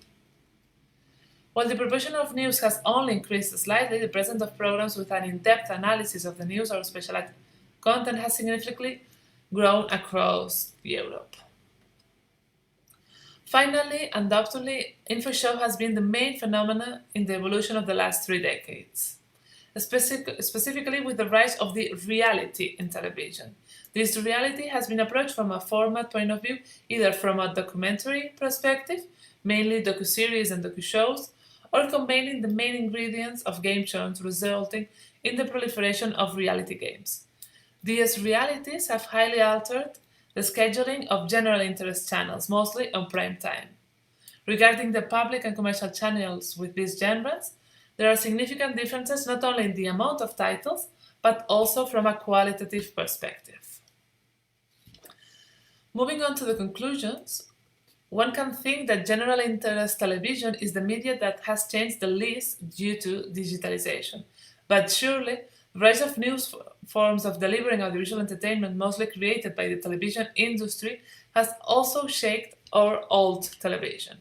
While the proportion of news has only increased slightly, the presence of programs with an in-depth analysis of the news or specialized content has significantly grown across Europe. Finally, undoubtedly, InfoShow has been the main phenomenon in the evolution of the last 3 decades, specifically with the rise of the reality in television. This reality has been approached from a format point of view, either from a documentary perspective, mainly docuseries and docushows, or combining the main ingredients of game shows, resulting in the proliferation of reality games. These realities have highly altered the scheduling of general interest channels, mostly on prime time. Regarding the public and commercial channels with these genres, there are significant differences not only in the amount of titles, but also from a qualitative perspective. Moving on to the conclusions, one can think that general interest television is the media that has changed the least due to digitalization. But surely, the rise of new forms of delivering audiovisual entertainment, mostly created by the television industry, has also shaped our old television.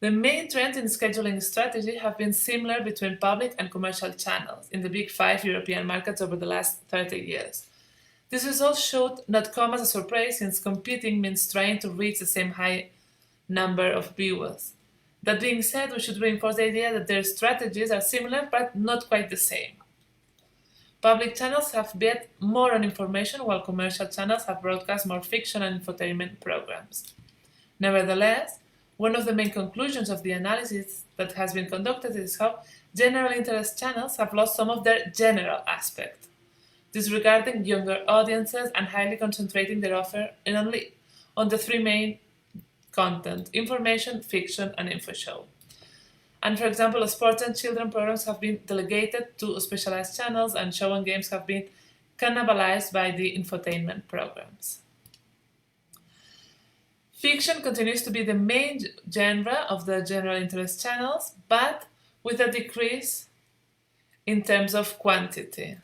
The main trends in scheduling strategy have been similar between public and commercial channels in the big 5 European markets over the last 30 years. This result should not come as a surprise, since competing means trying to reach the same high number of viewers. That being said, we should reinforce the idea that their strategies are similar but not quite the same. Public channels have bet more on information, while commercial channels have broadcast more fiction and infotainment programs. Nevertheless, one of the main conclusions of the analysis that has been conducted is how general interest channels have lost some of their general aspect, disregarding younger audiences and highly concentrating their offer only on the 3 main content: information, fiction, and info show. And for example, sports and children programs have been delegated to specialized channels, and show and games have been cannibalized by the infotainment programs. Fiction continues to be the main genre of the general interest channels, but with a decrease in terms of quantity.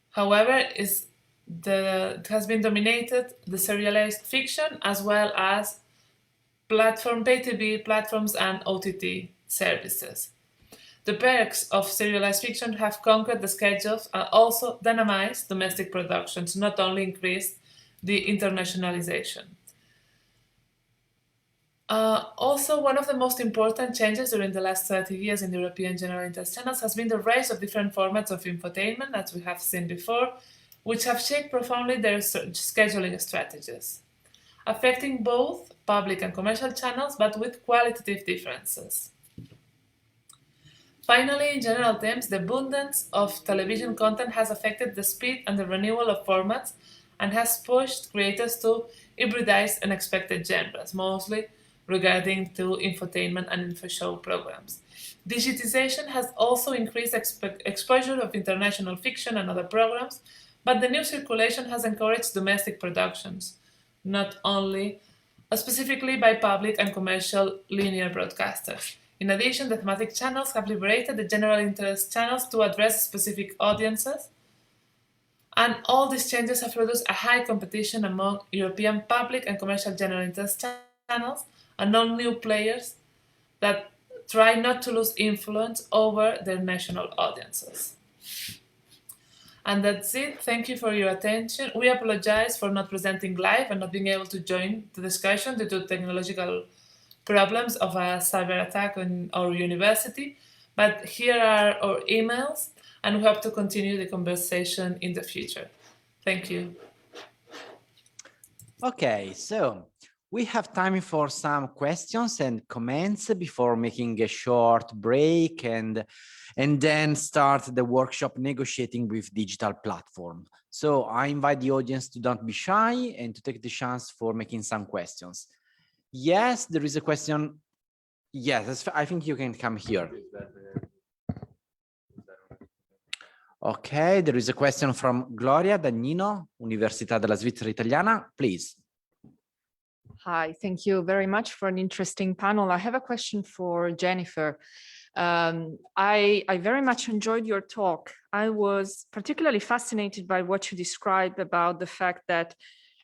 However, it has been dominated the serialized fiction as well as pay TV platforms and OTT services. The perks of serialized fiction have conquered the schedules and also dynamized domestic productions, not only increased the internationalization. Also, one of the most important changes during the last 30 years in the European general interest channels has been the rise of different formats of infotainment, as we have seen before, which have shaped profoundly their scheduling strategies, affecting both public and commercial channels, but with qualitative differences. Finally, in general terms, the abundance of television content has affected the speed and the renewal of formats and has pushed creators to hybridize unexpected genres, mostly regarding to infotainment and info show programs. Digitization has also increased exposure of international fiction and other programs, but the new circulation has encouraged domestic productions, not only specifically by public and commercial linear broadcasters. In addition, the thematic channels have liberated the general interest channels to address specific audiences, and all these changes have produced a high competition among European public and commercial general interest channels and all new players that try not to lose influence over their national audiences. And that's it. Thank you for your attention. We apologize for not presenting live and not being able to join the discussion due to technological problems of a cyber attack on our university. But here are our emails, and we hope to continue the conversation in the future. Thank you. Okay, so we have time for some questions and comments before making a short break and then start the workshop negotiating with digital platform. So I invite the audience to don't be shy and to take the chance for making some questions. Yes, there is a question. Yes, I think you can come here. Okay, there is a question from Gloria Dagnino, Università della Svizzera Italiana, please. Hi, thank you very much for an interesting panel. I have a question for Jennifer. I very much enjoyed your talk. I was particularly fascinated by what you described about the fact that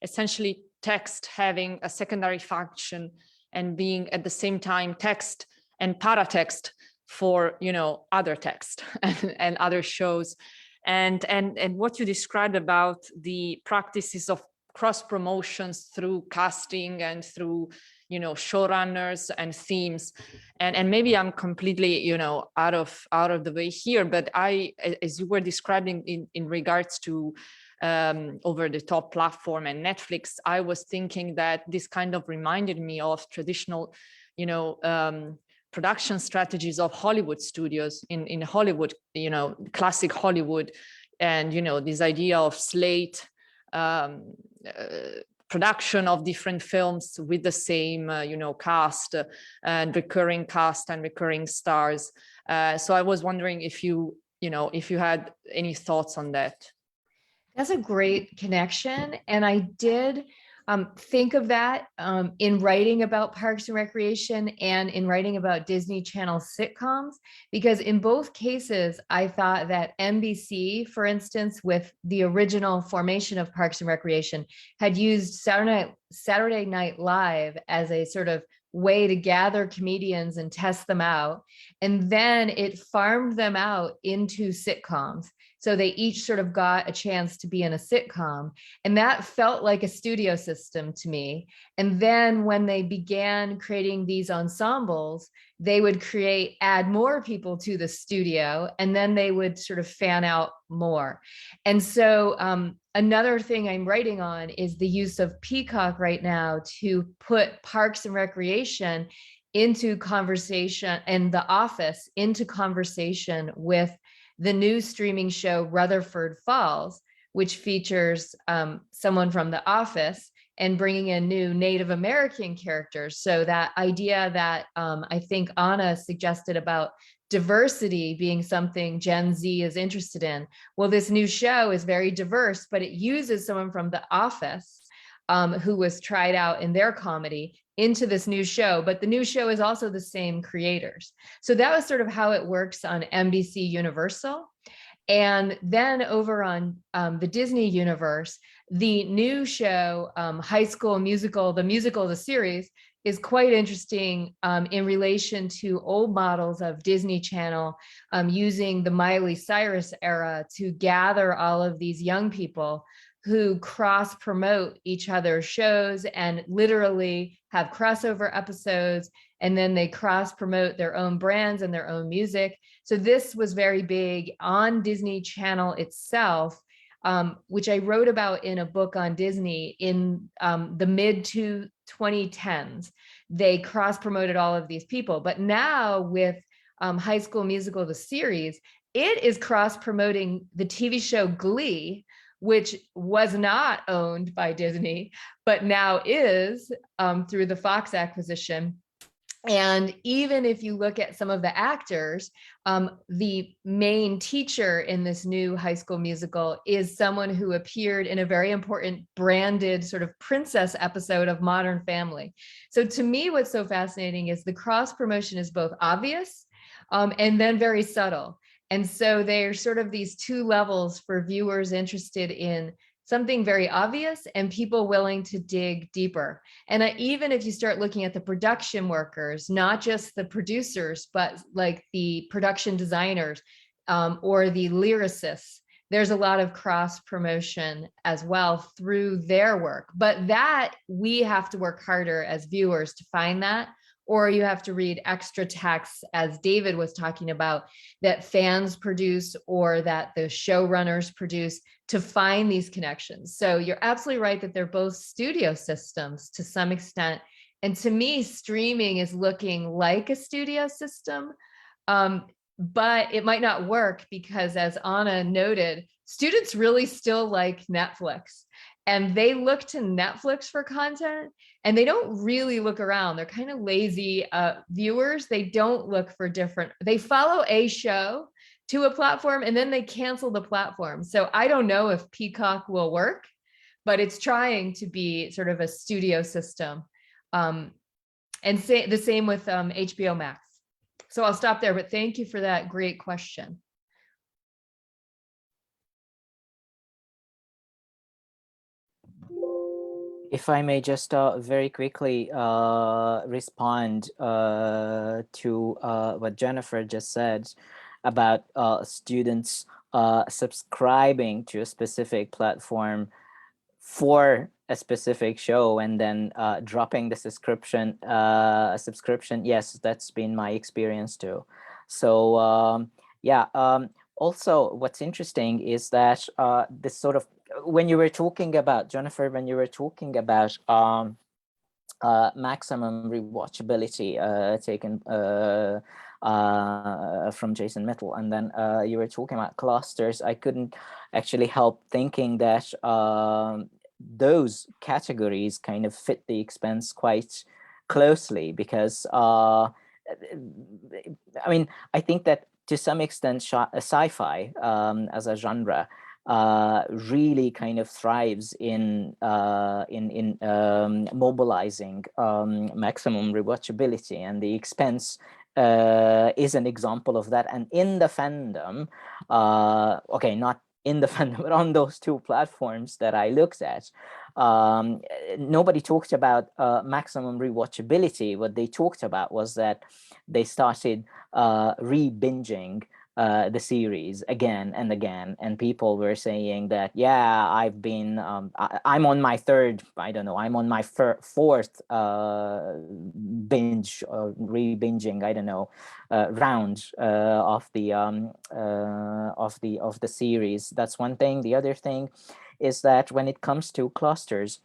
essentially text having a secondary function and being at the same time text and paratext for, you know, other text and other shows, and what you described about the practices of cross promotions through casting and through, you know, showrunners and themes, and maybe I'm completely, you know, out of the way here, but as you were describing in regards to over the top platform and Netflix, I was thinking that this kind of reminded me of traditional, you know, production strategies of Hollywood studios in Hollywood, you know, classic Hollywood, and, you know, this idea of slate production of different films with the same, you know, cast and recurring cast and recurring stars. So I was wondering if you know, if you had any thoughts on that. That's a great connection. And I did think of that in writing about Parks and Recreation and in writing about Disney Channel sitcoms, because in both cases, I thought that NBC, for instance, with the original formation of Parks and Recreation, had used Saturday Night Live as a sort of way to gather comedians and test them out. And then it farmed them out into sitcoms. So they each sort of got a chance to be in a sitcom. And that felt like a studio system to me. And then when they began creating these ensembles, they would add more people to the studio, and then they would sort of fan out more. And so another thing I'm writing on is the use of Peacock right now to put Parks and Recreation into conversation, and The Office into conversation with the new streaming show Rutherford Falls, which features someone from The Office and bringing in new Native American characters. So that idea that I think Anna suggested about diversity being something Gen Z is interested in. Well, this new show is very diverse, but it uses someone from The Office who was tried out in their comedy into this new show, but the new show is also the same creators. So that was sort of how it works on NBC Universal. And then over on the Disney universe, the new show, High School Musical, the series, is quite interesting in relation to old models of Disney Channel using the Miley Cyrus era to gather all of these young people who cross promote each other's shows and literally have crossover episodes, and then they cross promote their own brands and their own music. So this was very big on Disney Channel itself, which I wrote about in a book on Disney in the mid to 2010s. They cross promoted all of these people, but now with High School Musical, the series, it is cross promoting the TV show Glee, which was not owned by Disney, but now is through the Fox acquisition. And even if you look at some of the actors, the main teacher in this new High School Musical is someone who appeared in a very important branded sort of princess episode of Modern Family. So to me, what's so fascinating is the cross promotion is both obvious and then very subtle. And so there's sort of these two levels for viewers interested in something very obvious and people willing to dig deeper. And even if you start looking at the production workers, not just the producers, but like the production designers, or the lyricists. There's a lot of cross promotion as well through their work, but that we have to work harder as viewers to find that, or you have to read extra texts, as David was talking about, that fans produce or that the showrunners produce to find these connections. So you're absolutely right that they're both studio systems to some extent. And to me, streaming is looking like a studio system, but it might not work because, as Anna noted, students really still like Netflix. And they look to Netflix for content, and they don't really look around. They're kind of lazy viewers. They don't look for different, they follow a show to a platform and then they cancel the platform. So I don't know if Peacock will work, but it's trying to be sort of a studio system. And the same with HBO Max. So I'll stop there, but thank you for that great question. If I may just very quickly respond to what Jennifer just said about students subscribing to a specific platform for a specific show and then dropping the subscription. Yes, that's been my experience too. So yeah, also what's interesting is that this sort of, when you were talking about, Jennifer, when you were talking about maximum rewatchability taken from Jason Mitchell, and then you were talking about clusters, I couldn't actually help thinking that those categories kind of fit the Expanse quite closely, because I mean, I think that to some extent sci-fi as a genre really kind of thrives in mobilizing maximum rewatchability, and the Expanse is an example of that. And in the fandom, okay, not in the fandom, but on those two platforms that I looked at, nobody talked about maximum rewatchability. What they talked about was that they started re-binging the series again and again, and people were saying that, yeah, I've been I'm on my third, I don't know, I'm on my fourth binge or re-binging, I don't know, round of the series. That's one thing. The other thing is that when it comes to clusters,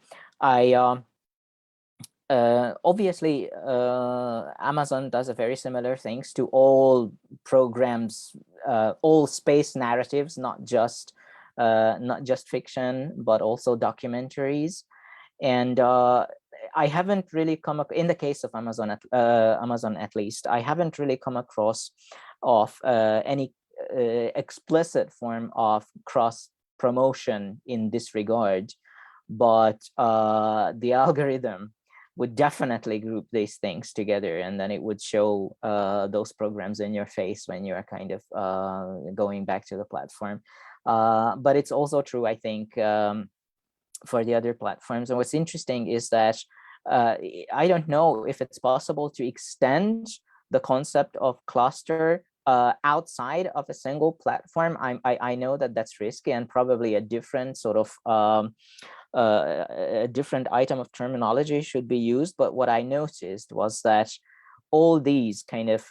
obviously, Amazon does a very similar things to all programs, all space narratives, not just fiction, but also documentaries. And I haven't really come in the case of Amazon at least, I haven't really come across of any explicit form of cross promotion in this regard, but the algorithm would definitely group these things together, and then it would show those programs in your face when you're kind of going back to the platform. But it's also true, I think, for the other platforms. And what's interesting is that I don't know if it's possible to extend the concept of cluster outside of a single platform. I know that that's risky, and probably a different sort of a different item of terminology should be used. But what I noticed was that all these kind of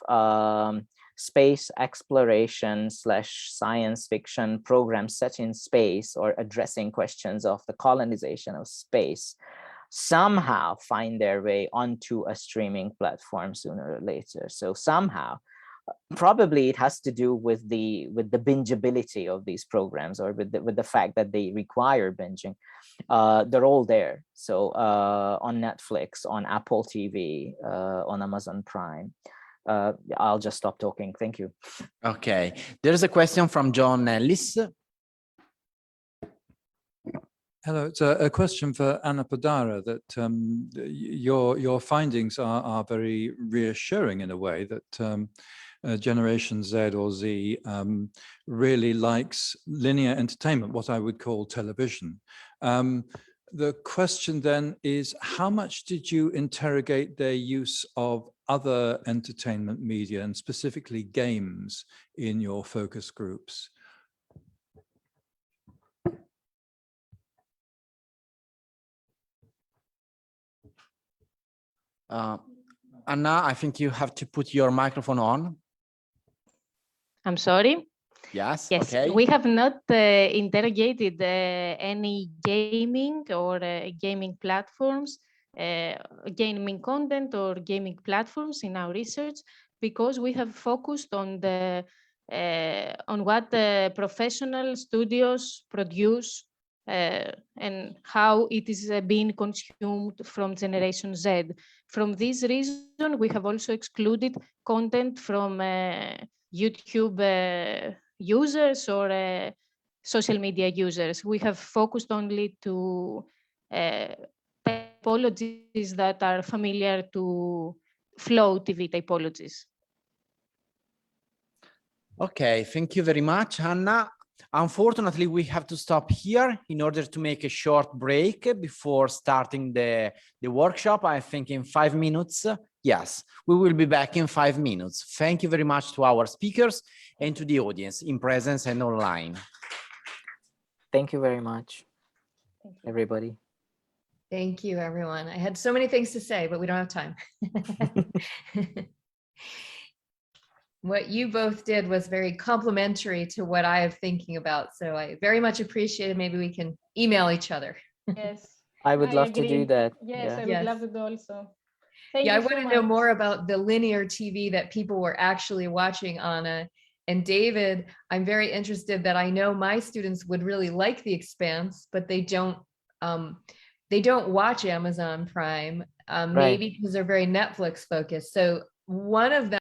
space exploration / science fiction programs set in space or addressing questions of the colonization of space somehow find their way onto a streaming platform sooner or later. So somehow, probably it has to do with the bingeability of these programs, or with the fact that they require binging. They're all there. So on Netflix, on Apple TV, on Amazon Prime. I'll just stop talking. Thank you. Okay, there's a question from John Ellis. Hello, it's a question for Anna Podara, that your findings are very reassuring in a way, that Generation Z or Z really likes linear entertainment, what I would call television. the question then is, how much did you interrogate their use of other entertainment media and specifically games in your focus groups? Anna, I think you have to put your microphone on. I'm sorry. Yes. Yes, Okay. we have not interrogated any gaming or gaming platforms, gaming content or gaming platforms in our research, because we have focused on the on what the professional studios produce and how it is being consumed from Generation Z. From this reason, we have also excluded content from YouTube users or social media users. We have focused only to typologies that are familiar to Flow TV typologies. Okay, thank you very much, Anna. Unfortunately, we have to stop here in order to make a short break before starting the workshop. I think in 5 minutes. Yes, we will be back in 5 minutes. Thank you very much to our speakers and to the audience in presence and online. Thank you very much, everybody. Thank you, everyone. I had so many things to say, but we don't have time. What you both did was very complimentary to what I am thinking about. So I very much appreciate it. Maybe we can email each other. Yes. I would love to do that. Yes, yeah. I would love to do also. Thank I you so want to know much. more about the linear TV that people were actually watching, Anna. And David, I'm very interested that I know my students would really like The Expanse, but they don't watch Amazon Prime, maybe because they're very Netflix focused. So one of them